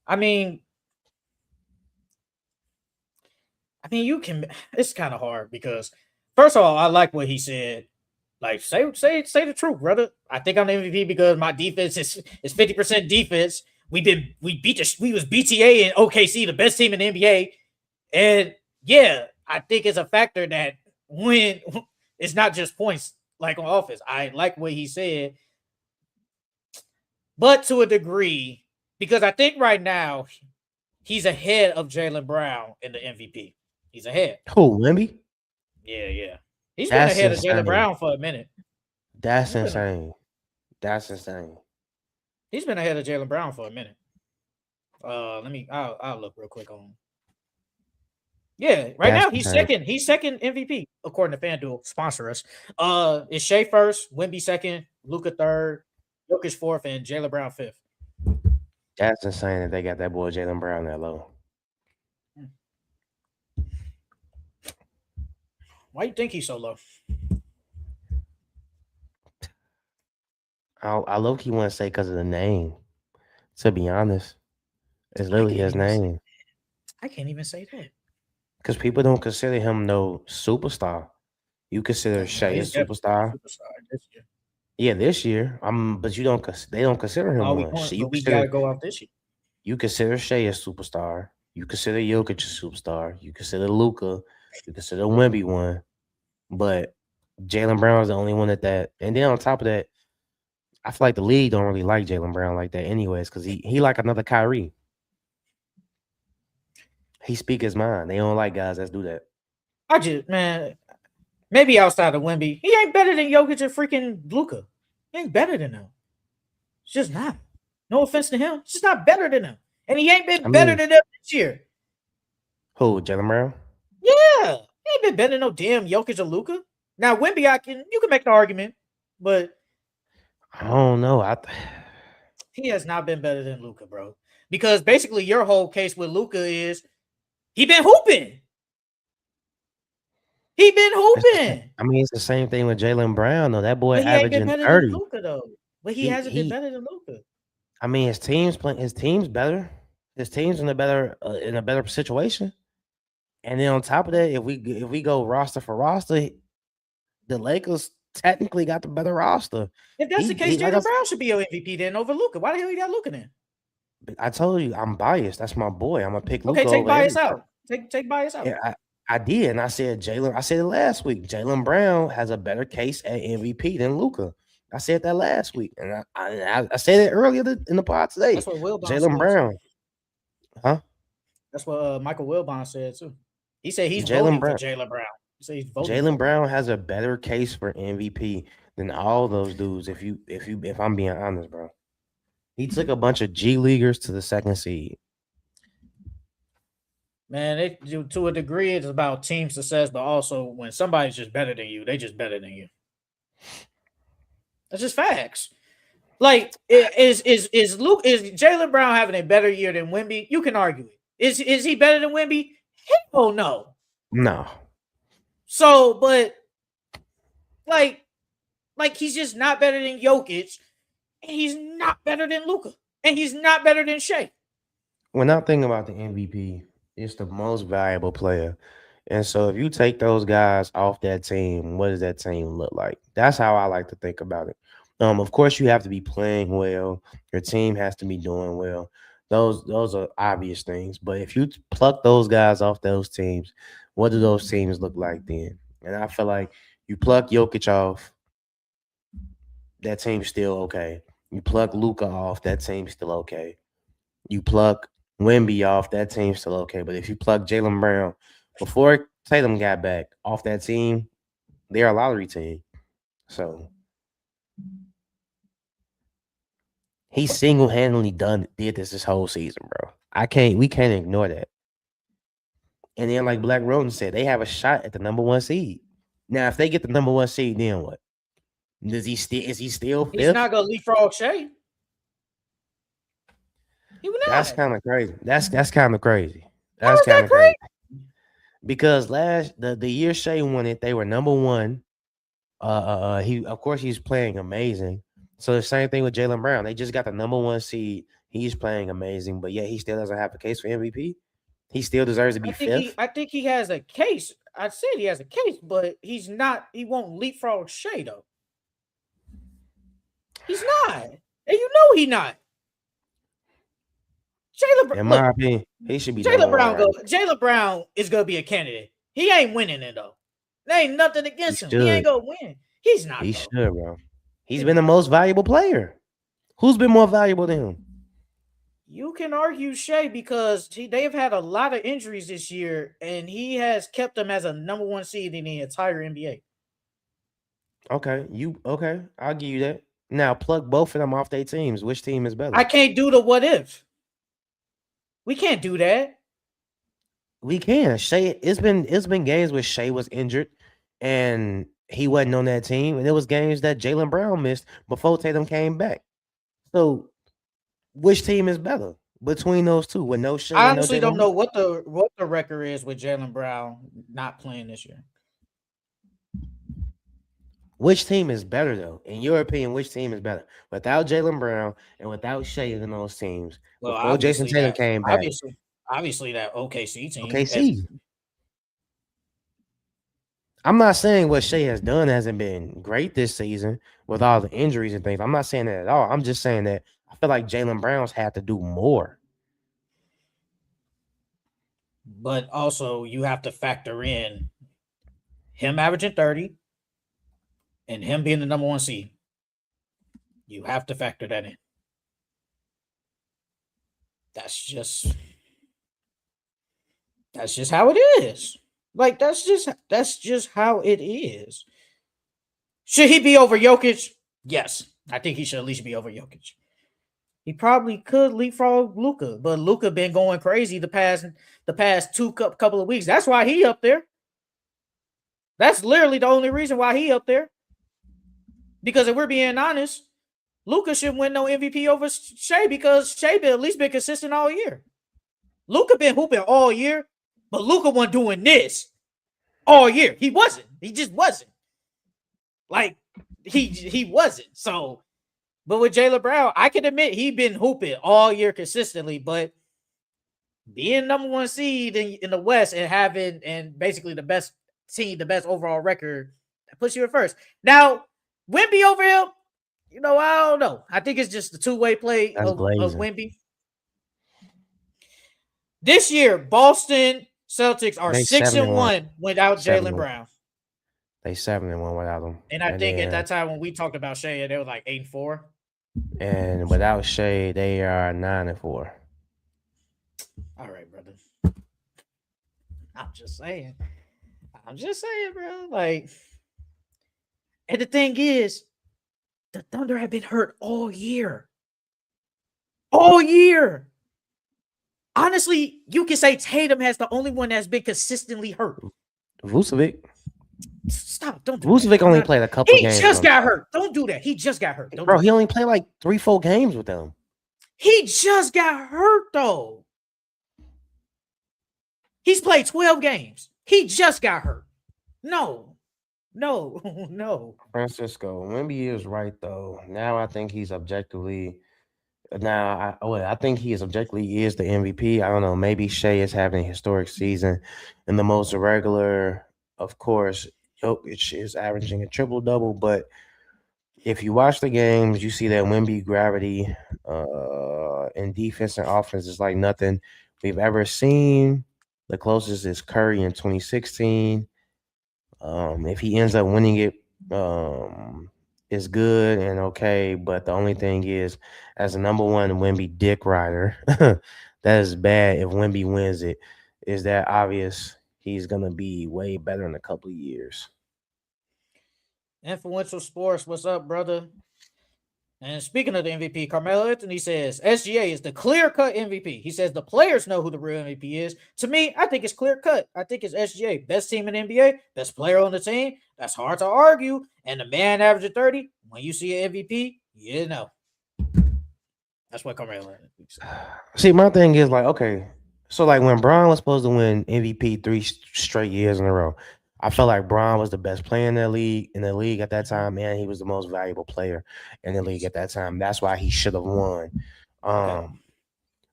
I mean, you can. It's kind of hard because first of all, I like what he said. Like, say the truth, brother. I think I'm the MVP because my defense is 50% defense. We was BTA and OKC, the best team in the NBA, and yeah, I think it's a factor that when it's not just points like on offense. I like what he said, but to a degree, because I think right now he's ahead of Jaylen Brown in the MVP. He's ahead. Who, Wemby? Yeah. He's been That's ahead of Jaylen insane. Brown for a minute. That's He's been, insane. That's insane. he's been ahead of Jaylen Brown for a minute. I'll look real quick on. Yeah, right That's now he's insane. second. He's second MVP according to FanDuel. Sponsor us. It's Shea first, Wemby second, Luka third, Jokic fourth, and Jaylen Brown fifth. That's insane that they got that boy Jaylen Brown that low. Why you think he's so low? I low key want to say because of the name. To be honest, it's literally his name. I can't even say that. Because people don't consider him no superstar. You consider Shea a He's superstar. superstar this year. Yeah, this year. But you don't. They don't consider him one. But we gotta go out this year. You consider Shea a superstar. You consider Jokic a superstar. You consider Luka. You consider Wemby one. But Jaylen Brown is the only one that. And then on top of that, I feel like the league don't really like Jaylen Brown like that, anyways, because he like another Kyrie. He speak his mind. They don't like guys that do that. Maybe outside of Wemby, he ain't better than Jokic and freaking Luka. He ain't better than them. It's just not. No offense to him. It's just not better than him. And he ain't been better than them this year. Who, Jaylen Brown? Yeah. He ain't been better than no damn Jokic or Luka. Now, Wemby, you can make the argument, but I don't know. He has not been better than Luka, bro. Because basically your whole case with Luka is he been hooping. He been hooping. I mean, it's the same thing with Jaylen Brown, though. That boy but he averaging ain't been better 30. Than Luka, though. But he hasn't been better than Luka. I mean, his team's better. His team's in a better situation. And then on top of that, if we go roster for roster, the Lakers technically got the better roster. If that's the case, Jaylen Brown should be your MVP then over Luka. Why the hell you got Luka then? I told you I'm biased. That's my boy. I'm gonna pick Luka. Okay, take bias out. Take bias out. Yeah, I did, and I said Jaylen. I said it last week. Jaylen Brown has a better case at MVP than Luka. I said that last week, and I said it earlier in the pod today. That's what Jaylen Brown. Huh? That's what Michael Wilbon said too. He said he's voting for Jaylen Brown. He said he's voting. Jaylen Brown has a better case for MVP than all those dudes. If I'm being honest, bro, he took a bunch of G leaguers to the second seed. Man, to a degree, it's about team success, but also when somebody's just better than you, they just better than you. That's just facts. Like, is Jaylen Brown having a better year than Wemby? You can argue it. Is he better than Wemby? Hell no. No. So, but like he's just not better than Jokic, and he's not better than Luka. And he's not better than Shea. When I'm thinking about the MVP, it's the most valuable player. And so if you take those guys off that team, what does that team look like? That's how I like to think about it. Of course, you have to be playing well. Your team has to be doing well. Those are obvious things. But if you pluck those guys off those teams, what do those teams look like then? And I feel like you pluck Jokic off, that team's still okay. You pluck Luca off, that team's still okay. You pluck Wemby off, that team's still okay. But if you pluck Jaylen Brown before Tatum got back off that team, they're a lottery team. So he single-handedly did this whole season, bro. We can't ignore that. And then, like Black Roden said, they have a shot at the number 1 seed. Now, if they get the number 1 seed, then what? Is he still fifth? He's not gonna leapfrog Shea. He would not. That's kind of crazy. That's kind of crazy. How is that crazy? Because the year Shea won it, they were number 1. He's playing amazing. So the same thing with Jaylen Brown. They just got the number 1 seed. He's playing amazing, but yet he still doesn't have a case for MVP. He still deserves to be fifth. I think he has a case. I said he has a case, but he's not. He won't leapfrog Shea though. He's not, and you know he not. In my opinion, he should be. Jaylen Brown. Jaylen Brown is gonna be a candidate. He ain't winning it though. There ain't nothing against him. He ain't gonna win. He's not. He should, bro. He's been the most valuable player. Who's been more valuable than him? You can argue Shea because they have had a lot of injuries this year, and he has kept them as a number 1 seed in the entire NBA. Okay, I'll give you that. Now plug both of them off their teams. Which team is better? I can't do the what if. We can't do that. We can. Shea, it's been games where Shea was injured and he wasn't on that team, and it was games that Jaylen Brown missed before Tatum came back. So, which team is better between those two? With no Shea, I honestly don't know what the record is with Jaylen Brown not playing this year. Which team is better, though? In your opinion, which team is better? Without Jaylen Brown and without Shea in those teams. Well, before Jason Tatum came back. Obviously, that OKC team. OKC. I'm not saying what Shea has done hasn't been great this season with all the injuries and things. I'm not saying that at all. I'm just saying that I feel like Jaylen Brown's had to do more. But also, you have to factor in him averaging 30 and him being the number 1 seed. You have to factor that in. That's just how it is. Like, that's just how it is. Should he be over Jokic? Yes. I think he should at least be over Jokic. He probably could leapfrog Luka, but Luka been going crazy the past couple of weeks. That's why he up there. That's literally the only reason why he up there. Because if we're being honest, Luka shouldn't win no MVP over Shea because Shea at least been consistent all year. Luka been hooping all year, but Luka wasn't doing this all year. He wasn't. He just wasn't. Like, he wasn't. So, but with Jaylen Brown, I can admit he been hooping all year consistently, but being number 1 seed in the West and basically the best team, the best overall record, that puts you at first. Now, Wemby over him, I don't know. I think it's just the two-way play of Wemby. This year, Boston Celtics are 6-1 without Jaylen Brown. They 7-1 without him. And I think at that time when we talked about Shea, they were like 8-4. And without Shea, they are 9-4. All right, brother. I'm just saying, bro. Like, and the thing is, the Thunder have been hurt all year. All year. Honestly, you can say Tatum has the only one that's been consistently hurt. Vucevic. Stop. Don't do Vucevic that. only played a couple games. He just got hurt. Don't do that. He just got hurt. Bro, he only played like 3-4 games with them. He just got hurt, though. He's played 12 games. He just got hurt. No. Francisco, Wemby is right, though. Now I think he's objectively Now, I think he is objectively is the MVP. I don't know. Maybe Shea is having a historic season, and the most irregular, of course, Jokic is averaging a triple double. But if you watch the games, you see that Wemby gravity in defense and offense is like nothing we've ever seen. The closest is Curry in 2016. If he ends up winning it, it's good and okay. But the only thing is, as a number one Wemby dick rider, that is bad. If Wemby wins it, is that obvious? He's gonna be way better in a couple of years. Influential Sports, what's up, brother? And speaking of the MVP, Carmelo Anthony says SGA is the clear-cut MVP. He says the players know who the real MVP is. To me, I think it's clear-cut. I think it's SGA. Best team in the NBA, best player on the team. That's hard to argue. And the man averaging 30, when you see an MVP, you know. That's what Carmelo Anthony said. See, my thing is like, okay, so like when Bron was supposed to win MVP three straight years in a row, I felt like Bron was the best player in the league. In the league at that time, man, he was the most valuable player in the league at that time. That's why he should have won. Okay.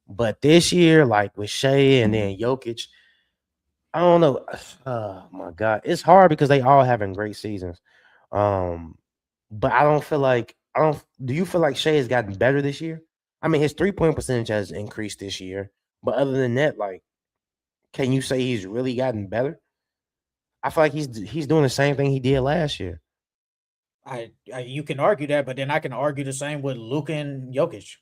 But this year, like with Shea and then Jokic, I don't know. Oh my God, it's hard because they all having great seasons. Um, but I don't feel like I don't. Do you feel like Shea has gotten better this year? I mean, his 3-point percentage has increased this year, but other than that, like, can you say he's really gotten better? I feel like he's doing the same thing he did last year. I you can argue that, but then I can argue the same with Luka and Jokic.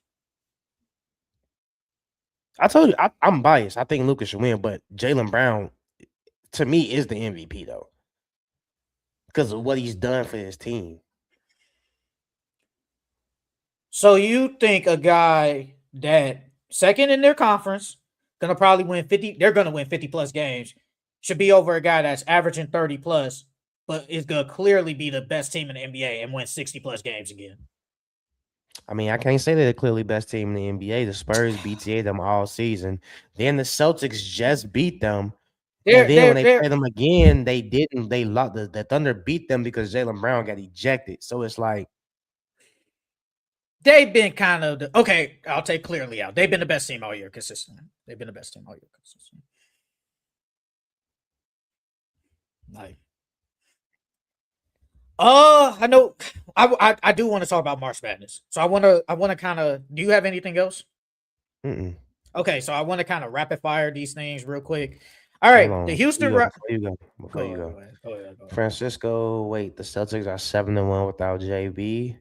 I told you I'm biased. I think Lucas should win, but Jaylen Brown, to me, is the MVP though, because of what he's done for his team. So you think a guy that second in their conference gonna probably win 50, they're gonna win 50 plus games, should be over a guy that's averaging 30 plus, but is gonna clearly be the best team in the NBA and win 60 plus games again. I mean, I can't say they're the clearly best team in the NBA. The Spurs BTA them all season. Then the Celtics just beat them. And They're then when they're they they're play them again, they didn't. They lost. The Thunder beat them because Jaylen Brown got ejected. So it's like, they've been kind of okay. I'll take clearly out. They've been the best team all year consistently. They've been the best team all year consistently. Like, I know. I do want to talk about March Madness. So I want to kind of. Do you have anything else? mm-mm. Okay, so I want to kind of rapid fire these things real quick. All Hold right, the on. Houston Before Rock. you go. Before you go. Francisco, wait, the Celtics are 7-1 without JB.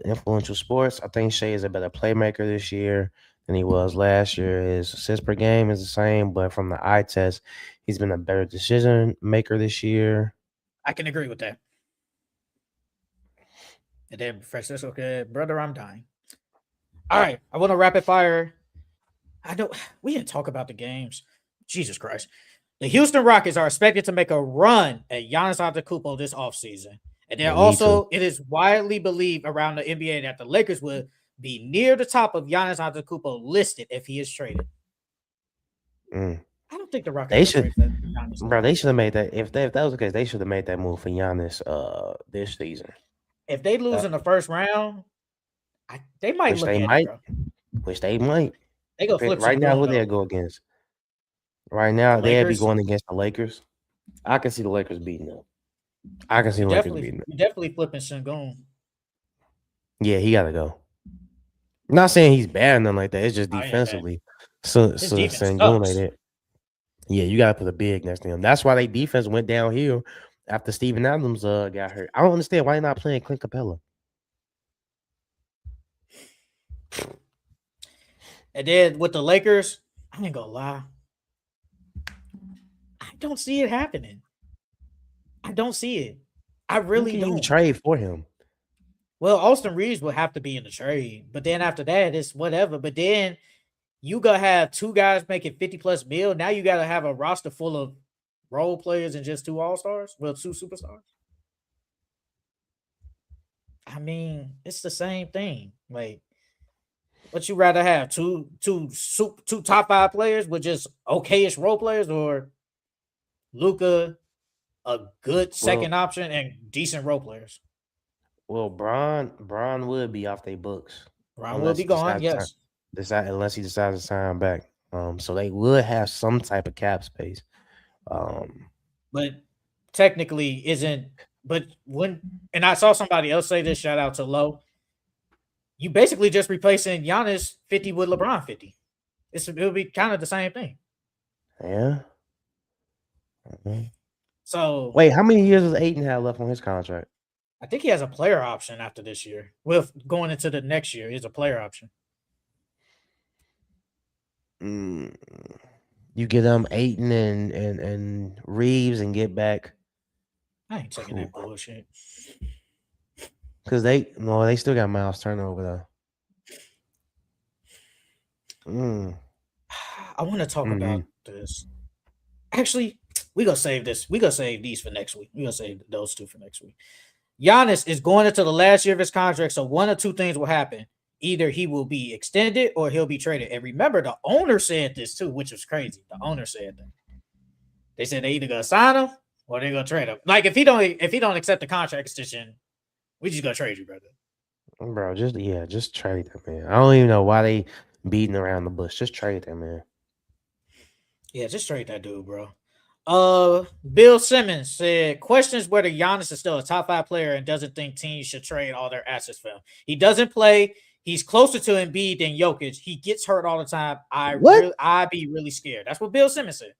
Influential Sports. I think Shea is a better playmaker this year than he was last year. His assists per game is the same, but from the eye test, he's been a better decision maker this year. I can agree with that. And then Francisco, okay, brother, I'm dying. All right, I want to rapid fire. I don't. We didn't talk about the games. Jesus Christ. The Houston Rockets are expected to make a run at Giannis Antetokounmpo this offseason. And then also, it is widely believed around the NBA that the Lakers would be near the top of Giannis Antetokounmpo listed if he is traded. I don't think the Rockets they should, Giannis, they should have made that. If that was the case, they should have made that move for Giannis this season. If they lose in the first round, they might which look they at might, it, which they might. They go flip right now. Who they go against? Right now, they'd be going against the Lakers. I can see the Lakers beating them. I can see the Lakers beating them. Definitely flipping Sengun. Yeah, he gotta go. I'm not saying he's bad or nothing like that. It's just defensively. So Sengun ain't it. Yeah, you gotta put a big next to him. That's why their defense went downhill after Steven Adams got hurt. I don't understand why they're not playing Clint Capella. And then with the Lakers, I ain't gonna lie. I don't see it happening. I don't see it. I really don't. Trade for him. Well, Austin Reeves will have to be in the trade, but then after that, it's whatever. But then you gotta have two guys making 50 plus mil. Now you gotta have a roster full of role players and just two all-stars. Well, two superstars. I mean, it's the same thing. Like, what you rather have? Two top 5 players with just okayish role players, or Luka, a good second option and decent role players? Well, Bron would be off their books. Brown will unless be he gone. decides to Yes, unless he decides to sign back. So they would have some type of cap space. but technically isn't. But and I saw somebody else say this. Shout out to Low. You basically just replacing Giannis 50 with LeBron 50. It'll be kind of the same thing. Yeah. So Wait, how many years does Ayton have left on his contract? I think he has a player option after this year. With going into the next year, he's a player option. You get Ayton and Reeves and get back. I ain't taking that bullshit. Because they still got Miles Turner there. I want to talk about this. Actually, we gonna save this. We gonna save these for next week. We gonna save those two for next week. Giannis is going into the last year of his contract, so one or two things will happen. Either he will be extended or he'll be traded. And remember, the owner said this too, which was crazy. The owner said that. They said they either gonna sign him or they're gonna trade him. Like if he don't accept the contract extension, we just gonna trade you, brother. Bro, just trade that man. I don't even know why they beating around the bush. Just trade that man. Yeah, just trade that dude, bro. Bill Simmons said questions whether Giannis is still a top 5 player and doesn't think teams should trade all their assets for him. He doesn't play. He's closer to Embiid than Jokic. He gets hurt all the time. I'd be really scared. That's what Bill Simmons said.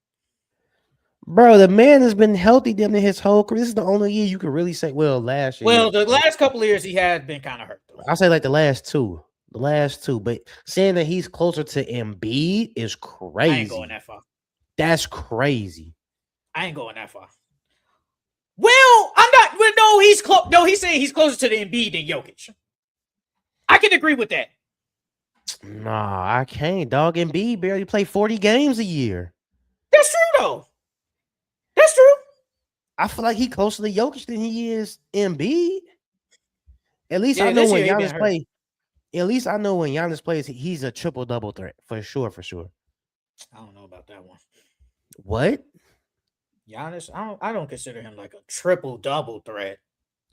Bro, the man has been healthy in his whole career. This is the only year you can really say, last year. Well, the last couple of years he had been kind of hurt. I'll say like the last two. But saying that he's closer to Embiid is crazy. I ain't going that far. That's crazy. I ain't going that far. Well, I'm not. Well, no, he's close. No, he's saying he's closer to the Embiid than Jokic. I can agree with that. Nah, I can't. Dog, Embiid barely play 40 games a year. That's true, though. That's true. I feel like he's closer to Jokic than he is Embiid. At least I know when Giannis plays. At least I know when Giannis plays, he's a triple-double threat. For sure. I don't know about that one. What? Giannis, I don't consider him like a triple-double threat.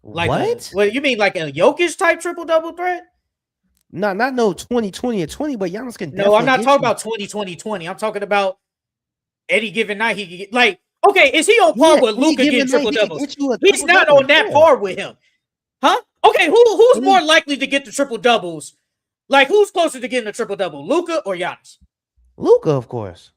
Like what? What you mean, like a Jokic type triple-double threat? Not no 20-20 or 20, but Giannis can. No, I'm not talking about 20-20-20. I'm talking about any given night he can get. Like, okay, is he on par with Luka getting triple-doubles? He's not on that par with him. Huh? Okay, who's more likely to get the triple-doubles? Like, who's closer to getting a triple-double, Luka or Giannis? Luka, of course.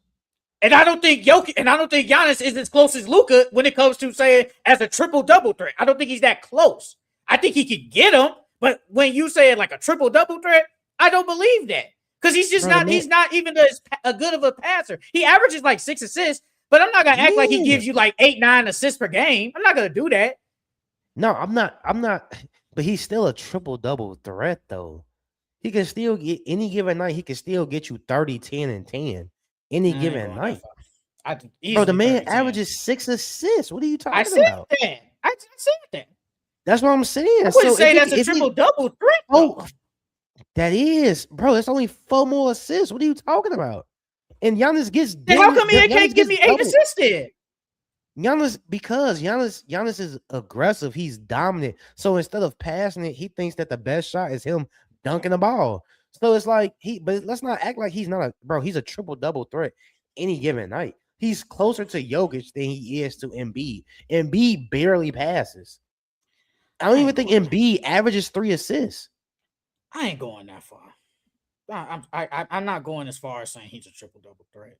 And I don't think Giannis is as close as Luka when it comes to saying as a triple-double threat. I don't think he's that close. I think he could get him, but when you say it like a triple-double threat, I don't believe that. Because he's just he's not even a good of a passer. He averages like 6 assists, but I'm not going to act like he gives you like 8-9 assists per game. I'm not going to do that. No, I'm not. But he's still a triple-double threat, though. He can still get any given night. He can still get you 30, 10, and 10 any given night. Bro, the man averages 6 assists. What are you talking about? I said that. That's what I'm saying. I wouldn't say that's a triple-double threat. Oh, that is, bro. That's only 4 more assists. What are you talking about? And Giannis gets. Then how come he can't give me 8 assists then? Because Giannis is aggressive. He's dominant. So instead of passing it, he thinks that the best shot is him dunking the ball. So it's like but let's not act like he's not he's a triple-double threat any given night. He's closer to Jokic than he is to Embiid. Embiid barely passes. I don't even think Embiid averages 3 assists. I ain't going that far. I'm not going as far as saying he's a triple-double threat.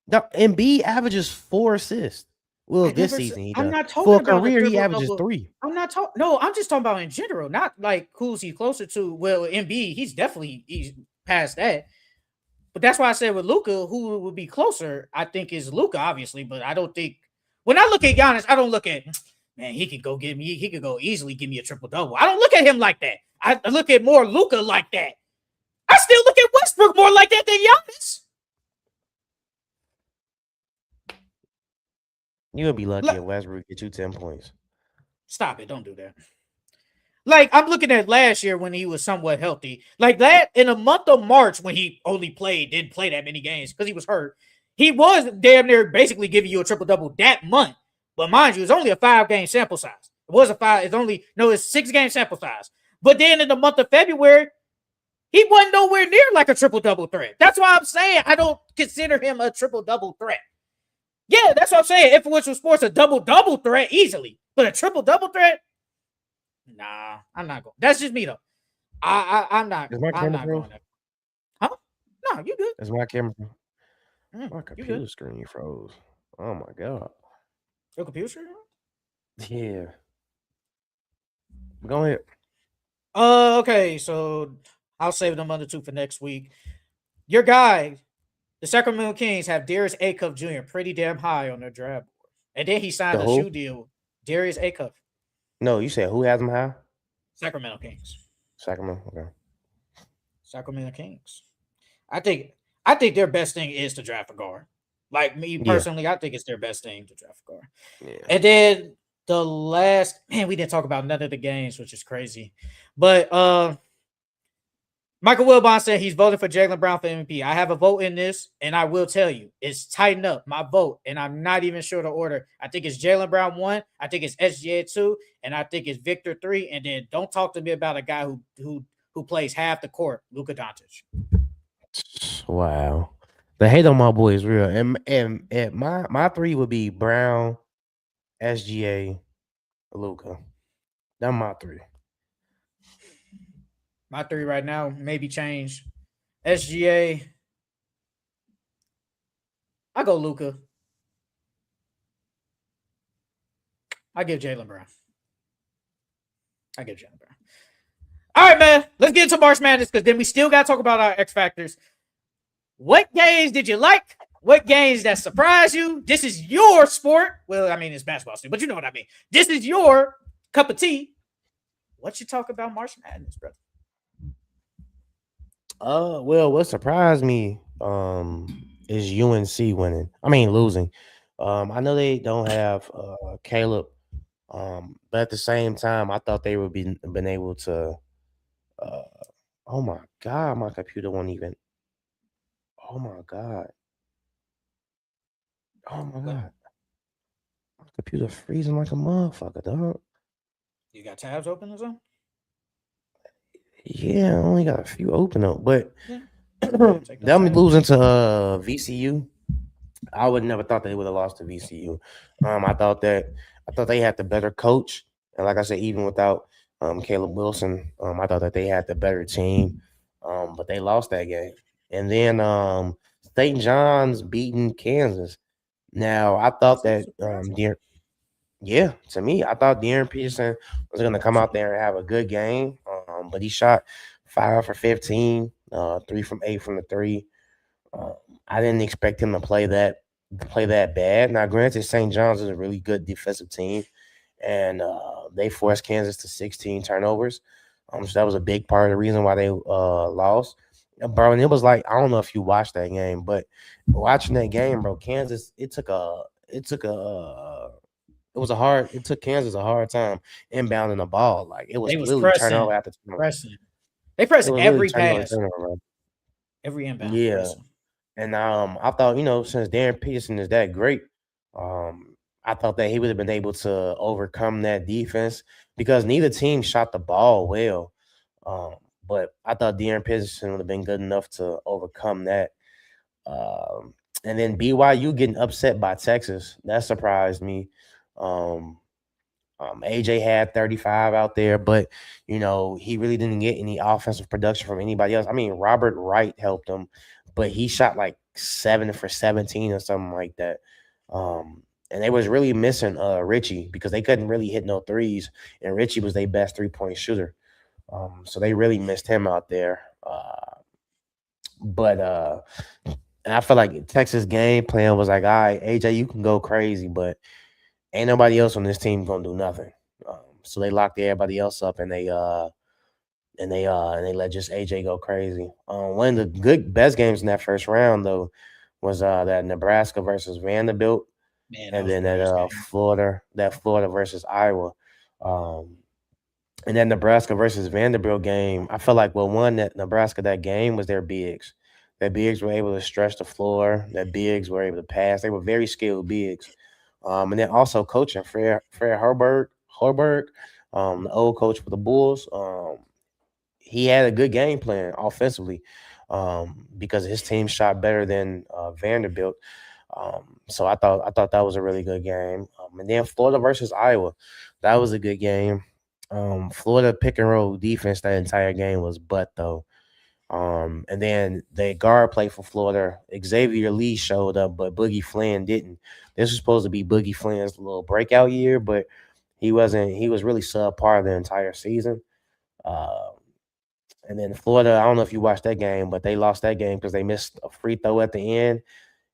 No, Embiid averages 4 assists. Well, this season he does. I'm not talking for a about career. He averages 3. I'm not talking. No, I'm just talking about in general. Not like who's he closer to. Well, Embiid, he's past that. But that's why I said with Luka, who would be closer, I think is Luka, obviously. But I don't think when I look at Giannis, I don't look at he could go easily give me a triple-double. I don't look at him like that. I look at more Luka like that. I still look at Westbrook more like that than Giannis. You would be lucky if Westbrook get you 10 points. Stop it. Don't do that. Like, I'm looking at last year when he was somewhat healthy. Like that, in the month of March when he didn't play that many games because he was hurt, he was damn near basically giving you a triple-double that month. But mind you, it's only a 5-game sample size. It's 6-game sample size. But then in the month of February, He wasn't nowhere near like a triple-double threat. That's why I'm saying I don't consider him a triple-double threat. Yeah, that's what I'm saying. Influential sports, a double-double threat easily. But a triple-double threat? Nah, I'm not going. That's just me, though. I'm not. Is my I'm camera not froze? going there. Huh? No, you good. Is my camera? Mm, My you good. computer screen froze. Oh my god. Your computer screen? Yeah. Go ahead. Okay, so I'll save them under two for next week. Your guy, the Sacramento Kings, have Darius Acuff Jr. pretty damn high on their draft board. And then he signed The a who? shoe deal. Darius Acuff, No, you said who has them high? Sacramento Kings. Sacramento. Okay. Sacramento Kings. I think their best thing is to draft a guard. Like me Yeah. personally, I think it's their best thing to draft a guard. Yeah. And then the last we didn't talk about none of the games, which is crazy. But Michael Wilbon said he's voting for Jaylen Brown for MVP. I have a vote in this, and I will tell you, it's tightened up my vote, and I'm not even sure the order. I think it's Jaylen Brown 1, I think it's SGA 2, and I think it's Victor 3. And then don't talk to me about a guy who plays half the court, Luka Doncic. Wow. The hate on my boy is real. And my three would be Brown, SGA, Luca. That's my three. My 3 right now maybe change. SGA. I go Luka. I give Jaylen Brown. All right, man. Let's get into March Madness because then we still got to talk about our X Factors. What games did you like? What games that surprised you? This is your sport. Well, I mean, it's basketball still, but you know what I mean. This is your cup of tea. What you talk about March Madness, brother? Well, what surprised me is UNC winning. I mean losing. I know they don't have Caleb, but at the same time, I thought they would be been able to. Uh, oh my god, my computer won't even. Oh my god. Oh my god. My computer freezing like a motherfucker, dog. You got tabs open or something? Yeah, I only got a few open up, but Yeah. them losing to VCU. I would never thought they would have lost to VCU. I thought they had the better coach, and like I said, even without Caleb Wilson, I thought that they had the better team, but they lost that game. And then St. John's beating Kansas. Now I thought that yeah, to me, I thought De'Aaron Peterson was going to come out there and have a good game, but he shot 5 for 15, 3 from 8 from the three. Uh, I didn't expect him to play that bad. Now, granted, St. John's is a really good defensive team, and they forced Kansas to 16 turnovers. So that was a big part of the reason why they lost. Bro, and it was like, I don't know if you watched that game, but watching that game, bro, Kansas, it took Kansas a hard time inbounding the ball. Like it was They was literally turnover pressing. after turnover. They press It was literally every turnover, pass, turnover. every inbound. Yeah. Pressing. And I thought, since Darren Peterson is that great, I thought that he would have been able to overcome that defense because neither team shot the ball well. But I thought Darren Peterson would have been good enough to overcome that. And then BYU getting upset by Texas, that surprised me. AJ had 35 out there, but he really didn't get any offensive production from anybody else. I mean, Robert Wright helped him, but he shot like 7 for 17 or something like that. And they was really missing Richie because they couldn't really hit no threes, and Richie was their best 3-point shooter. So they really missed him out there. But I feel like Texas game plan was like, all right, AJ, you can go crazy, but ain't nobody else on this team gonna do nothing. So they locked everybody else up, and they let just AJ go crazy. One of the best games in that first round though was that Nebraska versus Vanderbilt, and then that Florida versus Iowa. And that Nebraska versus Vanderbilt game, I felt like that Nebraska that game was their bigs. Their bigs were able to stretch the floor. Their bigs were able to pass. They were very skilled bigs. And then also coaching Fred Hoiberg, the old coach for the Bulls. he had a good game plan offensively, because his team shot better than Vanderbilt. So I thought that was a really good game. And then Florida versus Iowa, that was a good game. Florida pick and roll defense that entire game was butt though. And then the guard play for Florida, Xavier Lee showed up, but Boogie Flynn didn't. This was supposed to be Boogie Flynn's little breakout year, but he wasn't. He was really subpar the entire season. Uh, and then Florida, I don't know if you watched that game, but they lost that game because they missed a free throw at the end.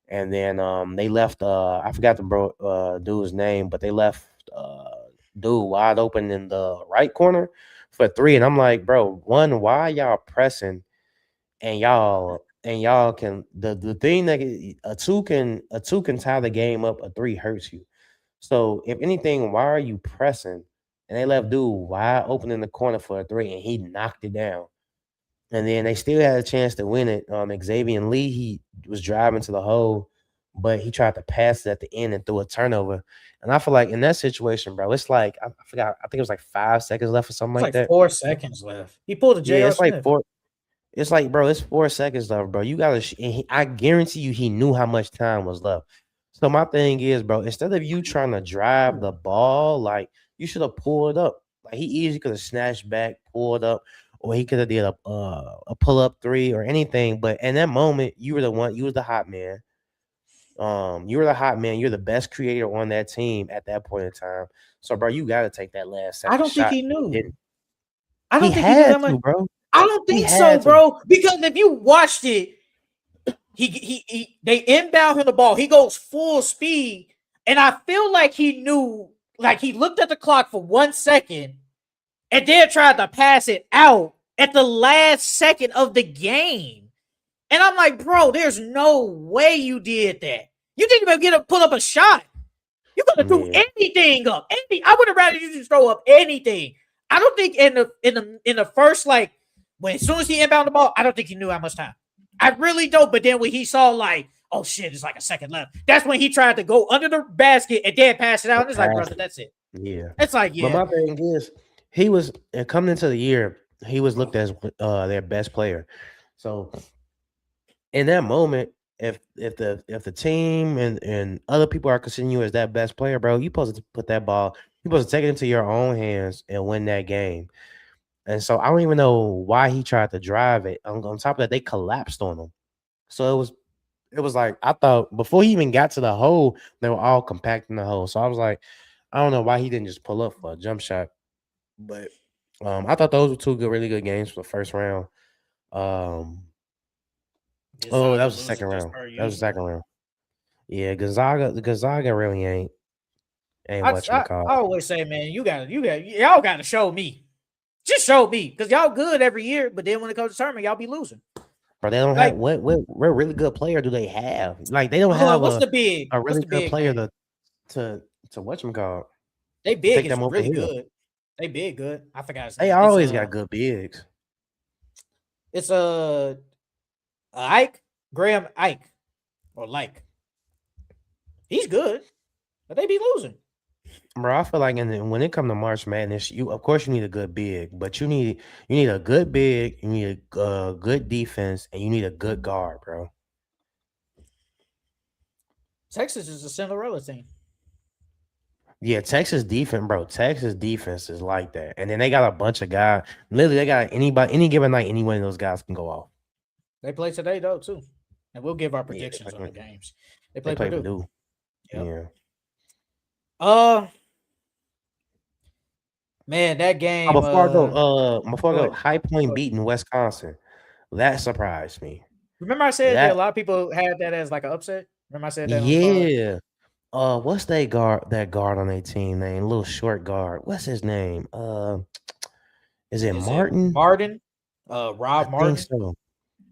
And then they left I forgot the dude's name, but they left dude wide open in the right corner for three. And I'm like, bro, one, why y'all pressing and y'all can the thing that a two can tie the game up, a three hurts you. So if anything, why are you pressing? And they left dude wide open in the corner for a three, and he knocked it down. And then they still had a chance to win it. Xavier Lee, he was driving to the hole, but he tried to pass it at the end and threw a turnover. And I feel like in that situation, bro, it's like I forgot. I think it was like 5 seconds left or something It's like like that. 4 seconds left. He pulled a Yeah, J.R. it's like Smith. four. It's like, bro, it's 4 seconds left, bro. You gotta. I guarantee you, he knew how much time was left. So my thing is, bro, instead of you trying to drive the ball, like you should have pulled up. Like he easily could have snatched back, pulled up, or he could have did a pull up three or anything. But in that moment, you were the one. You was the hot man. You were the hot man. You're the best creator on that team at that point in time. So, bro, you got to take that last I second don't think shot. he He knew. didn't. I He don't think he knew had that much. to, bro. I don't He think so, had to. bro. Because if you watched it, they inbound him the ball. He goes full speed, and I feel like he knew. Like he looked at the clock for 1 second, and then tried to pass it out at the last second of the game. And I'm like, bro, there's no way you did that. You didn't even put up a shot. You could have threw Yeah. anything up. I would have rather you just throw up anything. I don't think in the first, like, when as soon as he inbound the ball, I don't think he knew how much time. I really don't. But then when he saw, like, oh shit, it's like a second left. That's when he tried to go under the basket and then pass it out. And it's like, brother, that's it. Yeah. It's like, But yeah. my thing is, he was coming into the year, he was looked as their best player. So in that moment, if the team and other people are considering you as that best player, bro, you supposed to put that ball, you supposed to take it into your own hands and win that game. And so I don't even know why he tried to drive it. On top of that, they collapsed on him. So it was like I thought before he even got to the hole, they were all compacting the hole. So I was like, I don't know why he didn't just pull up for a jump shot. But I thought those were two really good games for the first round. Um, oh, that Gonzaga was the second losing just round. per That was the usual. second round. Yeah, Gonzaga really ain't I, I, whatchamacallit. I always say, man, y'all got to show me. Just show me. Because y'all good every year. But then when it comes to tournament, y'all be losing. But they don't have Like, what really good player do they have? Like they don't hold on, have what's a the big? a What's really the good big player name? to whatchamacallit They to big take is them over the really hill. good. They big good. I forgot his They name. It's always got good bigs. it's Ike, Graham Ike, or like. He's good, but they be losing. Bro, I feel like when it comes to March Madness, you of course you need a good big, but you need a good big, you need a good defense, and you need a good guard, bro. Texas is a Cinderella team. Yeah, Texas defense, bro. Texas defense is like that, and then they got a bunch of guys. Literally, they got any given night, any one of those guys can go off. They play today though too, and we'll give our Yeah, predictions on the games. They they play play Purdue. Purdue. Yep. Yeah. Man, that Oh, game. before I Go go, ahead. High Point Go ahead. beating Wisconsin. That surprised me. Remember, I said that a That lot of people had that as like an upset. Remember, I said that on the pod. yeah. What's that guard on their team name? Little short guard. What's his name? Is it Is it Martin? Martin? I Rob think Martin. so.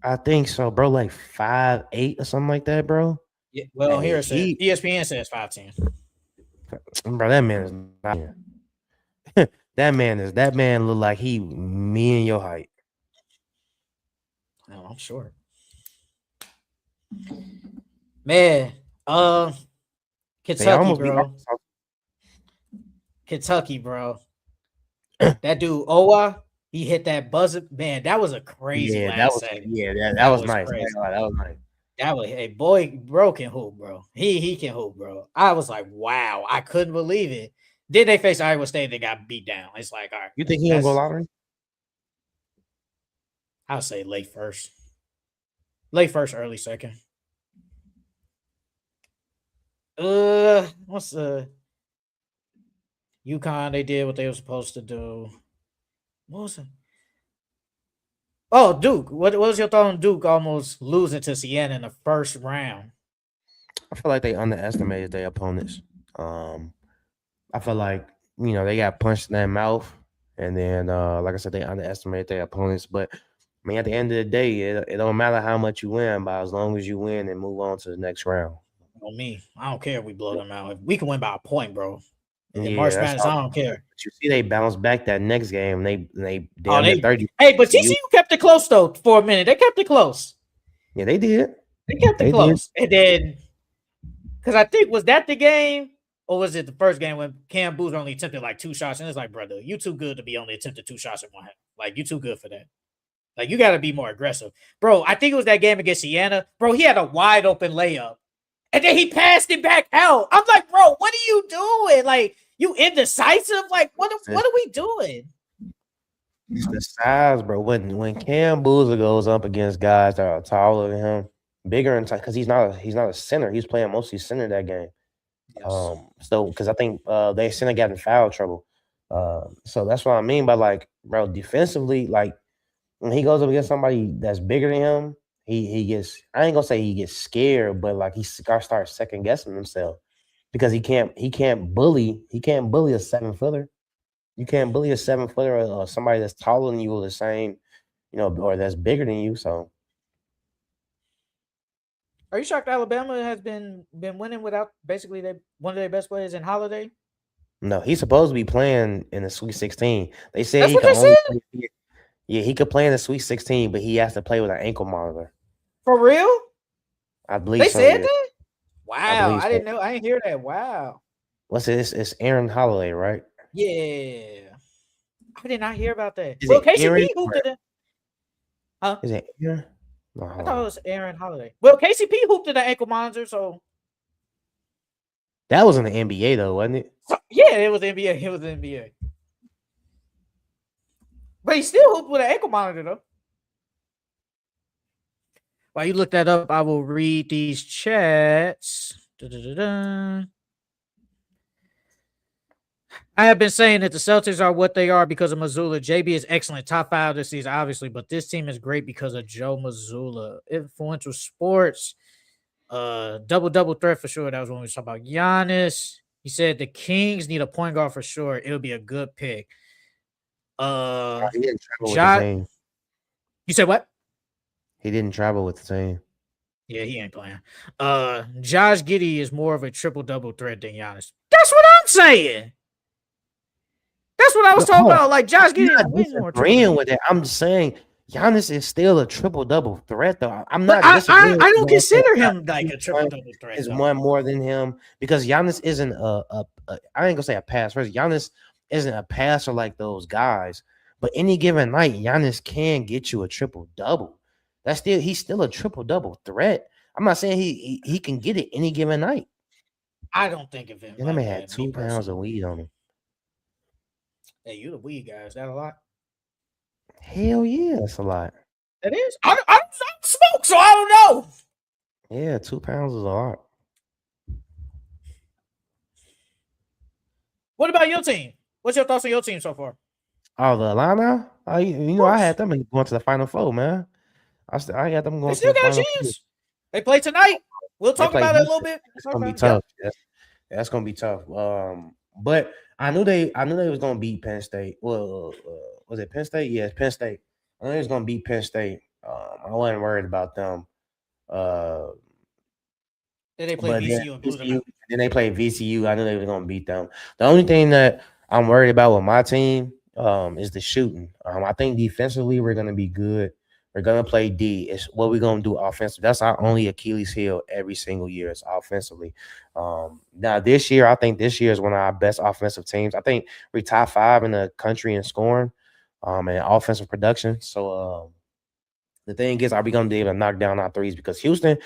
I think so, bro. Like 5'8" or something like that, bro. Yeah. Well, Hey, here it says ESPN says 5'10". bro, that man is not. that man look like he me and your height. No, I'm short. Man, They Kentucky, almost beat bro. Arkansas. Kentucky, bro. That dude Owa. He hit that buzzer. Man, that was a crazy Yeah, last second. that That was was nice. crazy. That was nice. That was a bro can hoop, bro. He can hoop, bro. I was like, wow, I couldn't believe it. Then they faced Iowa State, they got beat down. It's like, all right, You think he gonna go that's lottery? I'll say late first, early second. What's UConn? They did what they were supposed to do. What was it? Oh, Duke. What was your thought on Duke almost losing to Siena in the first round? I feel like they underestimated their opponents. I feel like they got punched in their mouth, and then like I said, they underestimated their opponents. But I mean, at the end of the day, it don't matter how much you win, but as long as you win and move on to the next round. On me, I don't care if we blow them out. If we can win by a point, bro. In Yeah, March that's Madness, all. I don't care. But you see, they bounced back that next game. They Oh, damn near 30. hey, but TCU kept it close though for a minute. They kept it close. Yeah, they did. They kept it close, and then because I think was that the game or was it the first game when Cam Boozer only attempted like 2 shots, and it's like, brother, you too good to be only attempted 2 shots in one half. Like you too good for that. Like you got to be more aggressive, bro. I think it was that game against Siena, bro. He had a wide open layup, and then he passed it back out. I'm like, bro, what are you doing? Like you indecisive? Like what are we doing? It's the size, bro. When Cam Boozer goes up against guys that are taller than him, bigger and because he's not a center. He's playing mostly center that game. Yes. So because I think they center got in foul trouble. So that's what I mean by like, bro, defensively, like when he goes up against somebody that's bigger than him, he gets. I ain't gonna say he gets scared, but like he starts second guessing himself because he can't bully a 7-footer. You can't bully a 7-footer or somebody that's taller than you or the same, or that's bigger than you. So, Are you shocked Alabama has been winning without basically one of their best players in Holiday? no, he's supposed to be playing in the Sweet 16. They said That's he what could they only said. play. Yeah, he could play in the Sweet 16, but he has to play with an ankle monitor. For real? I believe They so. said Yeah. that? Wow, believe I so. didn't know. I didn't hear that. Wow. What's it? It's Aaron Holiday, right? Yeah. I did not hear about that. Is Well, it Aaron? KCP hooped it. Huh? Is it Aaron? No, I thought it was Aaron Holiday. Well, KCP hooped to the ankle monitor, so that was in the NBA though, wasn't it? Yeah, it was NBA. It was NBA. But he still hooped with an ankle monitor, though. While you look that up, I will read these chats. Da-da-da-da. I have been saying that the Celtics are what they are because of Mazzulla. JB is excellent, top 5 this season, obviously, but this team is great because of Joe Mazzulla. Influential sports, double threat for sure. That was when we were talking about Giannis. He said the Kings need a point guard for sure. It would be a good pick. He didn't travel with the team. You said what? He didn't travel with the team. Yeah, he ain't playing. Josh Giddey is more of a triple-double threat than Giannis. That's what I'm saying. That's what I was talking about. Like Josh Giddey is way more agreeing with it. I'm just saying Giannis is still a triple-double threat, though. I'm not. I don't consider him like a triple-double threat. Is one more than him because Giannis isn't a I ain't gonna say a pass first. Giannis isn't a passer like those guys. But any given night, Giannis can get you a triple-double. He's still a triple-double threat. I'm not saying he can get it any given night. I don't think of him. That man had 2 pounds of weed on him. Hey, you the weed guy. Is that a lot? Hell yeah, that's a lot. It is. I don't smoke, so I don't know. Yeah, 2 pounds is a lot. What about your team? What's your thoughts on your team so far? Oh, the Atlanta? I had them going to the Final Four, man. I got them going. They still got a chance. They play tonight. We'll talk about it a little bit. It's gonna be tough. Yeah. That's gonna be tough. But I knew they was gonna beat Penn State. Well, was it Penn State? Yeah, Penn State. I knew they was gonna beat Penn State. I wasn't worried about them. Then they play VCU and blew them out. Then they played VCU. I knew they were gonna beat them. The only thing that I'm worried about with my team is the shooting. I think defensively we're gonna be good. We're gonna play D. It's what we're gonna do offensively. That's our only Achilles heel every single year is offensively. Now this year, I think this year is one of our best offensive teams. I think we're top 5 in the country in scoring. and offensive production. So the thing is, are we gonna be able to knock down our threes? Because Houston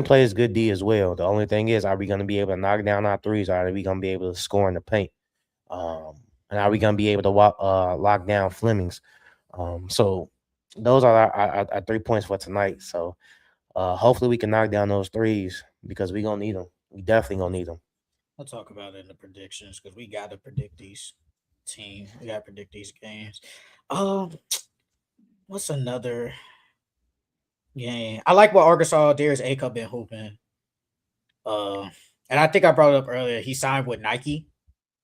plays good D as well. The only thing is, are we gonna be able to knock down our threes? Or are we gonna be able to score in the paint? And are we gonna be able to lock down Flemings? So those are our 3 points for tonight. So hopefully we can knock down those threes because we gonna need them. We definitely gonna need them. We'll talk about it in the predictions because we got to predict these teams. We got to predict these games. Um, what's another game? I like what Arkansas Darius Acup been hooping. And I think I brought it up earlier. He signed with Nike.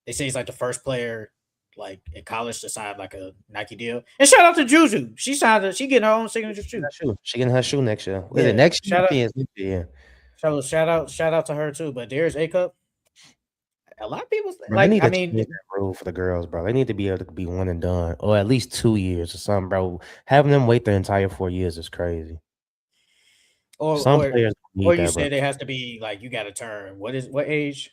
They say he's like the first player like in college to sign like a Nike deal. And shout out to Juju. She signed. She getting her own signature shoe. She getting her shoe next year. Is it next year? Yeah. Shout out to her too. But Darius Acup, a lot of people Bro, like. I mean, that rule for the girls, bro. They need to be able to be one and done, or at least 2 years or something, bro. Having them wait the entire 4 years is crazy. Or some players need or that, you said bro. it has to be like you got to turn. What age?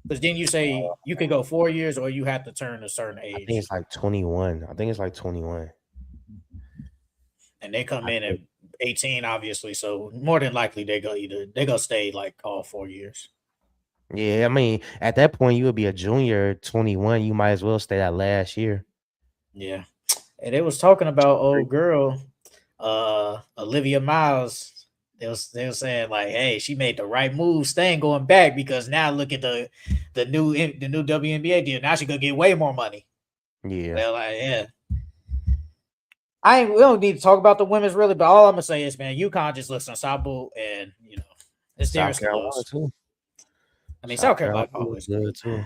Because then you say you could go 4 years, or you have to turn a certain age. I think it's like 21. And they come in at 18, obviously. So more than likely they go stay like all 4 years. Yeah, I mean, at that point you would be a junior, 21. You might as well stay that last year. Yeah, and they was talking about old girl, Olivia Miles. They was saying like, hey, she made the right move, staying going back because now look at the new WNBA deal. Now she gonna get way more money. Yeah, they're like, yeah. We don't need to talk about the women's really, but all I'm gonna say is, man, UConn just looks unstoppable, and it's Darius close. Too. I mean, South Carolina always good too.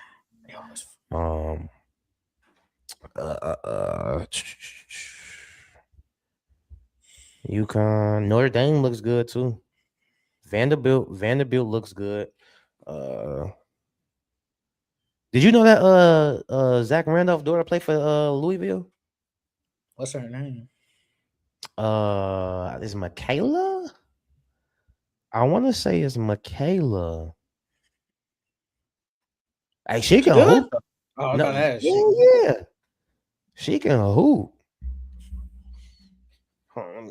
UConn, Notre Dame looks good too. Vanderbilt looks good. Did you know that Zach Randolph's daughter played for Louisville? What's her name? Is Michaela? I want to say it's Michaela. Hey, she can hoop. Oh, no, yeah. She can hoop.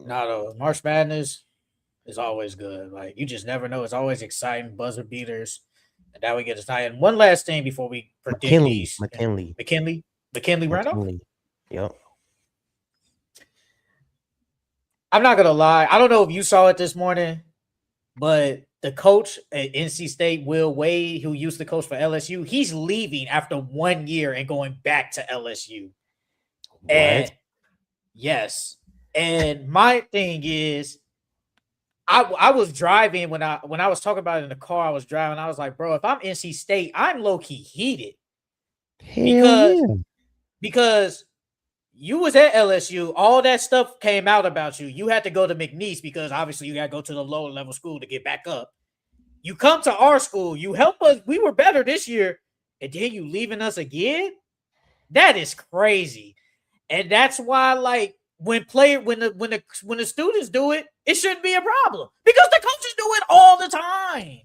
No, March Madness is always good. Like you just never know. It's always exciting, buzzer beaters. And now we get to tie in one last thing before we predict these. McKinley Randolph? Yep. I'm not gonna lie. I don't know if you saw it this morning, but the coach at NC State, Will Wade, who used to coach for LSU, he's leaving after 1 year and going back to LSU. What? And yes. And my thing is, I was driving when I was talking about it in the car. I was driving. I was like, bro, if I'm NC State, I'm low key heated because you was at LSU. All that stuff came out about you. You had to go to McNeese because obviously you got to go to the lower level school to get back up. You come to our school. You help us. We were better this year, and then you leaving us again. That is crazy, and that's why like. When the students do it, it shouldn't be a problem because the coaches do it all the time.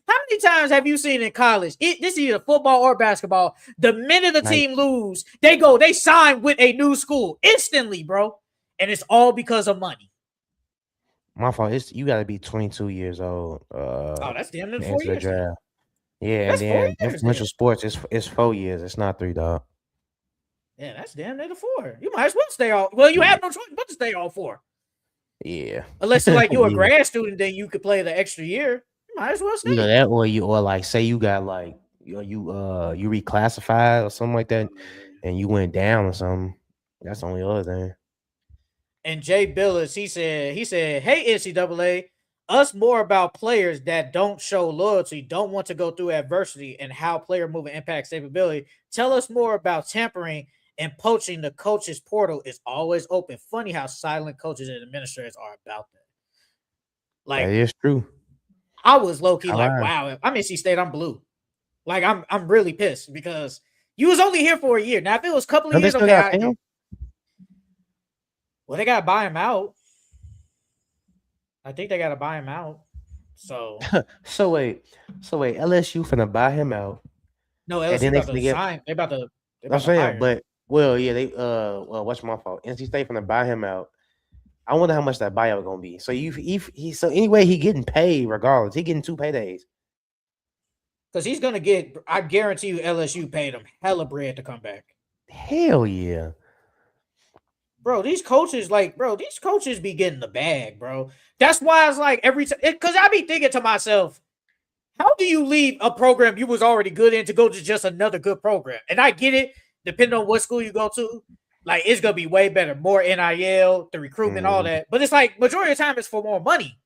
How many times have you seen in college? This is either football or basketball. The minute the team lose, they sign with a new school instantly, bro, and it's all because of money. My fault. You got to be 22 years old. That's damn near 4 years. Yeah, that's and then influential sports it's 4 years. It's not 3, dog. Yeah, that's damn near the 4. You might as well stay all. Well, you have no choice but to stay all 4. Yeah. Unless you're a grad student, then you could play the extra year. You might as well stay. Either that or like say you got like you reclassified or something like that, and you went down or something. That's the only other thing. And Jay Billis, he said, hey NCAA, us more about players that don't show loyalty, don't want to go through adversity, and how player movement impacts stability. Tell us more about tampering and poaching. The coaches portal is always open. Funny how silent coaches and administrators are about that. Like that is true. I was low key like, wow, if I'm NC State, I'm blue. Like I'm really pissed because you was only here for a year. Now if it was a couple of years, okay, well they gotta buy him out. I think they gotta buy him out. So so wait, LSU finna buy him out. No, LSU about to sign. They about to. I'm saying, but Well, yeah, they what's my fault? NC State finna buy him out. I wonder how much that buyout gonna be. So so anyway, he getting paid regardless. He getting 2 paydays. Because he's gonna get. I guarantee you, LSU paid him hella bread to come back. Hell yeah. Bro, these coaches be getting the bag, bro. That's why it's like every time, because I be thinking to myself, how do you leave a program you was already good in to go to just another good program? And I get it, depending on what school you go to, like it's gonna be way better, more NIL, the recruitment, all that. But it's like majority of the time it's for more money.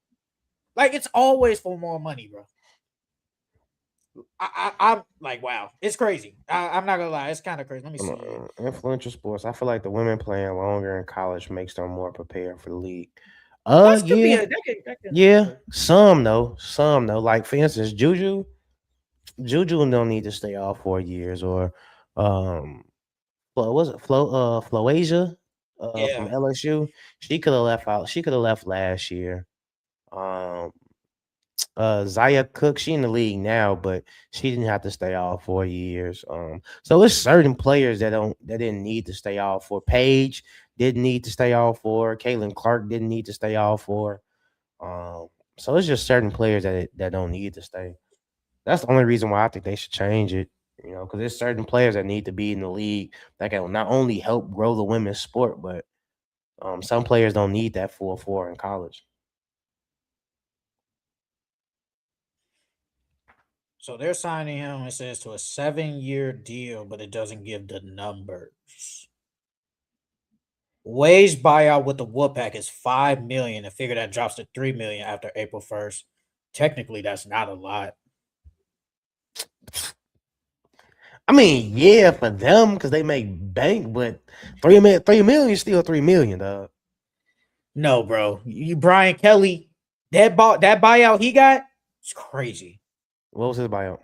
Like it's always for more money, bro. I'm like, wow, it's crazy. I'm not gonna lie, it's kind of crazy. Let me see. Influential sports. I feel like the women playing longer in college makes them more prepared for the league. That could be Yeah, a yeah. Some though. Like for instance, Juju don't need to stay off 4 years, or was it Floasia from Yeah. LSU? She could have left out. She could have left last year. Um, Zaya Cook, she in the league now, but she didn't have to stay all 4 years. So it's certain players that didn't need to stay all for. Paige didn't need to stay all for. Caitlin Clark didn't need to stay all for. So it's just certain players that don't need to stay. That's the only reason why I think they should change it. Because there's certain players that need to be in the league that can not only help grow the women's sport, but some players don't need that 4-4 in college. So they're signing him, it says, to a 7-year deal, but it doesn't give the numbers. Wade's buyout with the Wolfpack is $5 million. I figure that drops to $3 million after April 1st. Technically, that's not a lot. I mean, yeah, for them because they make bank, but $3 million is still $3 million, dog. No, bro. You Brian Kelly, that buyout he got, it's crazy. What was his buyout?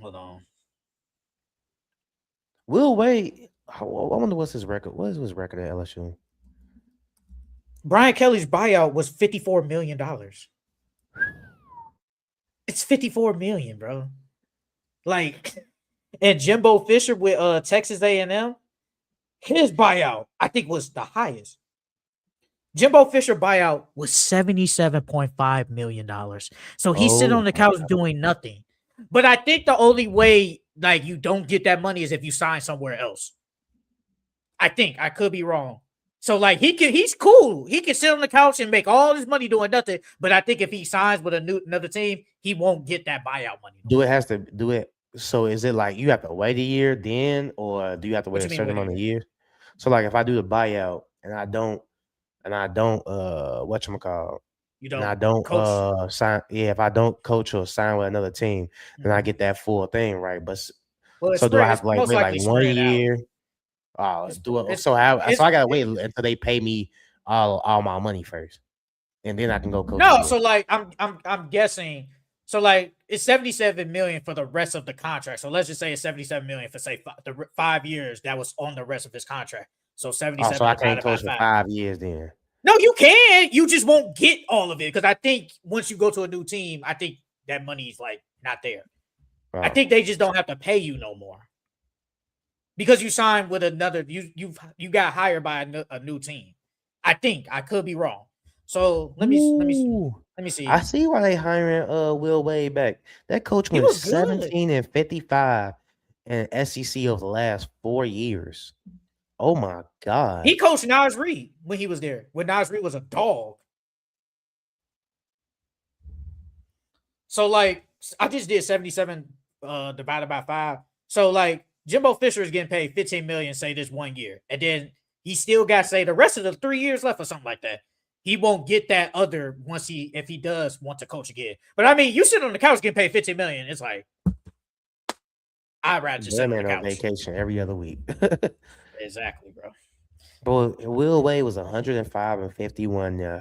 Hold on. Will Wade. I wonder what's his record. What is his record at LSU? Brian Kelly's buyout was $54 million. It's $54 million, bro. Like, and Jimbo Fisher with Texas A&M, his buyout, I think, was the highest. Jimbo Fisher buyout was $77.5 million. So he's sitting on the couch doing nothing. But I think the only way like you don't get that money is if you sign somewhere else. I think. I could be wrong. So like he's cool. He can sit on the couch and make all this money doing nothing. But I think if he signs with another team, he won't get that buyout money. Do it? So is it like you have to wait a year then, or do you have to wait a certain amount of years? So like if I do the buyout and I don't whatchamacallit, You don't and I don't coach. sign, if I don't coach or sign with another team, then I get that full thing, right? But so do I have to like most wait like likely 1 spread out. year? So I gotta wait until they pay me all my money first, and then I can go coach. No, so like I'm guessing. So like it's 77 million for the rest of the contract. So let's just say it's 77 million for say the 5 years that was on the rest of his contract. So 77. So I can't coach for 5 years then. No, you can. You just won't get all of it because I think once you go to a new team, I think that money's like not there. I think they just don't have to pay you no more because you signed with another. You got hired by a new team. I think I could be wrong. So let me see. I see why they hiring Will Wade back. That coach went 17-55 in SEC over the last 4 years. Oh my God. He coached Nas Reed when he was there. When Nas Reed was a dog. So like I just did 77 divided by 5. So like Jimbo Fisher is getting paid 15 million, say this 1 year. And then he still got say the rest of the 3 years left or something like that. He won't get that other if he does want to coach again. But I mean, you sit on the couch getting paid 15 million. It's like I'd rather just sit on the couch. Vacation every other week. Exactly, bro. Bro, Will Wade was 105-51,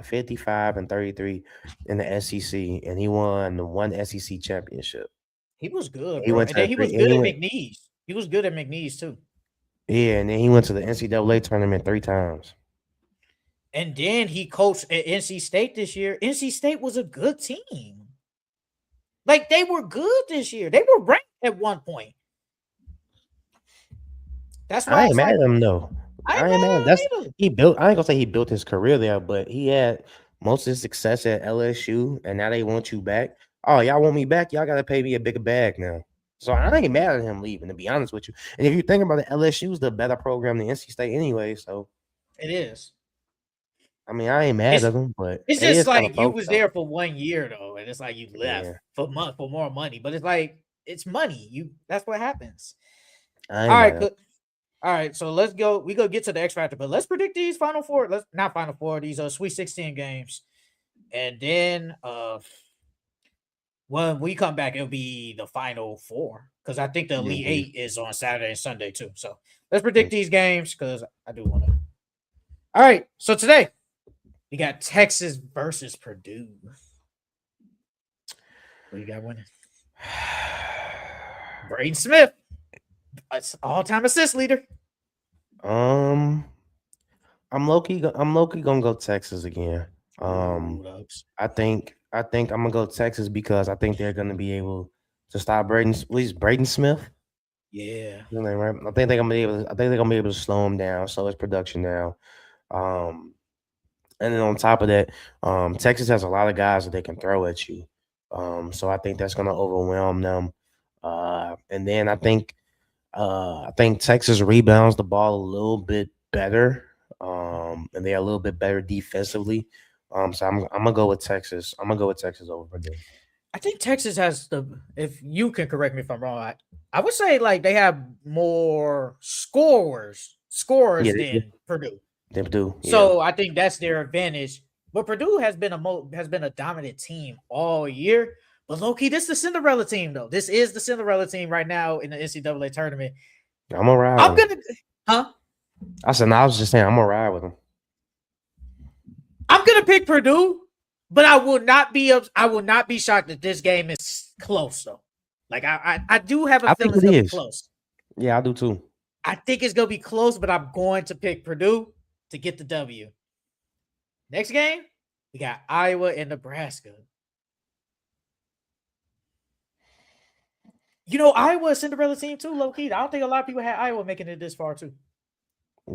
55-33 in the SEC, and he won the 1 SEC championship. He was good, bro. And then he was good at McNeese. He was good at McNeese too. Yeah, and then he went to the NCAA tournament 3 times. And then he coached at NC State this year. NC State was a good team. Like, they were good this year. They were ranked at one point. That's I why ain't it's mad like at him though. I ain't I ain't mad mad. at That's him either. he built. I ain't gonna say he built his career there, but he had most of his success at LSU, and now they want you back. Oh, y'all want me back? Y'all gotta pay me a bigger bag now. So I ain't mad at him leaving, to be honest with you. And if you think about it, LSU's the better program than NC State anyway. So It is. I mean, I ain't mad It's at him, but it's it just is kind of like you folks was though. there for 1 year though, and it's like you left Yeah, for more money. But it's like it's money. That's what happens. I All ain't right, mad at him. all right. So let's go. We go get to the X Factor, but let's predict these Final Four. Let's not Final Four. These are Sweet 16 games, and then when we come back, it'll be the Final Four because I think the Elite Mhm. Eight is on Saturday and Sunday too. So let's predict these games because I do want to. All right. So today we got Texas versus Purdue. What you got winning? Braden Smith, all-time assist leader. Um, I'm Loki. I'm Loki gonna go Texas again. Ooh, Um, Dogs. I think I'm gonna go Texas because I think they're gonna be able to stop Braden. What is Braden Smith? Yeah. His name, right? I think they're gonna be able. I think they're gonna be able to slow him down. Slow his production down. Um, and then on top of that, Texas has a lot of guys that they can throw at you. So I think that's gonna overwhelm them. And then I think Texas rebounds the ball a little bit better, and they're a little bit better defensively. So I'm gonna go with Texas. I'm gonna go with Texas over Purdue. I think Texas has the. If you can correct me if I'm wrong, I would say like they have more Yeah, scorers than Purdue. they do. Yeah, So I think that's their advantage. But Purdue has been has been a dominant team all year. But low key, this is the Cinderella team though. This is the Cinderella team right now in the NCAA tournament. I'm gonna ride I'm with them. gonna, huh? I said, no, I was just saying, I'm gonna ride with them. I'm gonna pick Purdue, but I will not be. I will not be shocked that this game is close though. Like I do have a I think feeling it's it gonna be is. close. Yeah, I do too. I think it's gonna be close, but I'm going to pick Purdue to get the W. Next game, we got Iowa and Nebraska. You know, Iowa Cinderella team too, low key. I don't think a lot of people had Iowa making it this far too.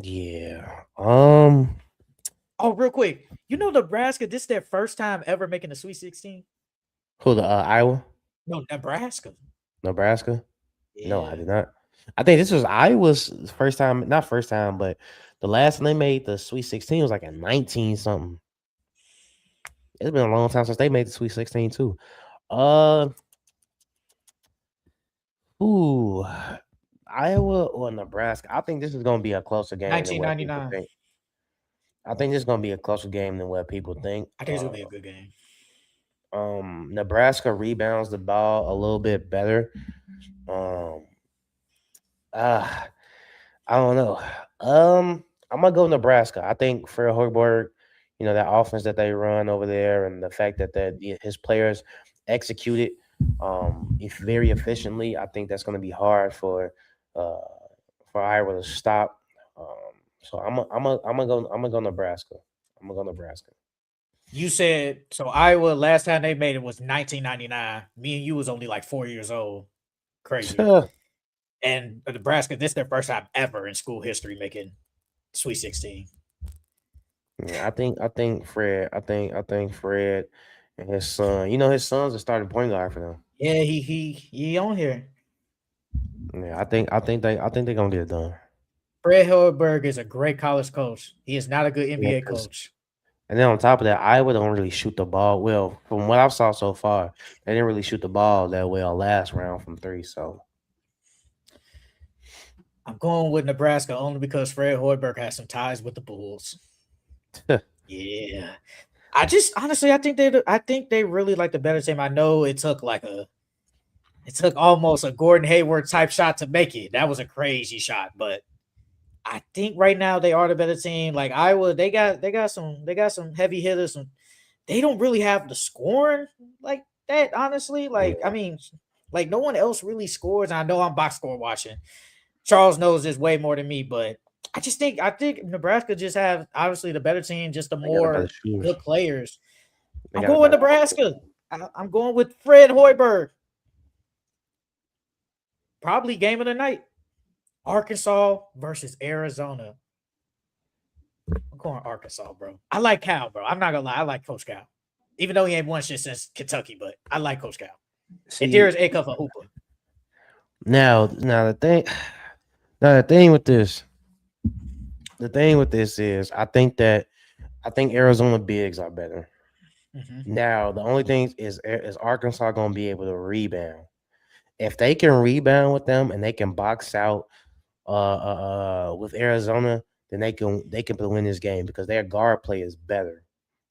Yeah. Oh, real quick, you know Nebraska. This is their first time ever making the Sweet 16. Who the Iowa, No, Nebraska. Nebraska? No, I Yeah, did not. I think this was Iowa's first time, not first time, but the last time they made the Sweet 16 was like a 19 something. It's been a long time since they made the Sweet 16 too. Uh, ooh, Iowa or Nebraska? I think this is gonna be a closer game than what people 1999. think. I think this is gonna be a closer game than what people think. I think it's gonna be a good game. Nebraska rebounds the ball a little bit better. Um, uh, I don't know. I'm gonna go Nebraska. I think Fred Hoiberg, that offense that they run over there, and the fact that his players execute it if very efficiently. I think that's gonna be hard uh for Iowa to stop. So I'm gonna go Nebraska. I'm gonna go Nebraska. You said so. Iowa last time they made it was 1999. Me and you was only like 4 years old. Crazy. And Nebraska, this is their first time ever in school history making Sweet 16. Yeah, I think Fred and his son. His son's a starting point guard for them. Yeah, he on here. Yeah, I think they're gonna get it done. Fred Hoiberg is a great college coach. He is not a good Yeah, NBA 'cause coach. and then on top of that, Iowa don't really shoot the ball well. From what I saw so far, they didn't really shoot the ball that well last round from three. So I'm going with Nebraska only because Fred Hoiberg has some ties with the Bulls. Yeah. I just honestly, I think they really like the better team. I know it took almost a Gordon Hayward type shot to make it. That was a crazy shot, but I think right now they are the better team. Like Iowa, they got some heavy hitters. And they don't really have the scoring like that. Honestly, like I yeah, mean, like no one else really scores. I know I'm box score watching. Charles knows this way more than me, but I think Nebraska just have obviously the better team, just the they got a better more shooters. good players. They I'm got a going with better. Nebraska. I'm going with Fred Hoiberg. Probably game of the night. Arkansas versus Arizona. I'm going Arkansas, bro. I like Cal, bro. I'm not gonna lie. I like Coach Cal. Even though he ain't won shit since Kentucky, but I like Coach Cal. And See, Darius Acuff a hooper. now the thing with this, is I think Arizona bigs are better. Mm-hmm. Now the only thing is Arkansas gonna be able to rebound? If they can rebound with them and they can box out with Arizona, then they can win this game because their guard play is better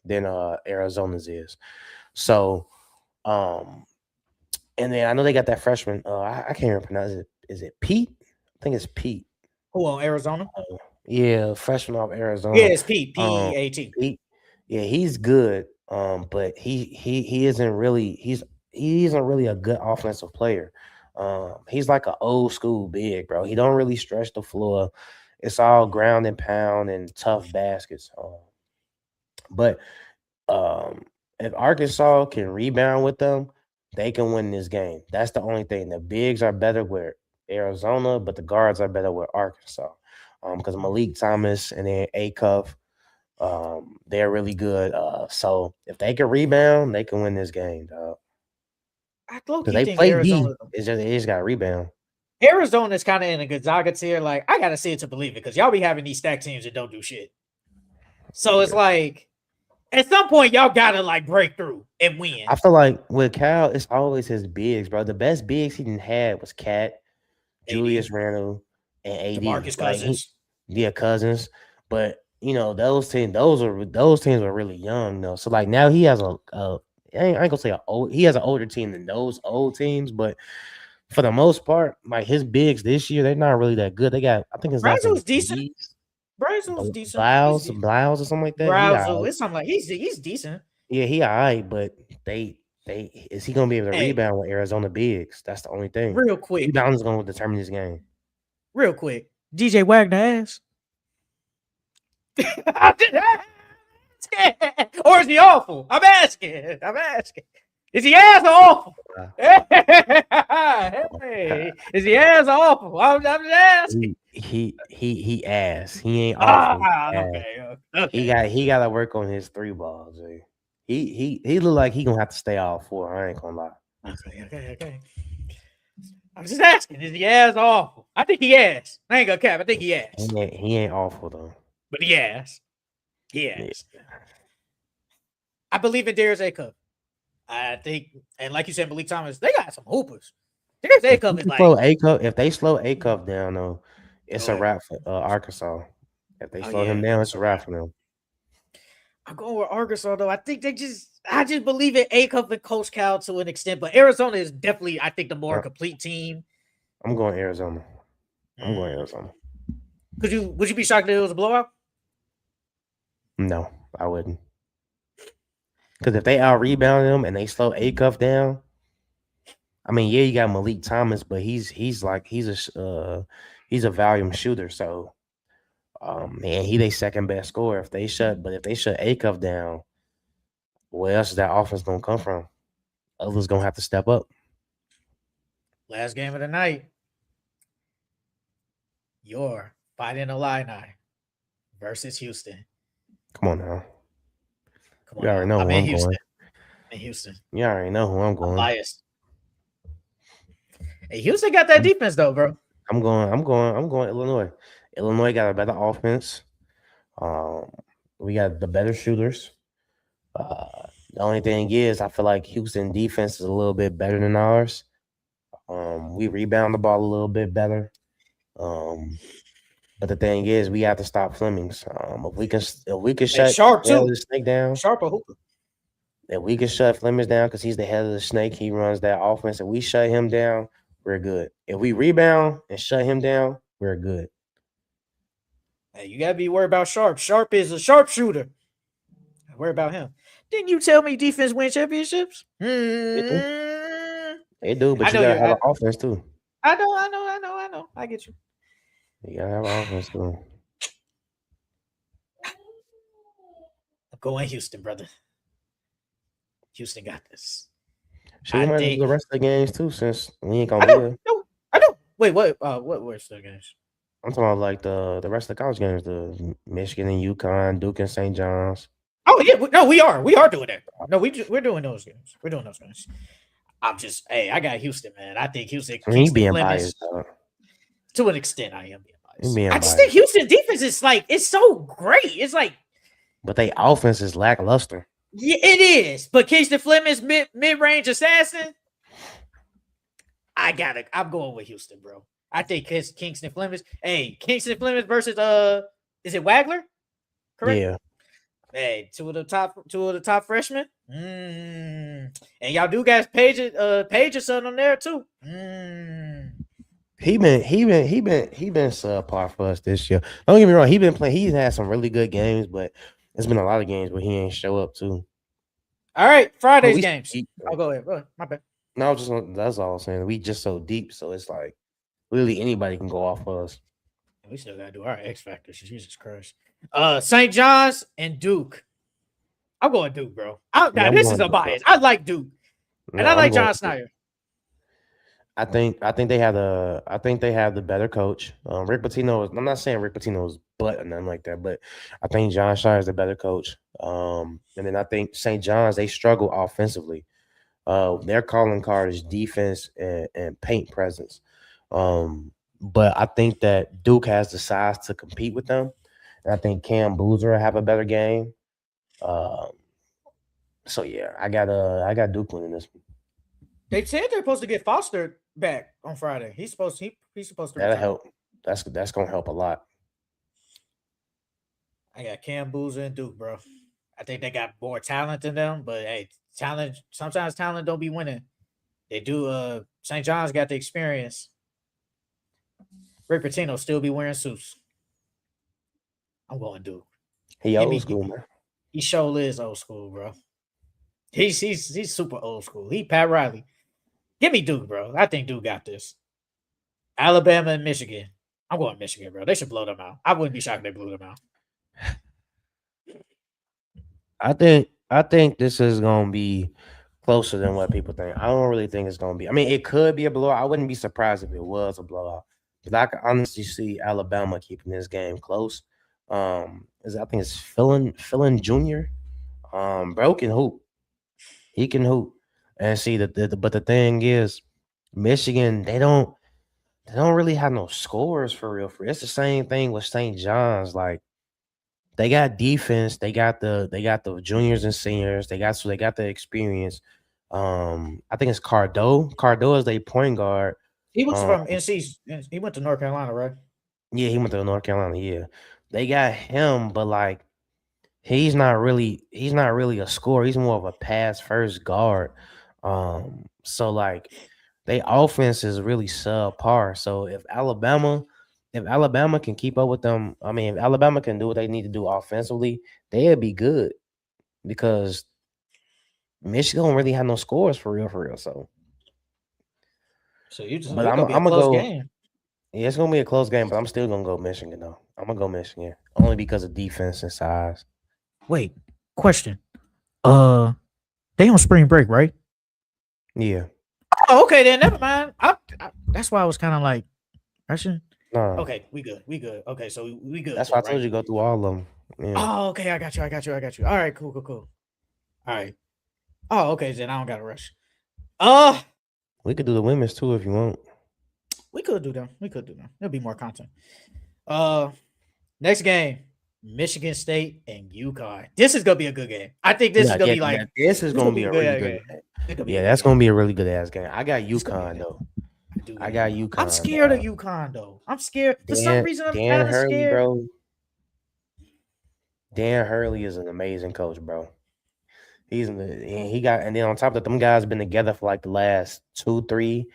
than Arizona's is. So and then I know they got that freshman. I can't even pronounce it. Is it Pete? I think it's Pete. Who on Arizona? Yeah, freshman off Arizona. Yeah, it's Pete. P-E-A-T. Pete. Yeah, he's good. But he isn't really he isn't really a good offensive player. He's like an old school big, bro. He don't really stretch the floor. It's all ground and pound and tough baskets. But if Arkansas can rebound with them, they can win this game. That's the only thing. The bigs are better with Arizona, but the guards are better with Arkansas. Because Malik Thomas and then Acuff, they're really good. So if they can rebound, they can win this game, dog. I Because low-key they think play D. Arizona. They just got to rebound. Arizona is kind of in a Gonzaga tier. Like, I gotta see it to believe it because y'all be having these stacked teams that don't do shit. So it's like at some point y'all gotta like break through and win. I feel like with Cal, it's always his bigs, bro. The best bigs he didn't had was Cat, Julius Randle, and AD. DeMarcus Cousins. Cousins. But those teams were really young though. So like now he has I ain't gonna say he has an older team than those old teams, but for the most part, like his bigs this year, they're not really that good. They got, I think his last name Brazel's decent. Brazel's decent. Blouse or something like that. Brazel, it's something like he's decent. Yeah, he all right, but they is he gonna be able to rebound with Arizona bigs? That's the only thing. Real quick, rebound is gonna determine this game. Real quick, DJ Wagner ass. Or is he awful? I'm asking. Is he ass or awful? Hey, is he ass or awful? I'm just asking. He ass. He ain't awful. Okay. He got to work on his three balls. He look like he gonna have to stay out 4. I ain't gonna lie. Okay. I'm just asking. Is he ass or awful? I think he ass. I ain't gonna cap. I think he ass. He ain't awful though. But he ass. He ass. Yeah. I believe in Darius Acuff. I think, and like you said, Malik Thomas, they got some hoopers. Darius Acuff is like if they slow Acuff down though, it's a wrap for Arkansas. If they slow him down, it's a wrap for them. I'm going with Arkansas though. I think I just believe in Acuff and Coach Cal to an extent, but Arizona is definitely, I think, the more complete team. I'm going Arizona. Would you be shocked that it was a blowout? No, I wouldn't. Because if they out rebound them and they slow Acuff down, I mean, yeah, you got Malik Thomas, but he's a volume shooter. So, man, he their second best scorer. If they shut Acuff down, where else is that offense gonna come from? Others gonna have to step up. Last game of the night, your Fighting Illini versus Houston. Come on now. You already know who I'm going. In Houston. You already know who I'm going. I'm biased. Hey, Houston got that defense though, bro. I'm going Illinois. Illinois got a better offense. We got the better shooters. The only thing is, I feel like Houston defense is a little bit better than ours. We rebound the ball a little bit better. But the thing is, we have to stop Flemings. If we can shut Sharp too. The snake down, Sharp a hooper. If we can shut Flemings down because he's the head of the snake, he runs that offense. If we shut him down, we're good. If we rebound and shut him down, we're good. Hey, you gotta be worried about Sharp. Sharp is a sharpshooter. Worry about him. Didn't you tell me defense win championships? They do, but you gotta have an offense too. I know. I get you. You gotta have an offense too. I'm going Houston, brother. Houston got this. Should we do the rest of the games too, since we ain't gonna be there? I know. Wait, what? What rest of the games? I'm talking about like the rest of the college games, the Michigan and UConn, Duke and St. John's. Oh yeah, no, we are doing that. No, we're doing those games. We're doing those games. I got Houston, man. I think Houston, I mean, he Kingston being Clemens, biased, though. to an extent, I am being He biased. being I just think biased. Houston defense is like it's so great. It's like But they offense is lackluster. yeah, it is. But Kingston Fleming's mid range assassin. I'm going with Houston, bro. I think Kingston Fleming. Hey, Kingston Fleming versus is it Wagler? Correct. Yeah. Hey, two of the top freshmen. And y'all do guys Page or something on there too. He been subpar for us this year. Don't get me wrong, he been playing. He's had some really good games, but it's been a lot of games where he ain't show up too. All right, Friday's We games. deep, I'll go ahead. My bad. no, that's all I'm saying. We just so deep, so it's like really anybody can go off of us. We still gotta do our X factors. Jesus Christ. St. John's and Duke. I'm going Duke, bro. Yeah, This is a bias. I like Duke, and I I'm like going John Snyder. I think they have the better coach. Rick Pitino. I'm not saying Rick Pitino's butt or nothing like that, but I think John Shire is the better coach. And then I think St. John's, they struggle offensively. Their calling card is defense and paint presence. But I think that Duke has the size to compete with them. And I think Cam Boozer have a better game. So yeah, I got Duke winning this one. They said they're supposed to get Foster back on Friday. He's supposed to That'll return. help. That's gonna help a lot. I got Cam Boozer and Duke, bro. I think they got more talent than them, but hey, sometimes talent don't be winning. They do. St. John's got the experience. Rick Pitino still be wearing suits. I'm going Duke. He old school, man. He sure is old school, bro. He's super old school. He Pat Riley. Give me Duke, bro. I think Duke got this. Alabama and Michigan. I'm going Michigan, bro. They should blow them out. I wouldn't be shocked if they blew them out. I think this is gonna be closer than what people think. I don't really think it's gonna be. I mean, it could be a blowout. I wouldn't be surprised if it was a blowout. But I can honestly see Alabama keeping this game close. I think it's Philin Jr. Bro can hoop. He can hoop. And see but the thing is, Michigan, they don't really have no scores for real. It's the same thing with St. John's. Like they got defense, they got the juniors and seniors, they got the experience. I think it's Cardo. Cardo is their point guard. He was from NC. He went to North Carolina, right? Yeah, he went to North Carolina. Yeah, they got him, but like he's not really a scorer. He's more of a pass first guard. So like they offense is really subpar. So if Alabama can keep up with them, I mean, if Alabama can do what they need to do offensively, they'll be good because Michigan don't really have no scores for real. So you just but I'm gonna go. Game. Yeah, it's gonna be a close game, but I'm still gonna go Michigan though. I'm gonna go Michigan only because of defense and size. Wait, question. They on spring break, right? Yeah. Oh, okay, then never mind. That's why I was kind of like, Russian. No. Okay, we good. Okay, so we good. That's why I told you to go through all of them. Yeah. Oh, okay, I got you. All right, cool. All right. Oh, okay, then I don't gotta rush. We could do the women's too if you want. We could do them. There'll be more content. Next game, Michigan State and UConn. This is gonna be a good game. I think this is gonna be like this is gonna be a really good game. Yeah, that's gonna be a really good ass game. I got UConn though. I got UConn. I'm scared of UConn though. I'm scared for some reason. I'm kind of scared, bro. Dan Hurley is an amazing coach, bro. And then on top of that, them guys been together for like the last 2-3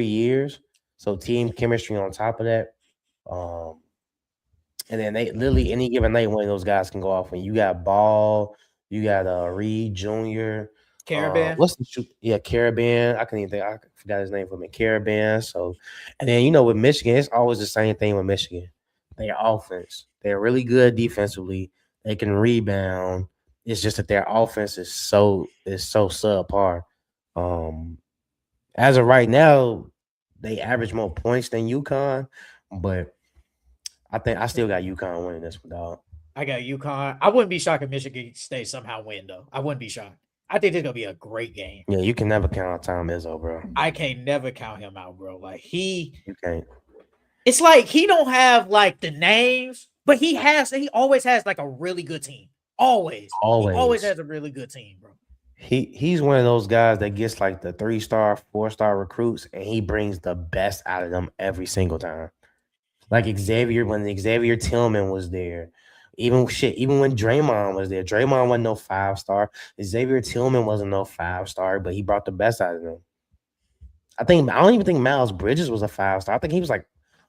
years. So team chemistry on top of that. And then they literally any given night, one of those guys can go off. When you got Ball, you got Reed Jr. Caravan. Caravan. I forgot his name for me. Caravan. So, and then with Michigan, it's always the same thing with Michigan. Their offense, they're really good defensively. They can rebound. It's just that their offense is so subpar. As of right now, they average more points than UConn, but I think I still got UConn winning this one, dog. I got UConn. I wouldn't be shocked if Michigan State somehow win, though. I wouldn't be shocked. I think this is gonna be a great game. Yeah, you can never count on Tom Izzo, bro. I can't never count him out, bro. Like You can't. it's like he don't have like the names, but he always has like a really good team. Always. He always has a really good team, bro. He's one of those guys that gets like the 3-star, 4-star recruits, and he brings the best out of them every single time. Like Xavier, when Xavier Tillman was there, even when Draymond was there, Draymond wasn't no 5-star. Xavier Tillman wasn't no 5-star, but he brought the best out of them. I don't even think Miles Bridges was a 5-star. I think he was like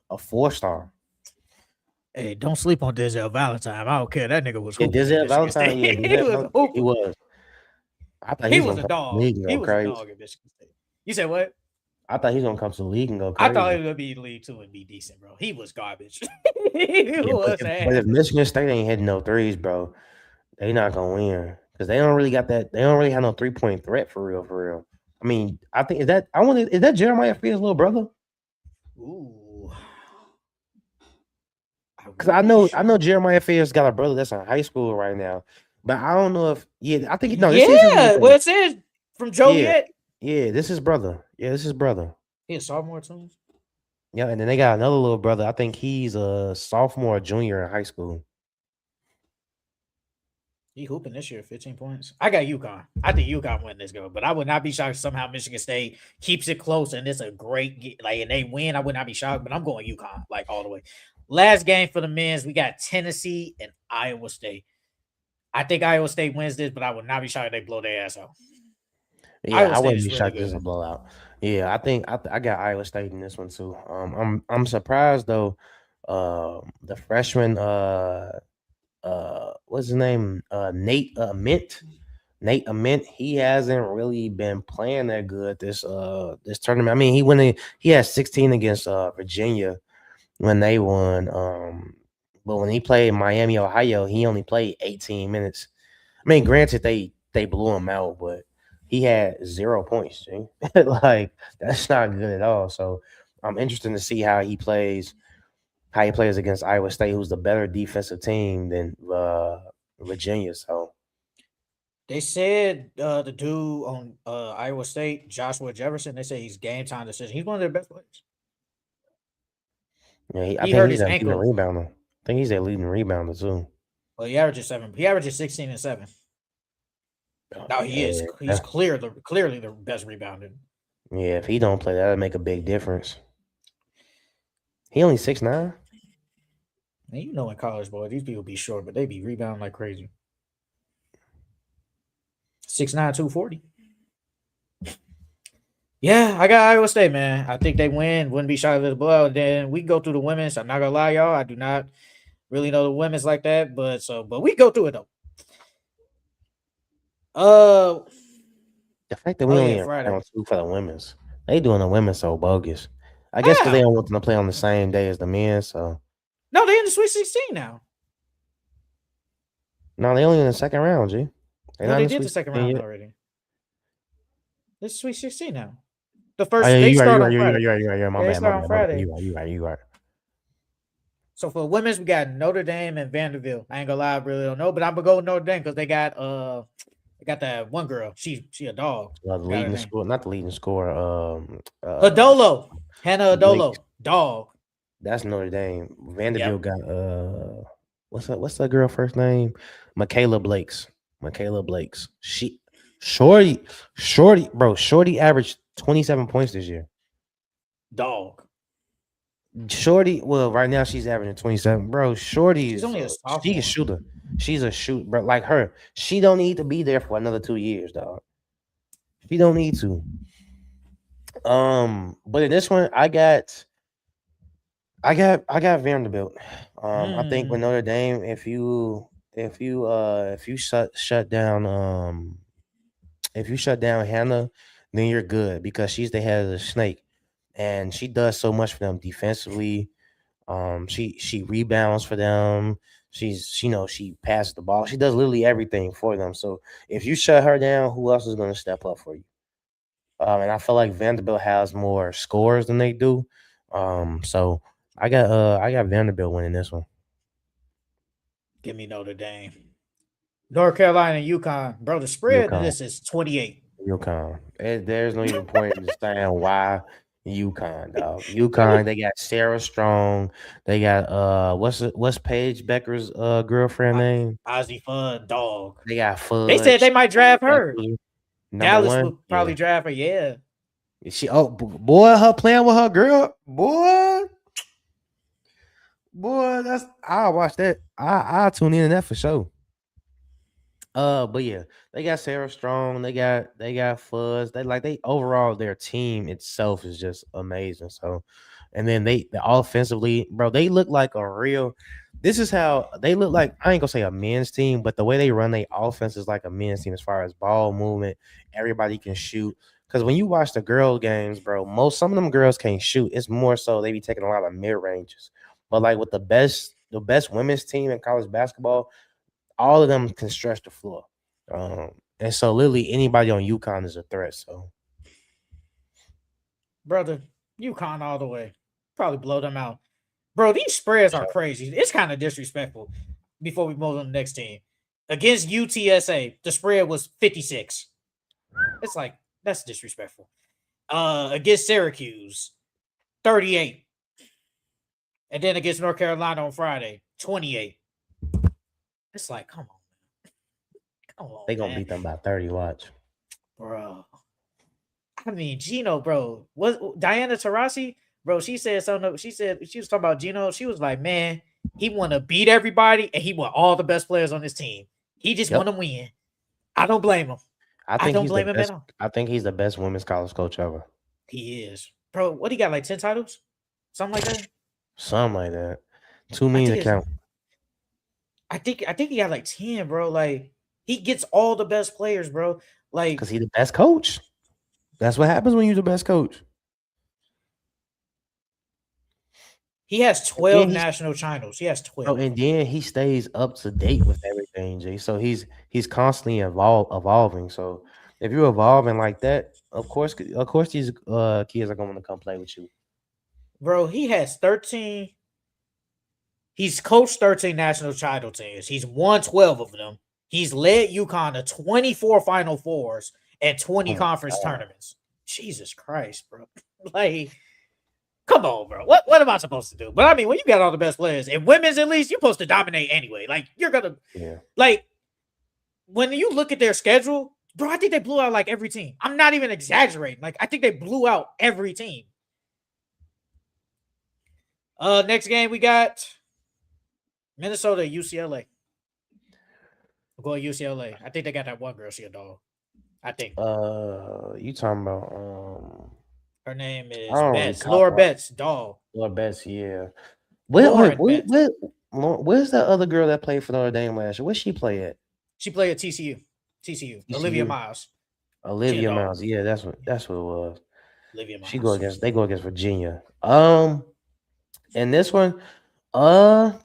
a 4-star. Hey, don't sleep on Denzel Valentine. I don't care. That nigga was hooping. Denzel Valentine, yeah, he was. I thought he was a dog. He was a dog at Michigan State. You said what? I thought he was gonna come to the league and go crazy. I thought he was gonna be in the league too and be decent, bro. He was garbage. But if Michigan State ain't hitting no threes, bro, they not gonna win because they don't really got that. They don't really have no 3-point threat for real. For real. I mean, I think is that Jeremiah Fear's little brother? Ooh. Because I know Jeremiah Fear's got a brother that's in high school right now, but I don't know if I think no. Well, it says from Joliet. Yeah, this is brother. Yeah, this is brother. He a sophomore too. Yeah, and then they got another little brother. I think he's a sophomore, junior in high school. He hooping this year, 15 points. I got UConn. I think UConn win this go, but I would not be shocked if somehow Michigan State keeps it close and it's a great and they win. I would not be shocked, but I'm going UConn like all the way. Last game for the men's, we got Tennessee and Iowa State. I think Iowa State wins this, but I would not be shocked if they blow their ass out. Yeah, I wouldn't be shocked if this is a blowout. Yeah, I think I got Iowa State in this one too. I'm surprised though. The freshman, what's his name? Nate Mint. Nate Ament, he hasn't really been playing that good this tournament. I mean, he had 16 against Virginia when they won. But when he played Miami, Ohio, he only played 18 minutes. I mean, granted, they blew him out, but he had 0 points. Like, that's not good at all. So I'm interested to see how he plays against Iowa State, who's the better defensive team than Virginia. So they said the dude on Iowa State, Joshua Jefferson, they say he's game time decision. He's one of their best players. Yeah, I think he's a leading rebounder. I think he's a leading rebounder too. Well, he averages 7. He averages 16 and 7. No, he is. He's clearly the best rebounder. Yeah, if he don't play, that'll make a big difference. He only 6'9". Man, you know, in college, boy, these people be short, but they be rebounding like crazy. 6'9", 240. Yeah, I got Iowa State, man. I think they win. Wouldn't be shocked if it's blowout. Then we go through the women's. I'm not gonna lie, y'all. I do not really know the women's like that, but we go through it though. The fact that we only have round 2 for the women's, they doing the women's so bogus. I guess because they don't want them to play on the same day as the men. So no, they in the Sweet 16 now. No, they only in the second round, G. They did the second round already. It's Sweet 16 now. The first they start on Friday. You're my bad. On Friday. You right. So for women's, we got Notre Dame and Vanderbilt. I ain't gonna lie, I really don't know, but I'm gonna go with Notre Dame because they got that one girl. She a dog. The leading scorer, not the leading scorer. Adolo, Hannah Adolo, dog. That's Notre Dame. Vanderbilt got what's that girl first name? Michaela Blakes. Shorty averaged 27 points this year. Dog. Shorty, well, right now she's averaging 27. Bro, Shorty only a sophomore. She's a shooter. She's a shooter, bro. Like her, she don't need to be there for another 2 years, dog. She don't need to. But in this one, I got Vanderbilt. I think with Notre Dame, if you shut down Hannah, then you're good because she's the head of the snake. And she does so much for them defensively. She rebounds for them. She passes the ball. She does literally everything for them. So if you shut her down, who else is going to step up for you? And I feel like Vanderbilt has more scores than they do. So I got Vanderbilt winning this one. Give me Notre Dame. North Carolina and UConn. Bro, the spread of UConn. this is 28. UConn. There's no even point in saying why UConn, dog. UConn, they got Sarah Strong. They got what's Paige Becker's girlfriend name? Ozzy Fun, dog. They got They said Fudge. they might draft her. Number Dallas one. would probably draft her, yeah. She boy, her playing with her girl. Boy, that's I'll watch that. I'll tune in to that for sure. But yeah, they got Sarah Strong, they got Fuzz. They overall their team itself is just amazing. So, and then the offensively, bro, they look like a real. This is how they look like. I ain't gonna say a men's team, but the way they run their offense is like a men's team as far as ball movement. Everybody can shoot. Because when you watch the girl games, bro, some of them girls can't shoot. It's more so they be taking a lot of mid ranges. But like with the best women's team in college basketball, all of them can stretch the floor. And so literally anybody on UConn is a threat. So Brother, UConn all the way. Probably blow them out. Bro, these spreads are crazy. It's kind of disrespectful. Before we move on to the next team. Against UTSA, the spread was 56. It's like, that's disrespectful. Against Syracuse, 38. And then against North Carolina on Friday, 28. It's like, come on, man. Come on. they gonna beat them by 30. Watch. Bro. I mean, Gino, bro. What Diana Taurasi, bro, she said something. She said she was talking about Gino. She was like, man, he want to beat everybody and he want all the best players on his team. He just want to win. I don't blame him. I don't blame him at all. I think he's the best women's college coach ever. He is. Bro, what he got, like 10 titles? Something like that? Something like that. Too many to count. I think he got like 10, bro. Like, he gets all the best players, bro. Like, because he's the best coach. That's what happens when you're the best coach. He has 12 national titles. He has 12. Oh, and then he stays up to date with everything, Jay. So he's constantly evolving. So if you're evolving like that, of course these kids are going to come play with you. Bro, he has 13. He's coached 13 national title teams. He's won 12 of them. He's led UConn to 24 Final Fours and 20 conference tournaments. Jesus Christ, bro. Like, come on, bro. What am I supposed to do? But I mean, when you got all the best players, and women's at least, you're supposed to dominate anyway. Like, you're going to, like, when you look at their schedule, bro, I think they blew out like every team. I'm not even exaggerating. Like, I think they blew out every team. Next game we got Minnesota, UCLA. I'm going UCLA. I think they got that one girl, she a dog. I think. You talking about her name is Betts. Laura Betts, dog. Laura Betts, yeah. Where's that other girl that played for Notre Dame last year? Where'd she play at? She played at TCU. Olivia Miles. Olivia Miles, yeah, that's what it was. Olivia Miles. They go against Virginia. And this one, I'm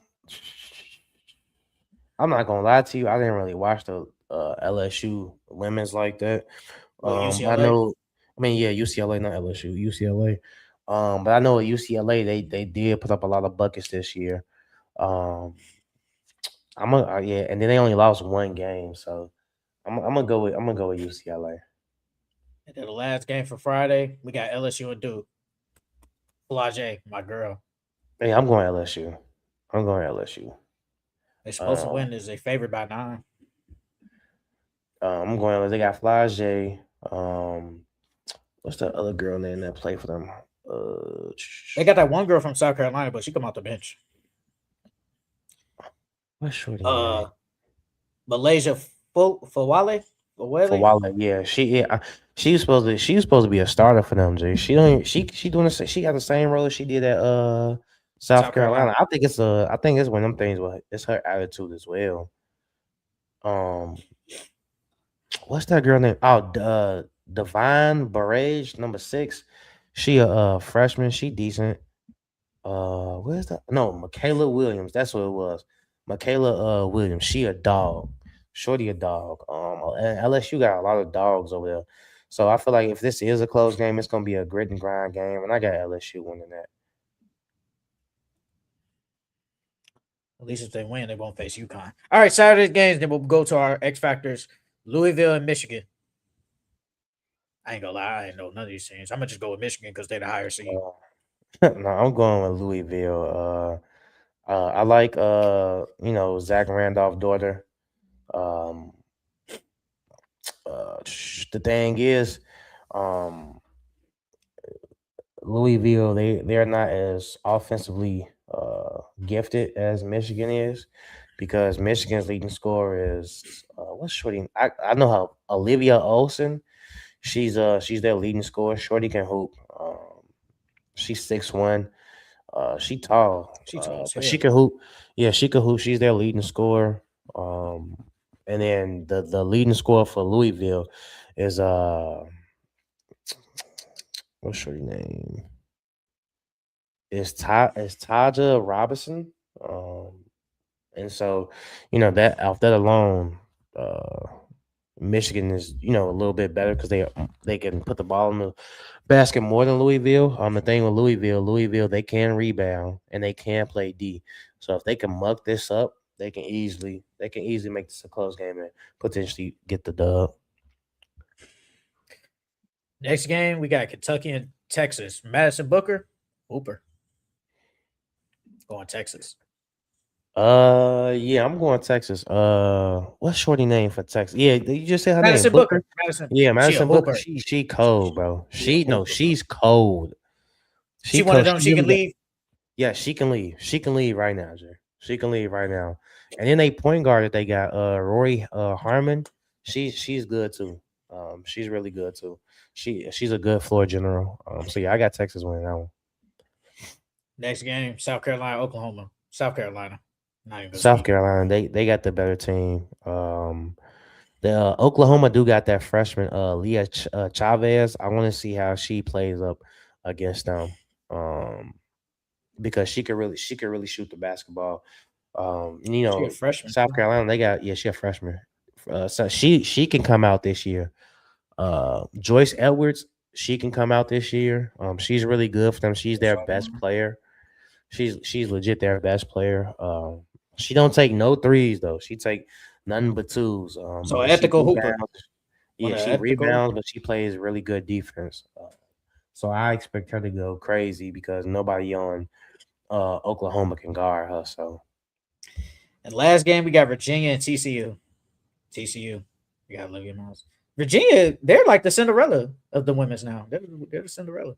not gonna lie to you. I didn't really watch the LSU women's like that. UCLA? UCLA, not LSU, UCLA. But I know at UCLA they did put up a lot of buckets this year. And then they only lost one game, so I'm gonna go with UCLA. And then the last game for Friday, we got LSU and Duke. Flage, my girl. Hey, I'm going LSU. They're supposed to win. Is they favored by 9? I'm going. They got Flage. What's the other girl name that played for them? They got that one girl from South Carolina, but she come off the bench. What's shorty? Malaysia Fawale. Yeah, she was supposed to be a starter for them, Jay. She got the same role she did at South Carolina. I think it's one of them things where it's her attitude as well. What's that girl name? Oh, Divine Barrage, number 6. She a freshman. She decent. Where's that? No, Michaela Williams. That's what it was. Michaela Williams. She a dog. Shorty a dog. And LSU got a lot of dogs over there. So I feel like if this is a close game, it's gonna be a grit and grind game, and I got LSU winning that. At least if they win, they won't face UConn. All right, Saturday's games. Then we'll go to our X factors: Louisville and Michigan. I ain't gonna lie, I ain't know none of these teams. I'm gonna just go with Michigan because they're the higher seed. No, I'm going with Louisville. I like Zach Randolph's daughter. Um, the thing is, um, Louisville they're not as offensively gifted as Michigan is because Michigan's leading scorer is what's Shorty? I know how Olivia Olsen. She's their leading scorer. Shorty can hoop. She's 6'1". She tall. She tall as But hell. she can hoop. Yeah, she can hoop. She's their leading scorer. And then the leading scorer for Louisville is what's Shorty name? Is Taja Robinson. And so, that off that alone, Michigan is a little bit better because they can put the ball in the basket more than Louisville. The thing with Louisville they can rebound and they can play D. So if they can muck this up, they can easily make this a close game and potentially get the dub. Next game, we got Kentucky and Texas. Madison Booker, Hooper. Going Texas. Yeah, I'm going Texas. What's Shorty name for Texas? Yeah, you just said her Madison name, Booker. Madison. Yeah, She a Madison Booker. hooper. She cold, bro. She a hooper, She's cold. She one of them. She can really leave. Yeah, she can leave. She can leave right now, Jay. She can leave right now. And then they point guard that they got, Rory Harmon. She's good too. She's really good too. She's a good floor general. So yeah, I got Texas winning that one. Next game, South Carolina, Oklahoma. South Carolina. Not even gonna South speak. Carolina, they got the better team. The Oklahoma do got that freshman, Leah Chavez. I want to see how she plays up against them. Because she could really shoot the basketball. She a freshman. South Carolina, they got she a freshman. So she can come out this year. Joyce Edwards, she can come out this year. She's really good for them. She's their best player. She's legit their best player. She don't take no threes though. She take nothing but twos. So But she ethical hooper. rebounds. Yeah, she Ethical. rebounds, but she plays really good defense. So I expect her to go crazy because nobody on Oklahoma can guard her. So, And last game, we got Virginia and TCU. TCU. We got Olivia Miles. Virginia, they're like the Cinderella of the women's now. They're the Cinderella.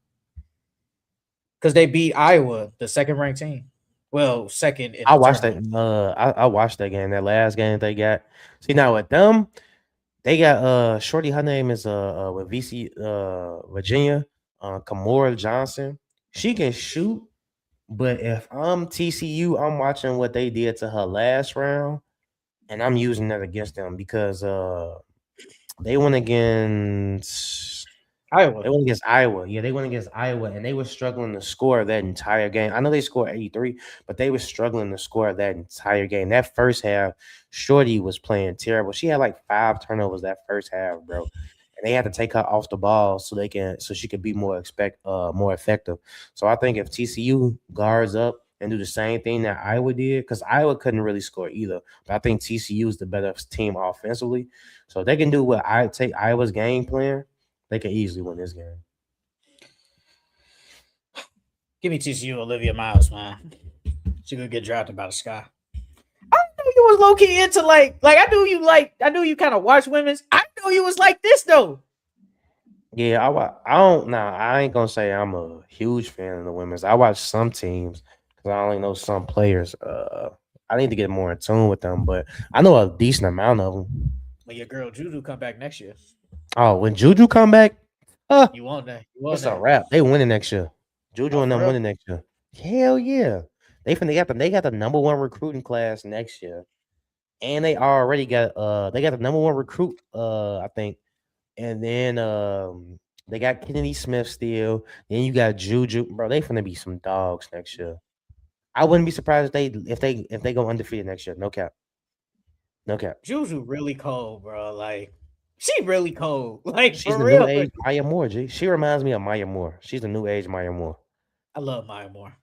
Because they beat Iowa, the second ranked team. Well, second in I the watched tournament. that. I watched that game. That last game they got. See now with them, they got Shorty. Her name is with VC Virginia. Kamora Johnson. She can shoot, but if I'm TCU, I'm watching what they did to her last round, and I'm using that against them because they went against Iowa. They went against Iowa. Yeah, they went against Iowa, and they were struggling to score that entire game. I know they scored 83, but they were struggling to score that entire game. That first half, Shorty was playing terrible. She had like 5 turnovers that first half, bro. And they had to take her off the ball so she could be more effective. So I think if TCU guards up and do the same thing that Iowa did, because Iowa couldn't really score either, but I think TCU is the better team offensively. So if they can do what I take Iowa's game plan, they can easily win this game. Give me TCU Olivia Miles, man. She could get drafted by the sky. I knew you was low key into I knew you kind of watch women's. I knew you was like this though. Yeah, I don't know. I ain't gonna say I'm a huge fan of the women's. I watch some teams because I only know some players. I need to get more in tune with them, but I know a decent amount of them. But your girl Juju come back next year. Oh, when Juju come back, You want that? it's a wrap. They winning next year. Juju and them for real? winning next year. Hell yeah. They got the number one recruiting class next year. And they already got they got the number one recruit, I think. And then they got Kennedy Smith still. Then you got Juju. Bro, they finna be some dogs next year. I wouldn't be surprised if they go undefeated next year. No cap. No cap. Juju really cold, bro. Like she really cold. Like She's for the real. new age Maya Moore, G. She reminds me of Maya Moore. She's the new age Maya Moore. I love Maya Moore.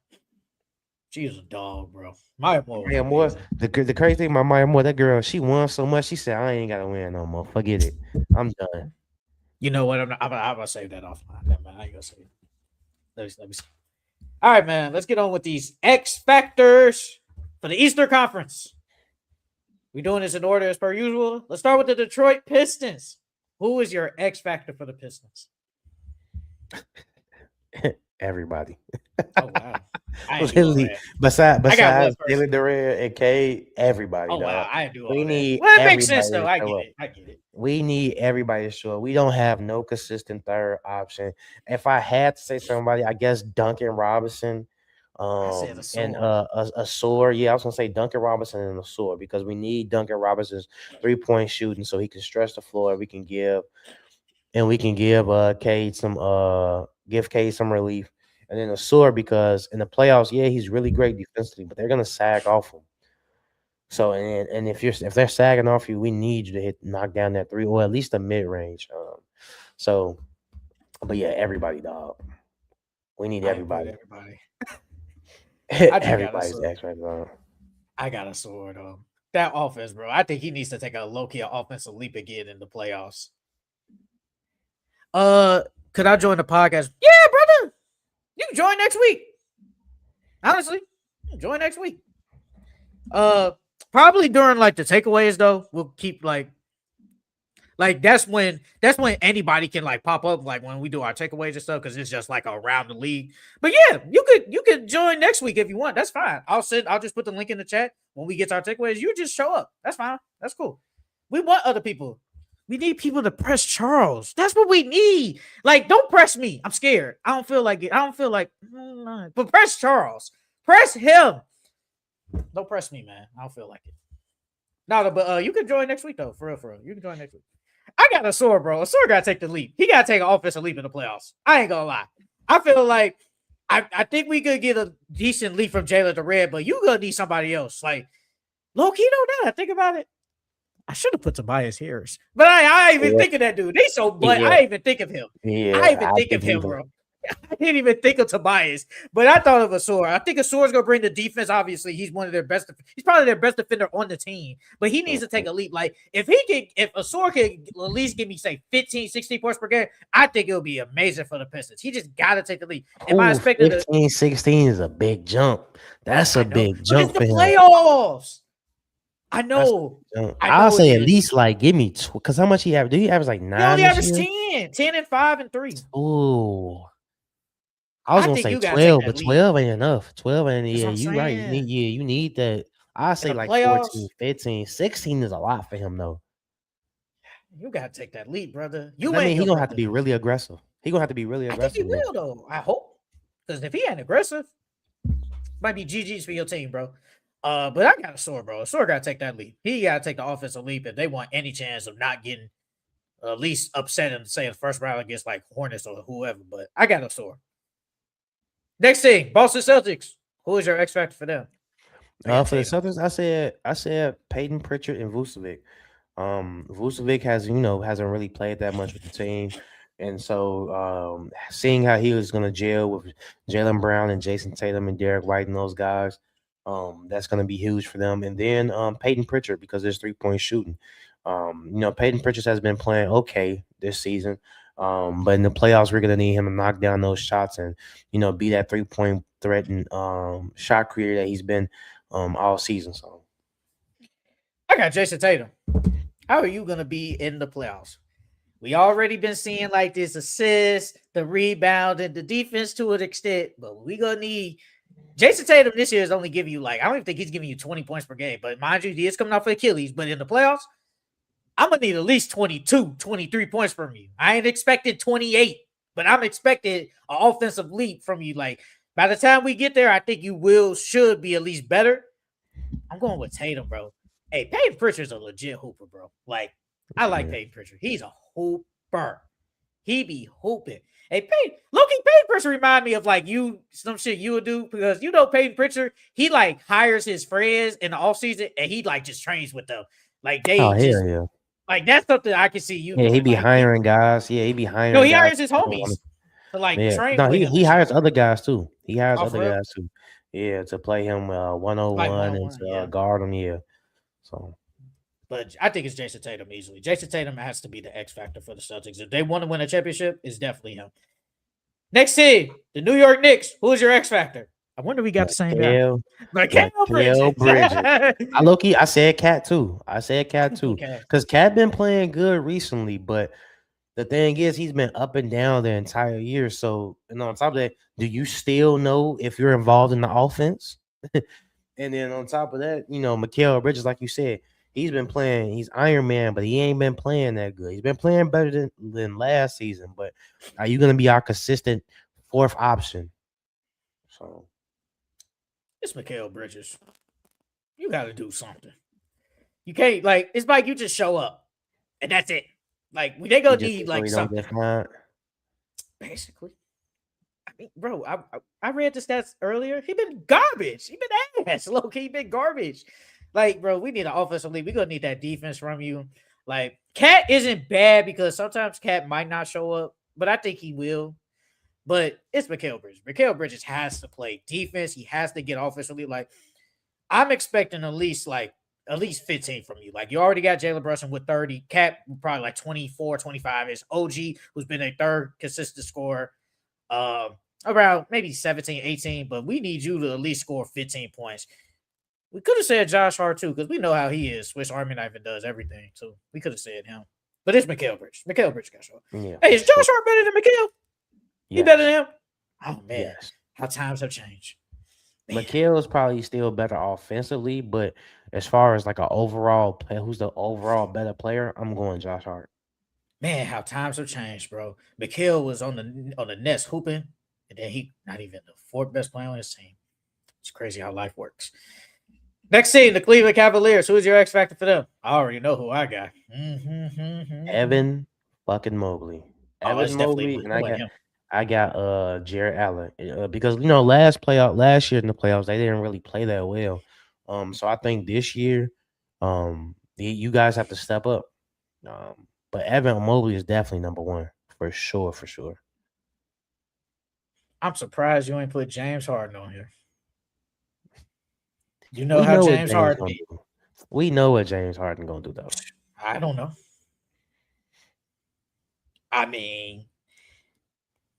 She's a dog, bro. Maya Moore was Maya Moore, amazing. the crazy thing about Maya Moore, that girl, she won so much. She said, "I ain't gotta win no more. Forget it. I'm done." You know what? I'm gonna save that offline. Never mind. I ain't gonna say it. Let me see. All right, man. Let's get on with these X factors for the Eastern Conference. We're doing this in order as per usual. Let's start with the Detroit Pistons. Who is your X factor for the Pistons? Everybody. Oh wow. Literally, besides Durant Durant and K, everybody. Oh wow, Dog. I do all We that. need Well, it makes sense everybody though. to I show get up. it. We need everybody to show up. We don't have no consistent third option. If I had to say somebody, I guess Duncan Robinson, I said a and sword. a sword. Yeah, I was gonna say Duncan Robinson and a sword because we need Duncan Robinson's 3-point shooting so he can stretch the floor. We can give Cade some relief. And then a sword because in the playoffs, yeah, he's really great defensively, but they're gonna sag off him. So and if they're sagging off you, we need you to knock down that three or at least a mid range. But yeah, everybody, dog. We need everybody. Everybody's X-ray, dog. I got a sword. That offense, bro. I think he needs to take a low-key offensive leap again in the playoffs. Could I join the podcast? Yeah, brother. You can join next week. Honestly, join next week. Probably during like the takeaways though. We'll keep like that's when anybody can like pop up like when we do our takeaways and stuff because it's just like around the league. But yeah, you could join next week if you want. That's fine. I'll just put the link in the chat when we get to our takeaways. You just show up. That's fine. That's cool. We want other people. We need people to press Charles. That's what we need. Like, don't press me. I'm scared. I don't feel like it. But press Charles. Press him. Don't press me, man. I don't feel like it. No, but you can join next week though. For real. You can join next week. I got a sword, bro. A sword gotta take the leap. He gotta take an offensive leap in the playoffs. I ain't gonna lie. I feel like I think we could get a decent leap from Jalen Durant, but you gonna need somebody else. Like, low key, now that I think about it, I should have put Tobias Harris, but I ain't even think of that dude. They so but I ain't even think of him. Yeah, I even think of him, bro. I didn't even think of Tobias, but I thought of a sword. I think a sword's gonna bring the defense. Obviously, he's one of their best. He's probably their best defender on the team, but he needs to take a leap. Like if a sword could at least give me say 15, 16 points per game, I think it'll be amazing for the Pistons. He just gotta take the leap. Am I expecting 15, 16 is a big jump. That's a big jump for him. Playoffs. I know. I'll say at least like give me because how much he average? Do he average like 9? He only averaged 10 and 5 and 3. Ooh. I was gonna say 12, but 12 ain't enough. 12 ain't you right. You need that. I say like 14, 15, 16 is a lot for him though. You gotta take that leap, brother. He gonna have to be really aggressive. He gonna have to be really aggressive. I think he will though. I hope. Because if he ain't aggressive, might be GG's for your team, bro. But I got a sword, bro. A sword gotta take that leap. He gotta take the offensive leap if they want any chance of not getting at least upset in say the first round against like Hornets or whoever. But I got a sword. Next thing, Boston Celtics. Who is your X factor for them? For the Celtics, I said Peyton Pritchard and Vucevic. Vucevic hasn't really played that much with the team, and so seeing how he was going to gel with Jaylen Brown and Jason Tatum and Derek White and those guys, that's going to be huge for them. And then Peyton Pritchard because there's 3-point shooting. Peyton Pritchard has been playing okay this season. But in the playoffs, we're gonna need him to knock down those shots and be that 3-point threat and shot creator that he's been all season. So I got Jason Tatum. How are you gonna be in the playoffs? We already been seeing like this assist, the rebound, and the defense to an extent, but we gonna need Jason Tatum this year is only giving you like I don't even think he's giving you 20 points per game, but mind you, he is coming off of Achilles. But in the playoffs, I'm going to need at least 22, 23 points from you. I ain't expected 28, but I'm expecting an offensive leap from you. Like, by the time we get there, I think you should be at least better. I'm going with Tatum, bro. Hey, Peyton Pritchard's a legit hooper, bro. Like, I like Peyton Pritchard. He's a hooper. He be hooping. Hey, Peyton Pritchard remind me of, like, some shit you would do because, Peyton Pritchard, he, like, hires his friends in the offseason and he, like, just trains with them. Like, yeah. Like, that's something I can see you doing. He be hiring guys. Yeah, he be hiring No, he hires his homies to, like, train with him. He hires other guys, too. He hires other guys, too. Yeah, to play him like 101 and 1-on-1. to Yeah. guard him. Yeah. So But I think it's Jason Tatum easily. Jason Tatum has to be the X factor for the Celtics. If they want to win a championship, it's definitely him. Next team, the New York Knicks. Who is your X factor? I wonder we got the same guy. Mikal, Mikal Mikal Bridges. Bridges. I said Cat too. Okay. Because Cat been playing good recently, but the thing is, he's been up and down the entire year. So, and on top of that, do you still know if you're involved in the offense? And then on top of that, Mikal Bridges, like you said, he's been playing. He's Iron Man, but he ain't been playing that good. He's been playing better than last season. But are you going to be our consistent fourth option? So It's Mikal Bridges. You got to do something. You can't, like, it's like you just show up and that's it. Like, they going to need, like, something. Basically. I mean, bro, I read the stats earlier. He been garbage. He been ass. Low-key, he been garbage. Like, bro, we need an offensive lead. We're going to need that defense from you. Like, Cat isn't bad because sometimes Cat might not show up, but I think he will. But it's Mikal Bridges. Mikal Bridges has to play defense. He has to get offensively. Like, I'm expecting at least 15 from you. Like, you already got Jalen Brunson with 30. Cat probably like 24, 25. It's OG, who's been a third consistent scorer. Around maybe 17, 18, but we need you to at least score 15 points. We could have said Josh Hart too, because we know how he is. Swiss Army knife and does everything. So we could have said him. But it's Mikal Bridges. Mikal Bridges got show up. Yeah, hey, is Josh Hart better than Mikal? Yes. He better than him? Oh man. Yes. How times have changed. Mikal is probably still better offensively, but as far as like an overall player, who's the overall better player, I'm going Josh Hart. Man, how times have changed, bro. Mikal was on the Nets hooping, and then he not even the fourth best player on his team. It's crazy how life works. Next team, the Cleveland Cavaliers. Who is your X factor for them? I already know who I got. Evan fucking Mobley. Evan Mobley, and I got Jared Allen because last year in the playoffs they didn't really play that well. So I think this year, you guys have to step up. But Evan Mobley is definitely number one for sure. I'm surprised you ain't put James Harden on here. You know how James Harden be. We know what James Harden gonna do though. I don't know. I mean,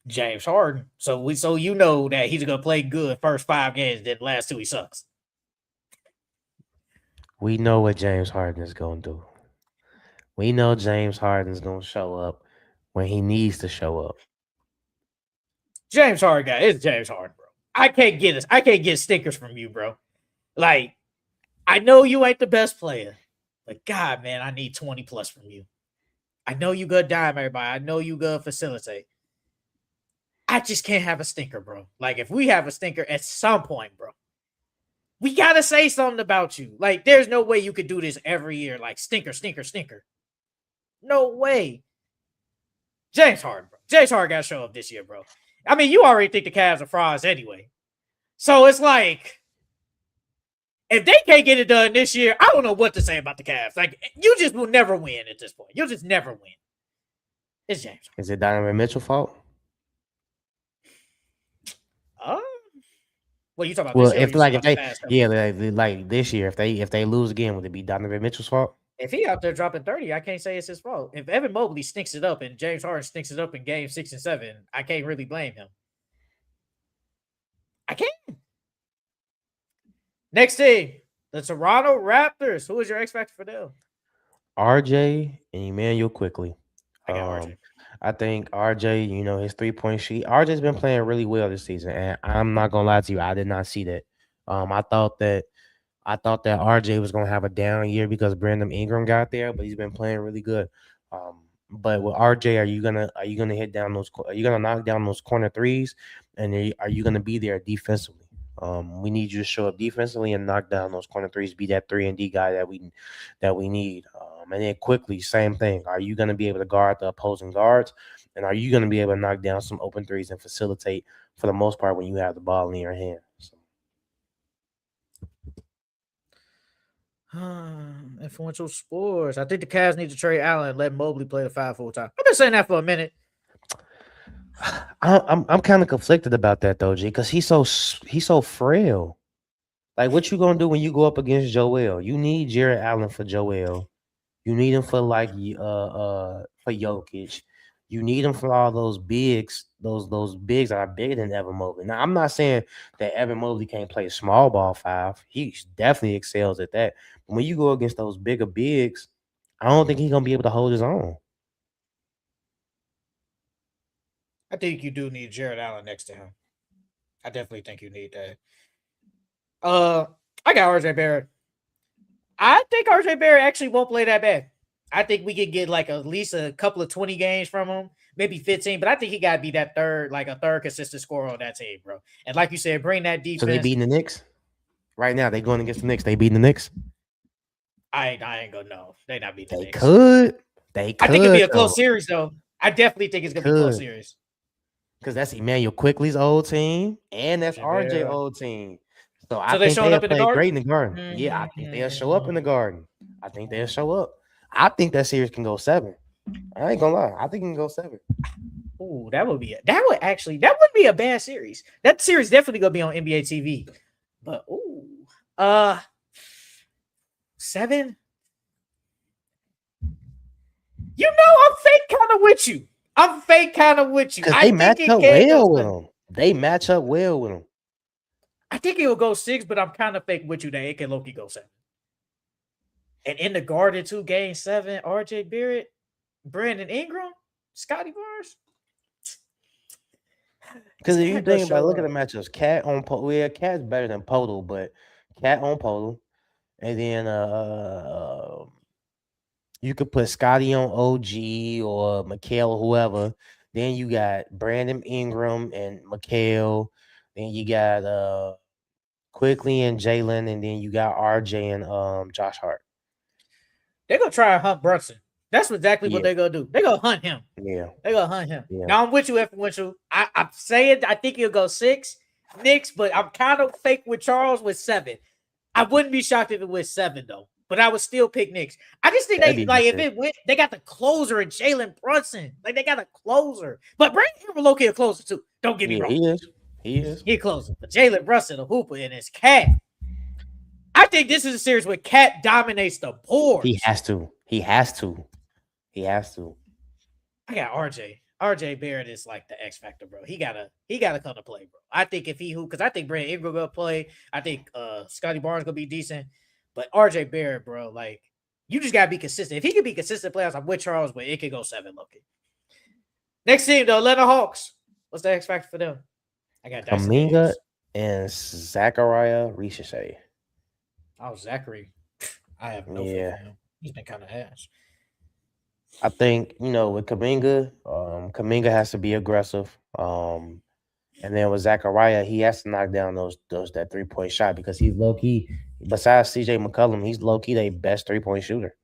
James Harden. So you know that he's gonna play good first 5 games, then last 2 he sucks. We know what James Harden is gonna do. We know James Harden's gonna show up when he needs to show up. James Harden, guy, it's James Harden, bro. I can't get stickers from you, bro. Like, I know you ain't the best player, but God, man, I need 20 plus from you. I know you good dime everybody. I know you good facilitate. I just can't have a stinker, bro. Like, if we have a stinker at some point, bro, we got to say something about you. Like, there's no way you could do this every year. Like, stinker. No way. James Harden, bro. James Harden got to show up this year, bro. I mean, you already think the Cavs are frauds anyway. So it's like, if they can't get it done this year, I don't know what to say about the Cavs. Like, you just will never win at this point. You'll just never win. It's James. Is it Donovan Mitchell's fault? Well, you talking about this year? Like this year, if they lose again, would it be Donovan Mitchell's fault? If he out there dropping 30, I can't say it's his fault. If Evan Mobley stinks it up and James Harden stinks it up in game 6 and 7, I can't really blame him. I can't. Next team, the Toronto Raptors. Who is your X factor for them? RJ and Emmanuel quickly. I got RJ. I think RJ, his 3-point sheet. RJ's been playing really well this season, and I'm not gonna lie to you, I did not see that. I thought that RJ was gonna have a down year because Brandon Ingram got there, but he's been playing really good. But with RJ, are you gonna hit down those? Are you gonna knock down those corner threes? And are you gonna be there defensively? We need you to show up defensively and knock down those corner threes. Be that 3-and-D guy that we need. And then quickly, same thing. Are you gonna be able to guard the opposing guards? And are you gonna be able to knock down some open threes and facilitate for the most part when you have the ball in your hand? So. Influential sports. I think the Cavs need to trade Allen and let Mobley play the 5 full time. I've been saying that for a minute. I'm kind of conflicted about that though, G, because he's so frail. Like, what you gonna do when you go up against Joel? You need Jared Allen for Joel. You need him for for Jokic. You need him for all those bigs. Those bigs that are bigger than Evan Mobley. Now, I'm not saying that Evan Mobley can't play small ball five. He definitely excels at that. But when you go against those bigger bigs, I don't think he's gonna be able to hold his own. I think you do need Jared Allen next to him. I definitely think you need that. I got RJ Barrett. I think RJ Barrett actually won't play that bad. I think we could get like at least a couple of 20 games from him, maybe 15. But I think he got to be that third consistent scorer on that team, bro. And like you said, bring that defense. So they beating the Knicks right now. They going against the Knicks. They beating the Knicks. I ain't gonna know. They not beating the Knicks. They could. I think it'd be a close series though. I definitely think it's gonna be a close series. Because that's Emmanuel Quickly's old team, and that's RJ old team. So I they think showing they'll up in the play Garden? great in the Garden. Yeah, I think they'll show up in the Garden. I think they'll show up. I think that series can go 7. I ain't gonna lie. I think it can go 7. Ooh, that would wouldn't be a bad series. That series definitely gonna be on NBA TV. But 7. You know, I'm fake kind of with you. Because they match up well with them. They match up well with them. I think it will go 6, but I'm kind of fake with you that it can low-key go 7. And in the Garden 2, Game 7, RJ Barrett, Brandon Ingram, Scotty Barnes. Because if you think about looking at the matchups, Cat on Polo, Cat's better than Polo, but Cat on Polo, and then you could put Scotty on OG or Mikhail or whoever. Then you got Brandon Ingram and Mikhail. Then you got Quickly and Jalen, and then you got RJ and Josh Hart. They're gonna try to hunt Brunson. That's exactly what they're gonna do. They're gonna hunt him. Yeah. They're gonna hunt him. Yeah. Now I'm with you, F. Winchell. I'm saying I think he'll go 6 Knicks, but I'm kind of fake with Charles with 7. I wouldn't be shocked if it was 7 though. But I would still pick Knicks. I just think if it went, they got the closer in Jalen Brunson. Like they got a closer. But Brandon Ingram low-key a closer too. Don't get me wrong. He is. He closer. But Jalen Brunson, a hooper, and his Cat. I think this is a series where Cat dominates the board. He has to. I got RJ. RJ Barrett is like the X factor, bro. He gotta come to play, bro. I think if because I think Brandon Ingram gonna play. I think Scotty Barnes gonna be decent. But RJ Barrett, bro, like you just gotta be consistent. If he can be consistent playoffs, I'm with Charles, but it could go 7, Loki. Next team, the Atlanta Hawks. What's the X factor for them? I got Kuminga and Zachariah Ricochet. Oh, Zachary. I have no faith in him. He's been kind of ass. I think, with Kuminga, Kuminga has to be aggressive. And then with Zachariah, he has to knock down that 3-point shot because he's low key. Besides CJ McCollum, he's low key their best 3-point shooter.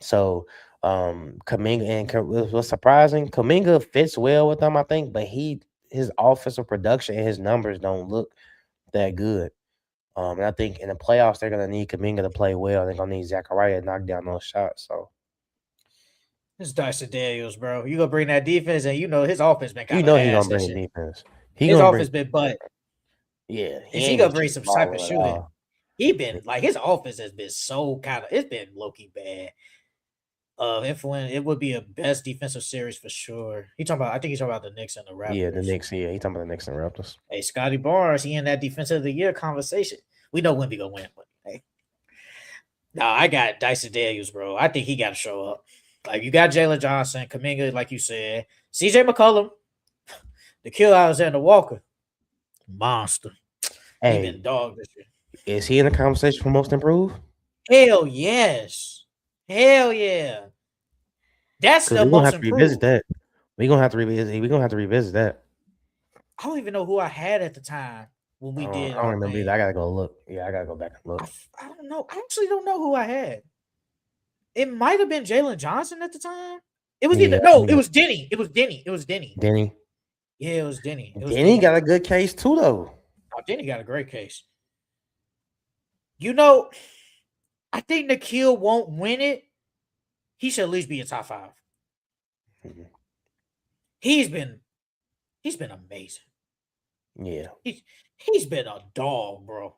So Kuminga, and what's surprising, Kuminga fits well with them, I think, but his offensive production and his numbers don't look that good. And I think in the playoffs they're gonna need Kuminga to play well. They're gonna need Zachariah to knock down those shots. So this is Dyson Daniels, bro. You gonna bring that defense, and his offense been kind of. He's gonna bring the defense. His offense been butt. Yeah, he gonna bring some type of shooting. He been like his offense has been so it's been low-key bad. It would be a best defensive series for sure. I think he's talking about the Knicks and the Raptors. Yeah, the Knicks. Yeah, he's talking about the Knicks and Raptors. Hey, Scotty Barnes, he in that defensive of the year conversation. We know Wemby gonna win, but hey. No, I got Dyson Daniels, bro. I think he got to show up. Like you got Jalen Johnson, Kuminga, like you said, CJ McCollum, the kill Alexander Walker, monster. Hey, he been dog this year. Is he in the conversation for most improved? Hell yes. Hell yeah. That's the most improved. Revisit that. We're gonna have to revisit that. I don't even know who I had at the time when we did. I don't remember either. I gotta go look. Yeah, I gotta go back and look. I don't know. I actually don't know who I had. It might have been Jalen Johnson at the time. It was it was Denny. It was Denny. Denny. Yeah, it was Denny. Denny got a good case too, though. Oh, Denny got a great case. I think Nikhil won't win it. He should at least be a top 5. Mm-hmm. He's been amazing. Yeah. He's been a dog, bro.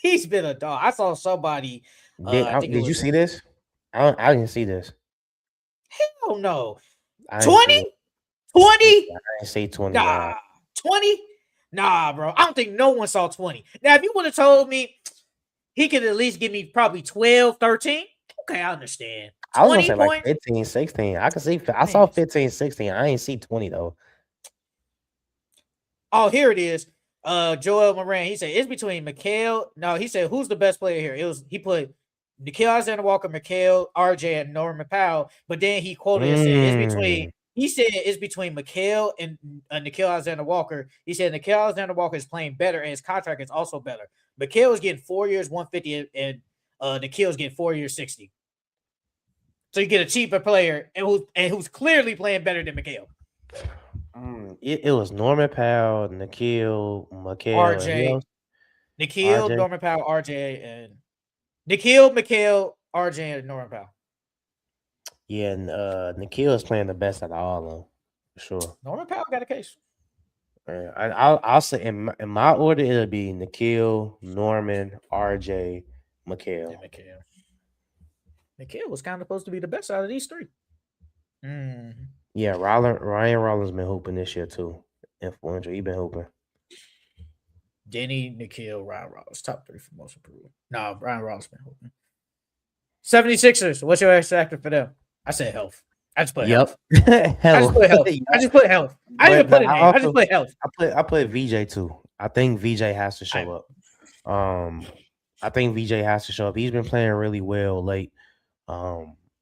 He's been a dog. I saw somebody. I think it Did you was see this? I didn't see this. hell no. I didn't see 20? it. 20? I didn't see 20. Nah. 20? Nah, bro. I don't think no one saw 20. Now, if you would have told me he could at least give me probably 12, 13, okay, I understand. I was gonna 20 say like points? 15, 16. I could see. I saw 15, 16. I ain't see 20 though. Oh, here it is. Joel Moran. He said it's between Mikhail. No, he said who's the best player here? He put Nikhil Alexander Walker, Mikhail, RJ, and Norman Powell. But then he quoted and said it's between. He said it's between Mikhail and Nikhil Alexander Walker. He said Nikhil Alexander Walker is playing better and his contract is also better. Mikhail is getting 4 years, 150, and Nikhil is getting 4 years, 60. So you get a cheaper player and who's clearly playing better than Mikhail. It was Norman Powell, Nikhil, RJ, Nikhil, Norman Powell, RJ, and Nikhil, Mikhail, RJ, and Norman Powell. Yeah, and Nikhil is playing the best out of all of them, for sure. Norman Powell got a case. I'll say in my order it'll be Nikhil, Norman, RJ, Mikhail. Mikhail was kind of supposed to be the best out of these three. Yeah, Ryan Rollins been hooping this year too. Influential, he been hooping. Denny, Nikhil, Ryan Rollins, top 3 for most improved. No, Ryan Rollins been hooping. 76ers, what's your X factor for them? I said health. I just put health. I just put health. I just put health. I didn't even put a name. I just put health. I put VJ too. I think VJ has to show up. I think VJ has to show up. He's been playing really well late.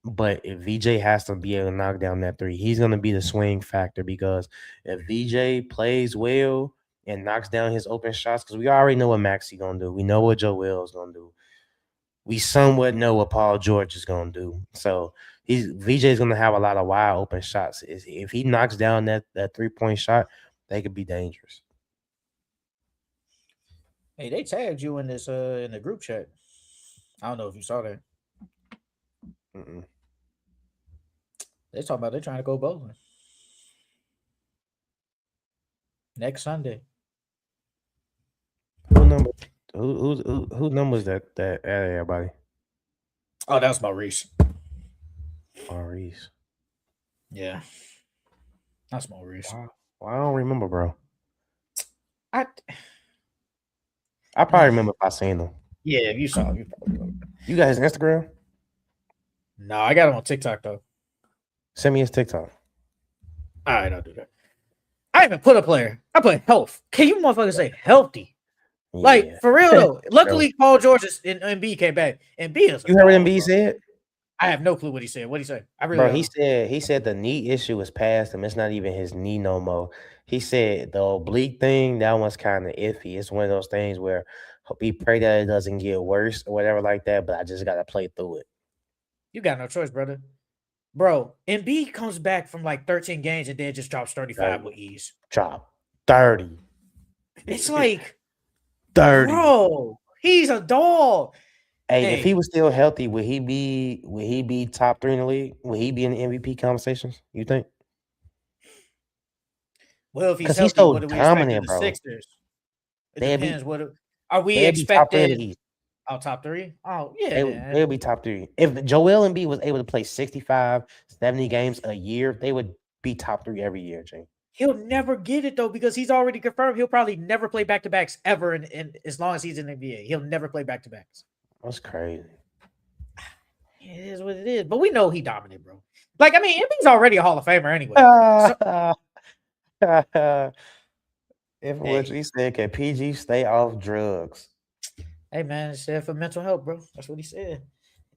But if VJ has to be able to knock down that 3, he's going to be the swing factor, because if VJ plays well and knocks down his open shots, because we already know what Maxey going to do. We know what Joel's going to do. We somewhat know what Paul George is going to do. So VJ is going to have a lot of wide open shots. If he knocks down that 3-point shot, they could be dangerous. Hey, they tagged you in this in the group chat. I don't know if you saw that. They're talking about they're trying to go bowling next Sunday. Who numbers that everybody? Oh, that was Maurice. Maurice. Yeah. That's Maurice. Well, I don't remember, bro. I probably remember if I seen him. Yeah, if you saw him, you probably know. You got his Instagram? No, I got him on TikTok though. Send me his TikTok. All right, I'll do that. I even put a player. I put health. Can you motherfuckers say healthy? Yeah. Like, for real though. Luckily, Paul George and Embiid came back. Embiid is. You heard what Embiid said? I have no clue what he said. What did he say? I really. Bro, he said the knee issue is past him. It's not even his knee no more. He said the oblique thing, that one's kind of iffy. It's one of those things where we pray that it doesn't get worse or whatever like that, but I just got to play through it. You got no choice, brother. Bro, Embiid comes back from like 13 games and then just drops 35 with ease. Drop 30. It's like 30. Bro, he's a dog. Hey, if he was still healthy, would he be top 3 in the league? Would he be in the MVP conversations? You think? Well, if he's healthy, so what do we expect the Sixers? It depends. What are we expecting? Top 3? Oh, yeah. They would be top 3. If Joel Embiid was able to play 65, 70 games a year, they would be top 3 every year, Jay. He'll never get it, though, because he's already confirmed he'll probably never play back-to-backs ever in as long as he's in the NBA. He'll never play back-to-backs. That's crazy. It is what it is. But we know he dominated, bro. Like, I mean, Embiid's already a Hall of Famer anyway. What he said, can PG stay off drugs? Hey, man, it's there for mental health, bro. That's what he said.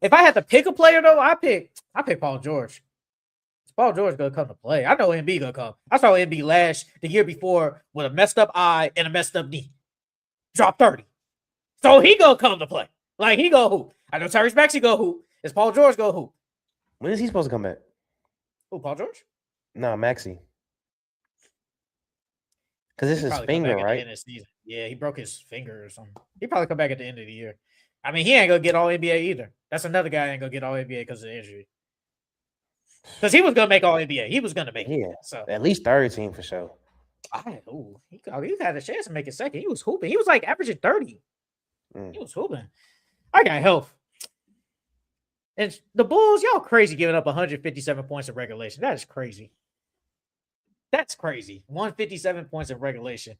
If I had to pick a player, though, I pick Paul George. Paul George gonna come to play. I know Embiid gonna come. I saw Embiid the year before with a messed up eye and a messed up knee. Drop 30. So he gonna come to play. Like, he go hoop. I know Tyrese Maxey go hoop. Is Paul George go hoop? When is he supposed to come back? Who, Paul George? No, Maxey. Because it's his finger, right? Yeah, he broke his finger or something. He probably come back at the end of the year. I mean, he ain't gonna get all NBA either. That's another guy ain't gonna get all NBA because of the injury. Because he was gonna make all NBA. He was gonna make it. Yeah, So at least third team for sure. he had a chance to make it second. He was hooping. He was like averaging 30. Mm. He was hooping. I got health. And the Bulls, y'all crazy giving up 157 points in regulation. That is crazy. That's crazy. 157 points in regulation.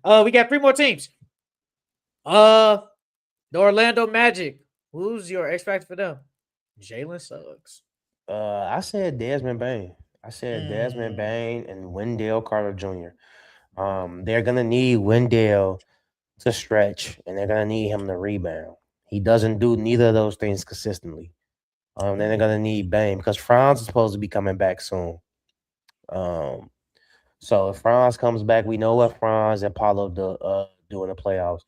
We got 3 more teams. The Orlando Magic. Who's your X factor for them? Jalen Suggs. I said Desmond Bain. I said Desmond Bain and Wendell Carter Jr. They're gonna need Wendell to stretch, and they're gonna need him to rebound. He doesn't do neither of those things consistently. Then they're gonna need Bain because Franz is supposed to be coming back soon. So if Franz comes back, we know what Franz and Paulo do in the playoffs.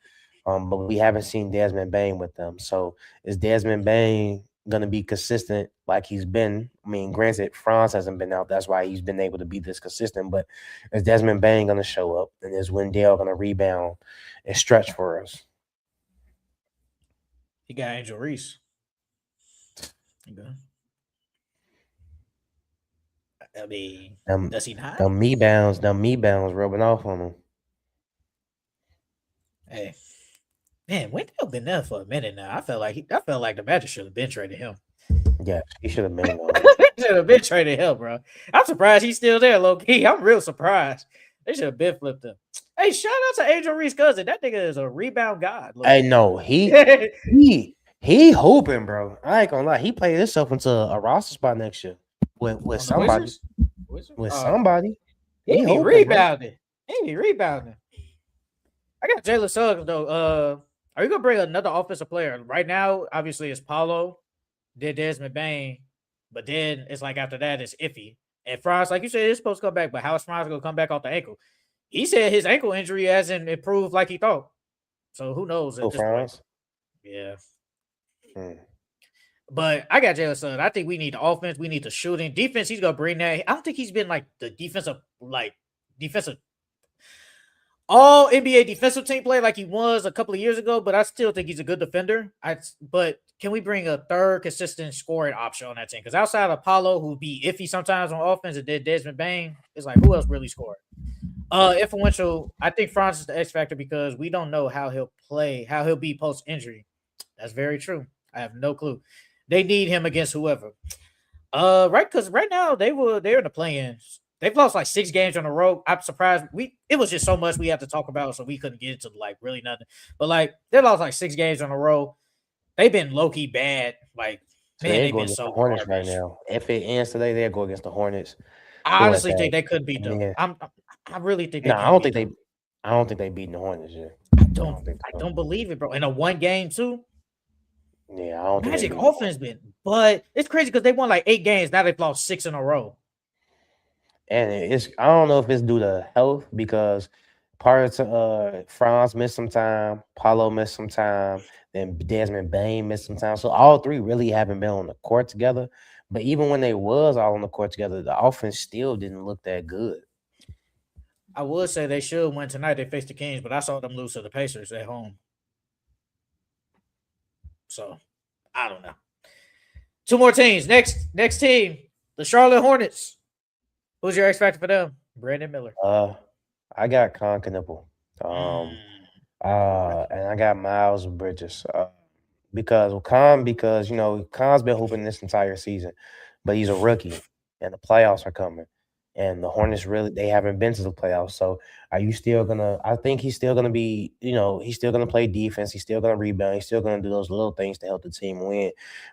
But we haven't seen Desmond Bain with them. So is Desmond Bain gonna be consistent like he's been? I mean, granted, Franz hasn't been out. That's why he's been able to be this consistent. But is Desmond Bain gonna show up? And is Wendell gonna rebound and stretch for us? He got Angel Reese. Okay. I mean, does he not? The me bounds rubbing off on him. Hey, man, Wendell been there for a minute now. I felt like the Magic should have been traded him. Yeah, he should have been. Should have been traded him, bro. I'm surprised he's still there, low key. I'm real surprised. They should have been flipped him. Hey, shout out to Angel Reese cousin. That nigga is a rebound god. Hey, no, he hoping, bro. I ain't gonna lie. He played himself into a roster spot next year with somebody. With somebody. He be rebounding. He be rebounding. I got Jalen Suggs though. Are you gonna bring another offensive player? Right now, obviously it's Paulo, then Desmond Bain, but then it's like after that it's iffy. And Franz, like you said, is supposed to come back, but how is Franz gonna come back off the ankle? He said his ankle injury hasn't improved like he thought. So who knows at this point? Yeah. But I got Jalen Suggs. I think we need the offense. We need the shooting. Defense, he's going to bring that. I don't think he's been like the defensive all NBA defensive team player like he was a couple of years ago, but I still think he's a good defender. But can we bring a third consistent scoring option on that team? Because outside of Paulo, who'd be iffy sometimes on offense, and then Desmond Bain, it's like, who else really scored? Influential, I think Franz is the X factor because we don't know how he'll play, how he'll be post-injury. That's very true. I have no clue. They need him against whoever. Right, because right now they're in the play-ins. They've lost like 6 games in a row. I'm surprised. It was just so much we had to talk about, so we couldn't get into like really nothing. But like they lost like 6 games in a row. They've been low-key bad. Like, man, they've been so Hornets right now. If it ends today, they'll go against the Hornets. I honestly think they could beat them. Yeah. I really think they I don't think they beating the Hornets yet. I don't believe it, bro. In a 1 game too. Yeah, I don't think Magic offense been, but it's crazy because they won like 8 games. Now they've lost 6 in a row. And I don't know if it's due to health because part of Franz missed some time, Paulo missed some time, then Desmond Bain missed some time. So all 3 really haven't been on the court together. But even when they was all on the court together, the offense still didn't look that good. I would say they should win tonight. They faced the Kings, but I saw them lose to the Pacers at home. So, I don't know. 2 more teams. Next team, the Charlotte Hornets. Who's your X factor for them? Brandon Miller. I got Con Knipple. And I got Miles Bridges. Because Con's been hooping this entire season, but he's a rookie, and the playoffs are coming. And the Hornets they haven't been to the playoffs. So are you still gonna? I think he's still gonna be, he's still gonna play defense. He's still gonna rebound. He's still gonna do those little things to help the team win.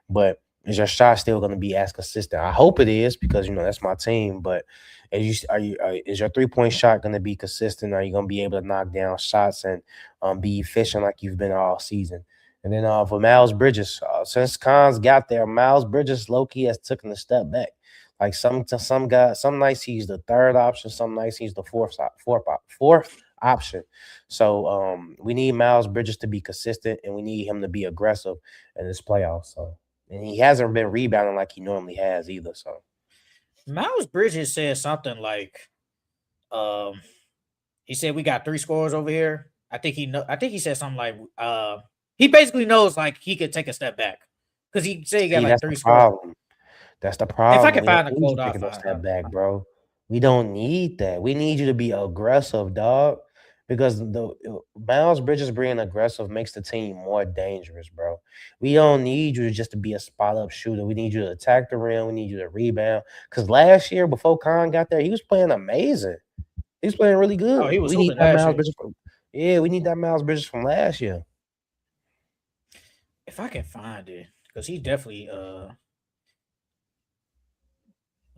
But is your shot still gonna be as consistent? I hope it is because that's my team. But is your 3-point shot gonna be consistent? Are you gonna be able to knock down shots and be efficient like you've been all season? And then for Miles Bridges, since Con's got there, Miles Bridges low-key has taken a step back. Like some nights he's the 3rd option, some nights he's the fourth option. So we need Miles Bridges to be consistent, and we need him to be aggressive in this playoff. So, and he hasn't been rebounding like he normally has either. So Miles Bridges said something like, he said we got 3 scores over here. I think he said something like, he basically knows like he could take a step back because he said he got like 3 scores. That's the If I problem. can We don't find a need quote, you I'll taking no find. step back, bro. We don't need that. We need you to be aggressive, dog. Because the Miles Bridges being aggressive makes the team more dangerous, bro. We don't need you to just to be a spot up shooter. We need you to attack the rim. We need you to rebound. Because last year, before Khan got there, he was playing amazing. He was playing really Oh, good. he was We need hooping that last Miles year. Bridges from. Yeah, we need that Miles Bridges from last year. If I can find it, because he definitely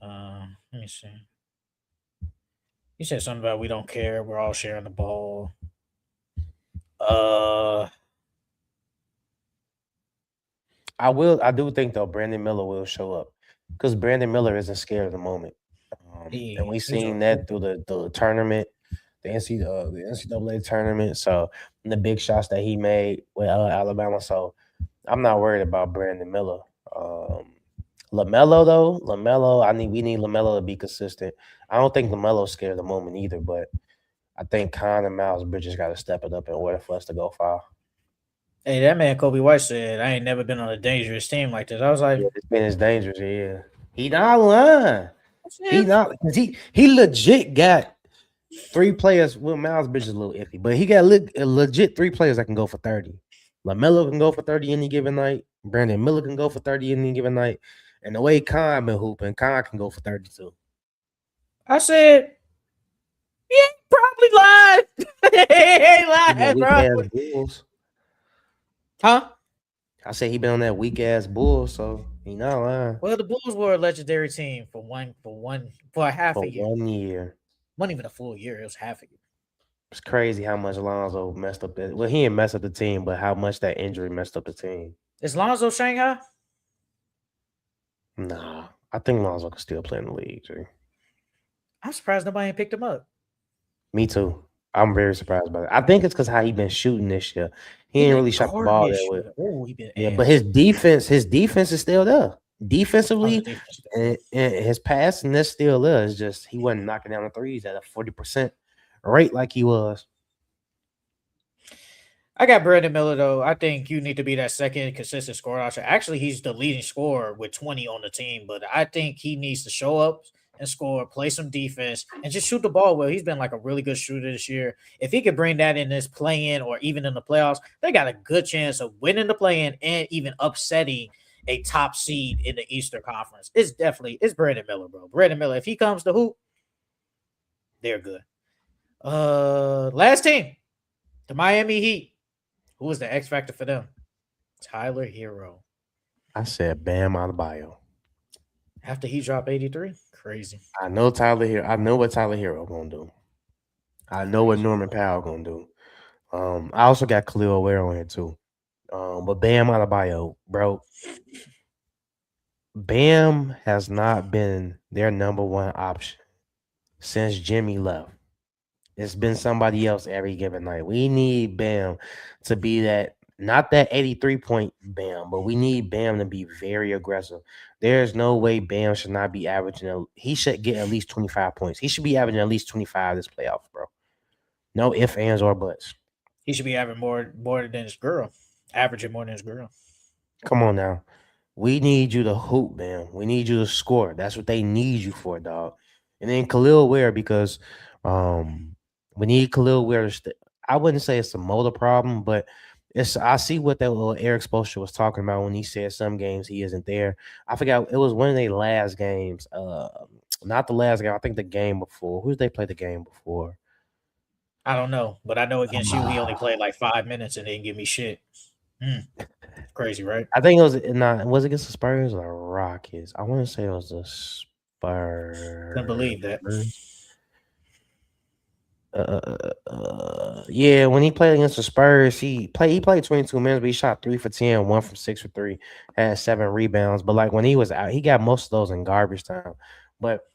let me see. He said something about we don't care. We're all sharing the ball. Uh, I do think though Brandon Miller will show up because Brandon Miller isn't scared of the moment, and we he's a seen that through the tournament, the NCAA tournament. So the big shots that he made with Alabama. So I'm not worried about Brandon Miller. Lamelo though, we need Lamelo to be consistent. I don't think Lamelo's scared of the moment either, but I think Con and Miles Bridges got to step it up in order for us to go far. Hey, that man Kobe White said, "I ain't never been on a dangerous team like this." I was like, Yeah, this man is dangerous. Yeah, he not lying. He "Shit." not because he legit got three players. Well, Miles Bridges is a little iffy, but he got legit three players that can go for 30. LaMelo can go for 30 any given night. Brandon Miller can go for 30 any given night. And the way Khan been hooping, Khan can go for 32. I said, "Yeah, probably lied. He ain't lying, Weak bro." ass Bulls. Huh? I say he been on that weak ass Bull, so he not lying. Well, the Bulls were a legendary team for a half For a year. 1 year. Wasn't even a full year. It was half a year. It's crazy how much Alonzo messed up that. Well, he didn't mess up the team, but how much that injury messed up the team. Is Lonzo Shanghai? Nah, I think Lonzo can still play in the league, G. I'm surprised nobody ain't picked him up. Me too. I'm very surprised by that. I think it's because how he been shooting this year. He ain't been really shot the ball garbage that way. shooter. Oh, he been Yeah, ass. but his defense is still there. Oh, his Defensively, defense. and his passing is still there. It's just he wasn't knocking down the threes at a 40% rate like he was. I got Brandon Miller though. I think you need to be that second consistent scorer option. Actually, he's the leading scorer with 20 on the team, but I think he needs to show up and score, play some defense, and just shoot the ball well. He's been like a really good shooter this year. If he could bring that in this play-in or even in the playoffs, they got a good chance of winning the play-in and even upsetting a top seed in the Eastern Conference. It's Brandon Miller, bro. Brandon Miller. If he comes to hoop, they're good. Last team, the Miami Heat. Who was the X factor for them? Tyler Hero. I said Bam Adebayo. After he dropped 83? Crazy. I know Tyler Hero. I know what Tyler Hero gonna do. I know what Norman Powell gonna do. I also got Khalil Ware on here too. But Bam Adebayo, bro. Bam has not been their number one option since Jimmy left. It's been somebody else every given night. We need Bam to be that, not that 83-point Bam, but we need Bam to be very aggressive. There's no way Bam should not be averaging. He should get at least 25 points. He should be averaging at least 25 this playoff, bro. No ifs, ands, or buts. He should be averaging more than his girl. Averaging more than his girl. Come on now. We need you to hoop, man. We need you to score. That's what they need you for, dog. And then Khalil Ware, because we need Khalil Ware to I wouldn't say it's a motor problem, but I see what that little Eric Spoelstra was talking about when he said some games he isn't there. I forgot it was one of their last games. Not the last game. I think the game before. Who did they play the game before? I don't know, but I know against you, he only played like 5 minutes and didn't give me shit. Crazy, right? I think it was not. Was it against the Spurs or the Rockets? I want to say it was the Spurs. Couldn't believe that. Yeah, when he played against the Spurs, he played 22 minutes, but he shot 3 for 10, 1 from 6 for 3, had 7 rebounds. But like when he was out, he got most of those in garbage time. But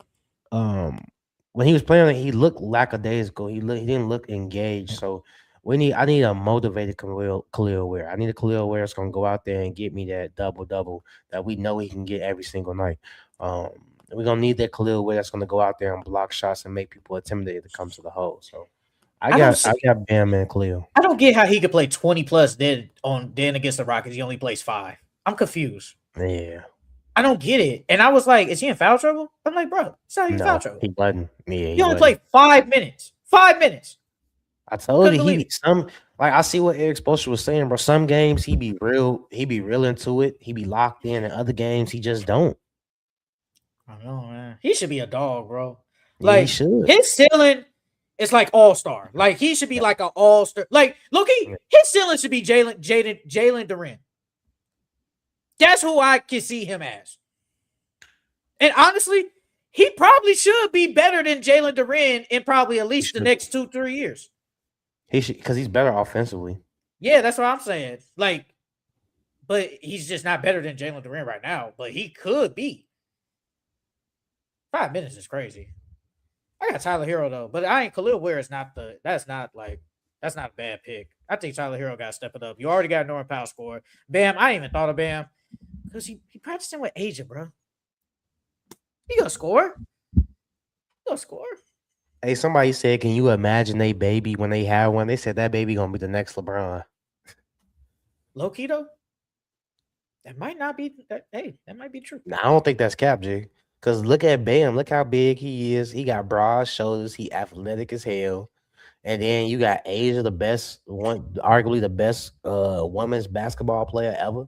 when he was playing, he looked lackadaisical. He didn't look engaged. So I need a motivated Khalil Ware. I need a Khalil Ware that's gonna go out there and get me that double that we know he can get every single night. We're gonna need that Khalil Ware that's gonna go out there and block shots and make people intimidated to come to the hole. So I got Bam and Khalil. I don't get how he could play 20 plus then against the Rockets. He only plays 5. I'm confused. Yeah. I don't get it. And I was like, is he in foul trouble? I'm like, bro, it's not even foul No, trouble. he wasn't. Yeah, He he only wasn't. played 5 minutes. 5 minutes. I told Couldn't you believe it. I see what Eric Spoelstra was saying, bro. Some games he be real into it. He be locked in, and other games he just don't. I know, man. He should be a dog, bro. Yeah, he Like should. his ceiling is like all-star. Like he should be like an all-star. Like Loki, his ceiling should be Jalen Durant. That's who I can see him as. And honestly, he probably should be better than Jalen Durant in probably at least the next 2-3 years. He should, because he's better offensively. Yeah, that's what I'm saying. Like, but he's just not better than Jalen Durant right now. But he could be. 5 minutes is crazy. I got Tyler Hero though, but I ain't Khalil Ware is not the. That's not a bad pick. I think Tyler Hero got to step it up. You already got Norman Powell score. Bam, I ain't even thought of Bam because he practicing with Asia, bro. He gonna score. He gonna score. Hey, somebody said, can you imagine they baby when they have one? They said that baby gonna be the next LeBron. Low key though, that might not be. That might be true. Nah, I don't think that's cap, G. Because look at Bam. Look how big he is. He got broad shoulders. He athletic as hell. And then you got Asia, arguably the best women's basketball player ever.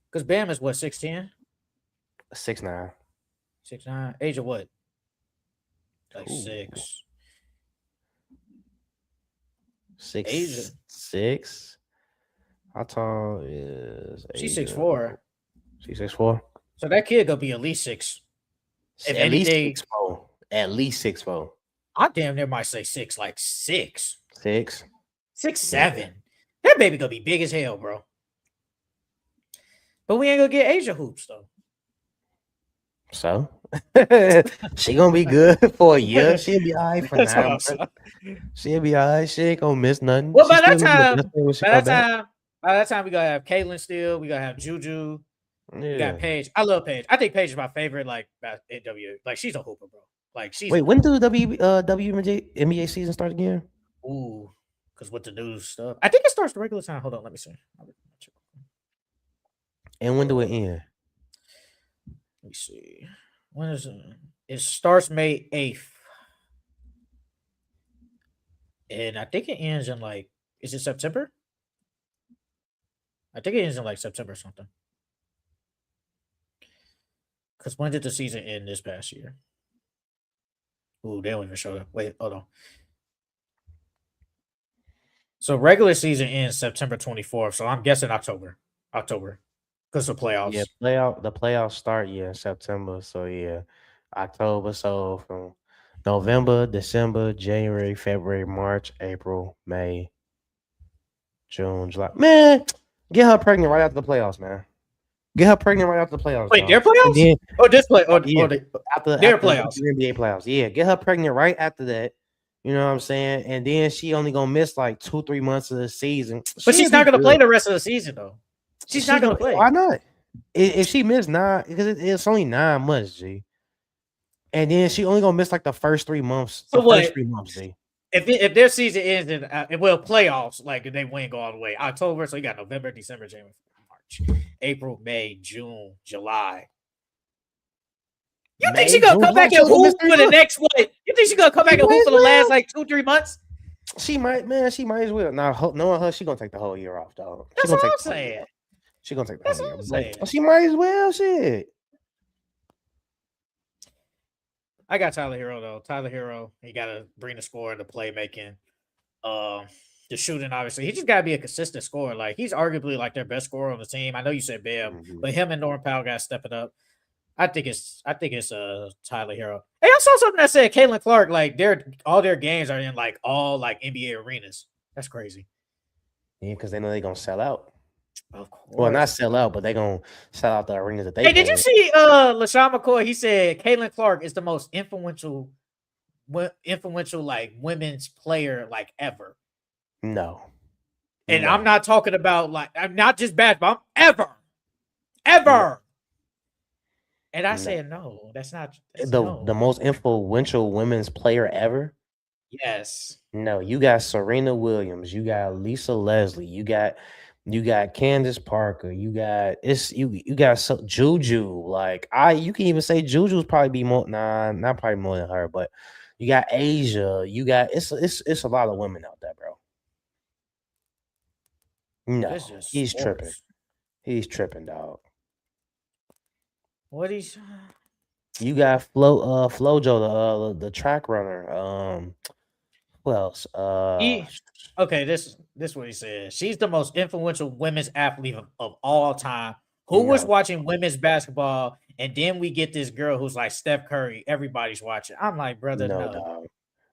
Because Bam is what, 6'10"? 6'9". 6'9". Asia what? Like Ooh. 6. 6'6". How tall is Asia? She's 6'4". She's 6'4". So that kid gonna be at least 6. If At anything, least 6'4". At least 6'4". I damn near might say 6, like 6. 6. 6'7". Yeah. That baby gonna be big as hell, bro. But we ain't gonna get Asia hoops though. So she gonna be good for a year. She'll be all right for 9 months. She'll be all right. She ain't gonna miss nothing. Well, by that time, we gotta have Caitlin still. We gotta have Juju. Yeah. We got Paige. I love Paige. I think Paige is my favorite. Like like she's a hooper, bro. Like she's. Wait, when do the WNBA season start again? Ooh, because with the news stuff, I think it starts the regular time. Hold on, let me see. And when do it end? Let me see. When is it? It starts May 8th. And I think it ends in like, is it September? I think it ends in like September or something. Because when did the season end this past year? Ooh, they don't even show it. Wait, hold on. So regular season ends September 24th. So I'm guessing October. Because of playoffs. Yeah, the playoffs start in September. So yeah, October. So from November, December, January, February, March, April, May, June, July. Man, get her pregnant right after the playoffs, man. Get her pregnant right after the playoffs. Wait, their playoffs? Then, this play? After their playoffs. The NBA playoffs. Yeah, get her pregnant right after that. You know what I'm saying? And then she only gonna miss like 2-3 months of the season. But she's not gonna play the rest of the season though. She's not gonna play. Why not? If she missed 9, because it's only 9 months, G. And then she only gonna miss like the first 3 months. So what? First 3 months, G. If their season ends in playoffs, like if they win, go all the way. October, so you got November, December, January, March, April, May, June, July. You think she's gonna come back and hoop for the next what? You think she's gonna come back and hoop for the last like 2-3 months? She might, man. She might as well. Now, knowing her, she gonna take the whole year off, dog. That's what I'm saying. She gonna take the whole year. She might as well. Shit. I got Tyler Hero though. Tyler Hero, he gotta bring the score, the playmaking, the shooting. Obviously, he just gotta be a consistent scorer. Like he's arguably like their best scorer on the team. I know you said Bam, but him and Norman Powell gotta step it up. I think it's Tyler Hero. Hey, I saw something that said Caitlin Clark, like all their games are in like all like NBA arenas. That's crazy. Yeah, because they know they're gonna sell out. Of course. Well, not sell out, but they're gonna sell out the arenas that they. Hey, did you see LaShawn McCoy? He said Caitlin Clark is the most influential like women's player like ever. No. And I'm not talking about like I'm not just basketball, ever. No. And I said, no, that's not the most influential women's player ever. Yes. No, you got Serena Williams, you got Lisa Leslie, you got You got Candace Parker. You got Juju. Like you can even say Juju's probably be more. Nah, not probably more than her, but you got Asia. You got it's a lot of women out there, bro. No, This is he's tripping. sports. He's tripping, dog. What he's You got Flojo, the track runner. Who else? okay, this is what he said. She's the most influential women's athlete of all time. Who was No, watching women's basketball, and then we get this girl who's like Steph Curry. Everybody's watching. I'm like, brother, no, no, dog.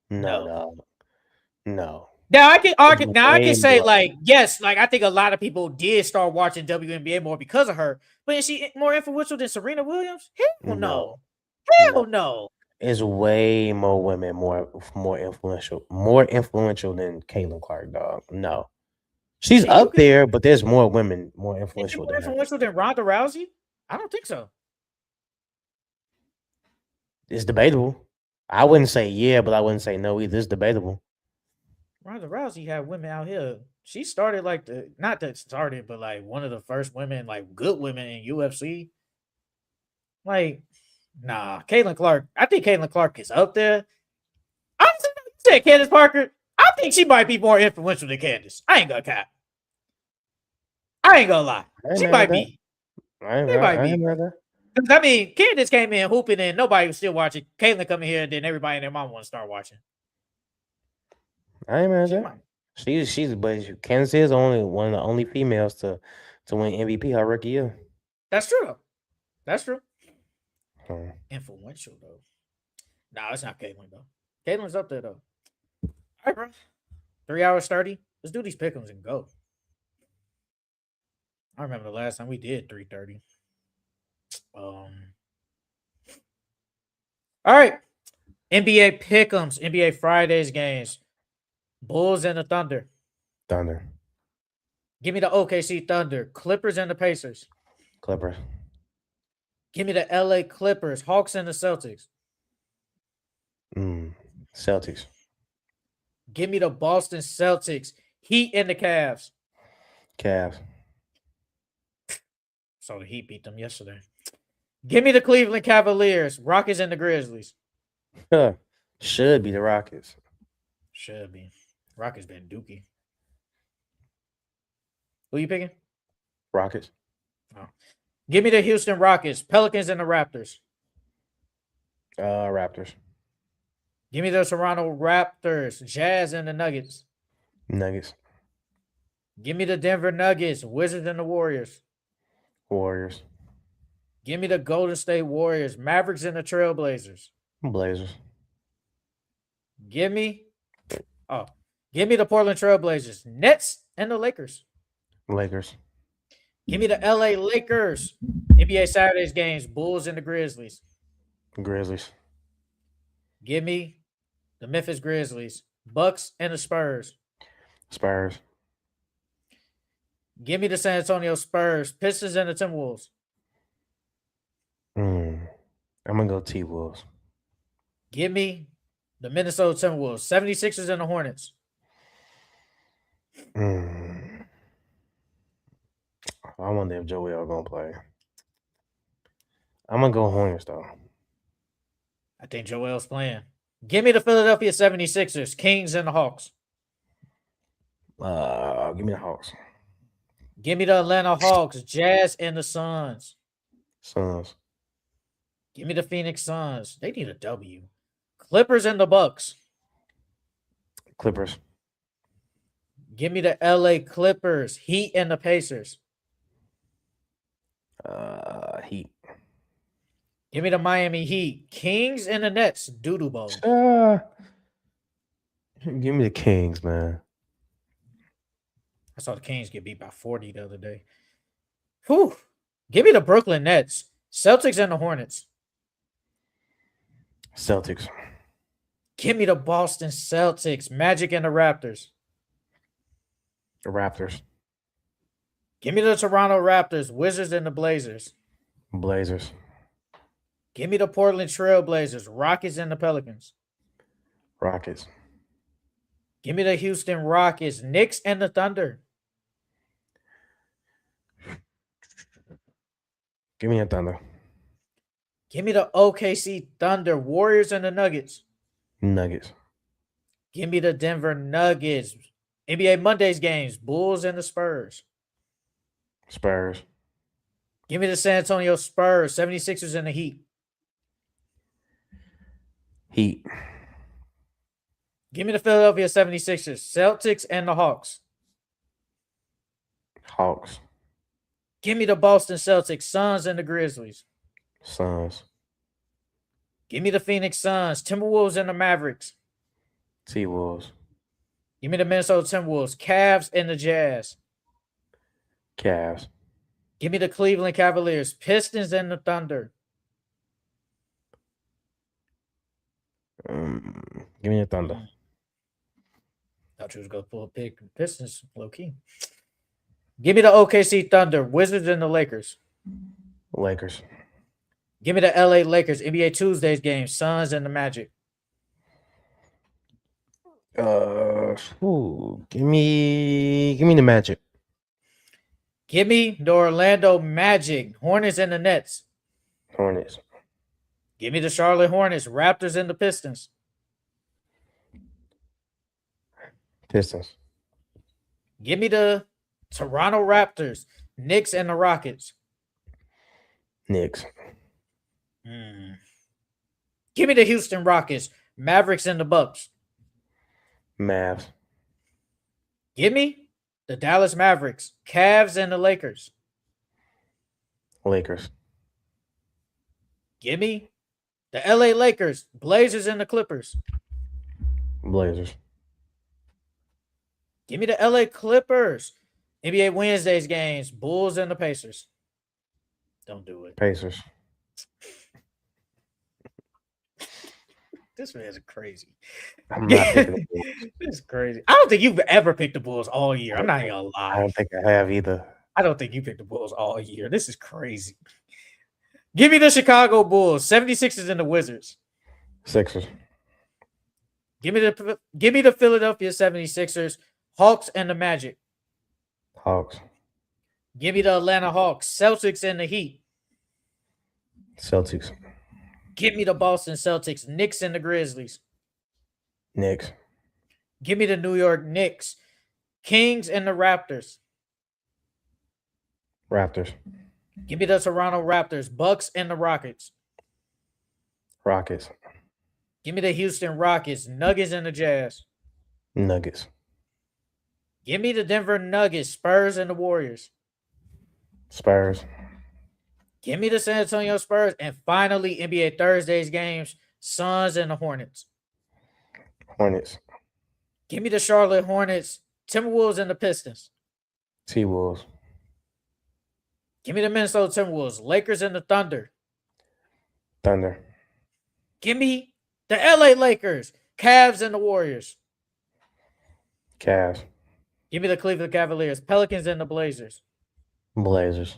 No, no. dog. No. Now I can It's argue. Now I can way say more. like yes, like I think a lot of people did start watching WNBA more because of her. But is she more influential than Serena Williams? Hell No, no. no. Hell no. It's way more women, more influential than Caitlin Clark, dog. No, she's And you up can there, but there's more women more is she influential more than her. influential than Ronda Rousey? I don't think so. It's debatable. I wouldn't say yeah, but I wouldn't say no either. It's debatable. Ronda Rousey had women out here. She started like the not that started, but like one of the first women, like good women in UFC. Like, nah, Caitlin Clark. I think Caitlin Clark is up there. Honestly, you said Candace Parker. I think she might be more influential than Candace. I ain't gonna cap. I ain't gonna lie. I ain't She mad at might that. be. I ain't, She might I be. ain't mad at that. 'Cause, I mean, Candace came in hooping and nobody was still watching. Caitlin coming here and then everybody and their mom want to start watching. I ain't mad at She that. might. But Kansas is only one of the only females to win MVP her rookie year. That's true. That's true. Hmm. Influential though. Nah, it's not Caitlin though. Caitlin's up there though. All right, bro. 3 hours 30. Let's do these pick'ems and go. I remember the last time we did 3:30. All right. NBA pick'ems, NBA Fridays games. Bulls and the Thunder. Thunder, Give me the OKC Thunder. Clippers and the Pacers. Clippers, Give me the LA Clippers. Hawks and the Celtics. Celtics, Give me the Boston Celtics. Heat and the Cavs. Cavs, So the Heat beat them yesterday. Give me the Cleveland Cavaliers. Rockets and the Grizzlies. should be the Rockets. Should be. Rockets been dookie. Who you picking? Rockets, Give me the Houston Rockets. Pelicans and the Raptors. Raptors, Give me the Toronto Raptors. Jazz and the Nuggets. Nuggets, Give me the Denver Nuggets. Wizards and the Warriors. Warriors, Give me the Golden State Warriors. Mavericks and the Trailblazers. Blazers, Give me the Portland Trailblazers. Nets and the Lakers. Lakers, Give me the LA Lakers. NBA Saturdays games. Bulls and the Grizzlies. Grizzlies, Give me the Memphis Grizzlies. Bucks and the Spurs. Spurs, Give me the San Antonio Spurs. Pistons and the Timberwolves. I'm gonna go T-Wolves, Give me the Minnesota Timberwolves. 76ers and the Hornets. I wonder if Joel gonna play. I'm gonna go Hornets though. I think Joel's playing. Give me the Philadelphia 76ers. Kings and the Hawks. Give me the Hawks, Give me the Atlanta Hawks. Jazz and the Suns. Suns, Give me the Phoenix Suns. They need a W. Clippers and the Bucks. Clippers, Give me the LA Clippers. Heat and the Pacers. Heat. Give me the Miami Heat. Kings and the Nets. Doodoo Bowl. Give me the Kings, man. I saw the Kings get beat by 40 the other day. Whew. Give me the Brooklyn Nets. Celtics and the Hornets. Celtics, Give me the Boston Celtics. Magic and the Raptors. the Raptors, Give me the Toronto Raptors. Wizards and the Blazers. Blazers, Give me the Portland Trailblazers. Rockets and the Pelicans. Rockets, Give me the Houston Rockets. Knicks and the Thunder. Give me a Thunder. Give me the OKC Thunder, Warriors, and the Nuggets. Nuggets. Give me the Denver Nuggets. NBA Mondays games, Bulls and the Spurs. Spurs. Give me the San Antonio Spurs, 76ers, and the Heat. Heat. Give me the Philadelphia 76ers, Celtics, and the Hawks. Hawks. Give me the Boston Celtics, Suns, and the Grizzlies. Suns. Give me the Phoenix Suns, Timberwolves, and the Mavericks. T-Wolves. Give me the Minnesota Timberwolves, Cavs, and the Jazz. Cavs. Give me the Cleveland Cavaliers, Pistons, and the Thunder. Give me the Thunder. Thought you was going to pull a pick Pistons, low-key. Give me the OKC Thunder, Wizards, and the Lakers. Lakers. Give me the LA Lakers, NBA Tuesdays game, Suns, and the Magic. Give me the Magic. Give me the Orlando Magic, Hornets, and the Nets. Hornets. Give me the Charlotte Hornets, Raptors, and the Pistons. Pistons. Give me the Toronto Raptors, Knicks, and the Rockets. Knicks. Give me the Houston Rockets, Mavericks, and the Bucks. Mavs. Give me the Dallas Mavericks, Cavs, and the Lakers. Lakers. Give me the LA Lakers, Blazers, and the Clippers. Blazers. Give me the LA Clippers, NBA Wednesdays games, Bulls, and the Pacers. Don't do it. Pacers. This man's crazy. I'm not picking the Bulls. This is crazy. I don't think you've ever picked the Bulls all year. I'm not even gonna lie. I don't think I have either. I don't think you picked the Bulls all year. This is crazy. Give me the Chicago Bulls, 76ers, and the Wizards. Sixers. Give me the Philadelphia 76ers, Hawks, and the Magic. Hawks. Give me the Atlanta Hawks, Celtics, and the Heat. Celtics. Give me the Boston Celtics, Knicks, and the Grizzlies. Knicks. Give me the New York Knicks, Kings, and the Raptors. Raptors. Give me the Toronto Raptors, Bucks, and the Rockets. Rockets. Give me the Houston Rockets, Nuggets, and the Jazz. Nuggets. Give me the Denver Nuggets, Spurs, and the Warriors. Spurs. Give me the San Antonio Spurs. And finally, NBA Thursdays games, Suns, and the Hornets. Hornets. Give me the Charlotte Hornets, Timberwolves, and the Pistons. T-Wolves. Give me the Minnesota Timberwolves, Lakers, and the Thunder. Thunder. Give me the LA Lakers, Cavs, and the Warriors. Cavs. Give me the Cleveland Cavaliers, Pelicans, and the Blazers. Blazers.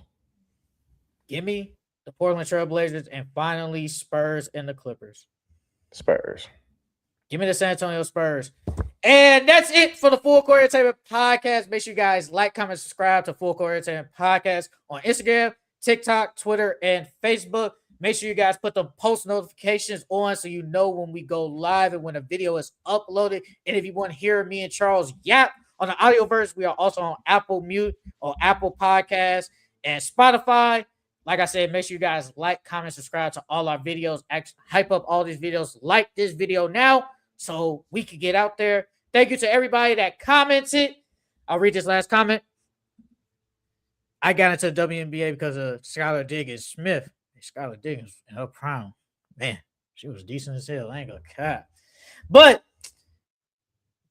Give me the Portland Trail Blazers, and finally, Spurs and the Clippers. Spurs. Give me the San Antonio Spurs. And that's it for the Full Court Entertainment Podcast. Make sure you guys like, comment, subscribe to Full Court Entertainment Podcast on Instagram, TikTok, Twitter, and Facebook. Make sure you guys put the post notifications on so you know when we go live and when a video is uploaded. And if you want to hear me and Charles yap on the audio version, we are also on Apple Mute or Apple Podcasts and Spotify. Like I said, make sure you guys like, comment, subscribe to all our videos. Hype up all these videos. Like this video now so we can get out there. Thank you to everybody that commented. I'll read this last comment. I got into the WNBA because of Skylar Diggins-Smith. Skylar Diggins in her prime. Man, she was decent as hell. I ain't gonna cap. But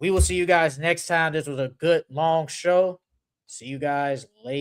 we will see you guys next time. This was a good, long show. See you guys later.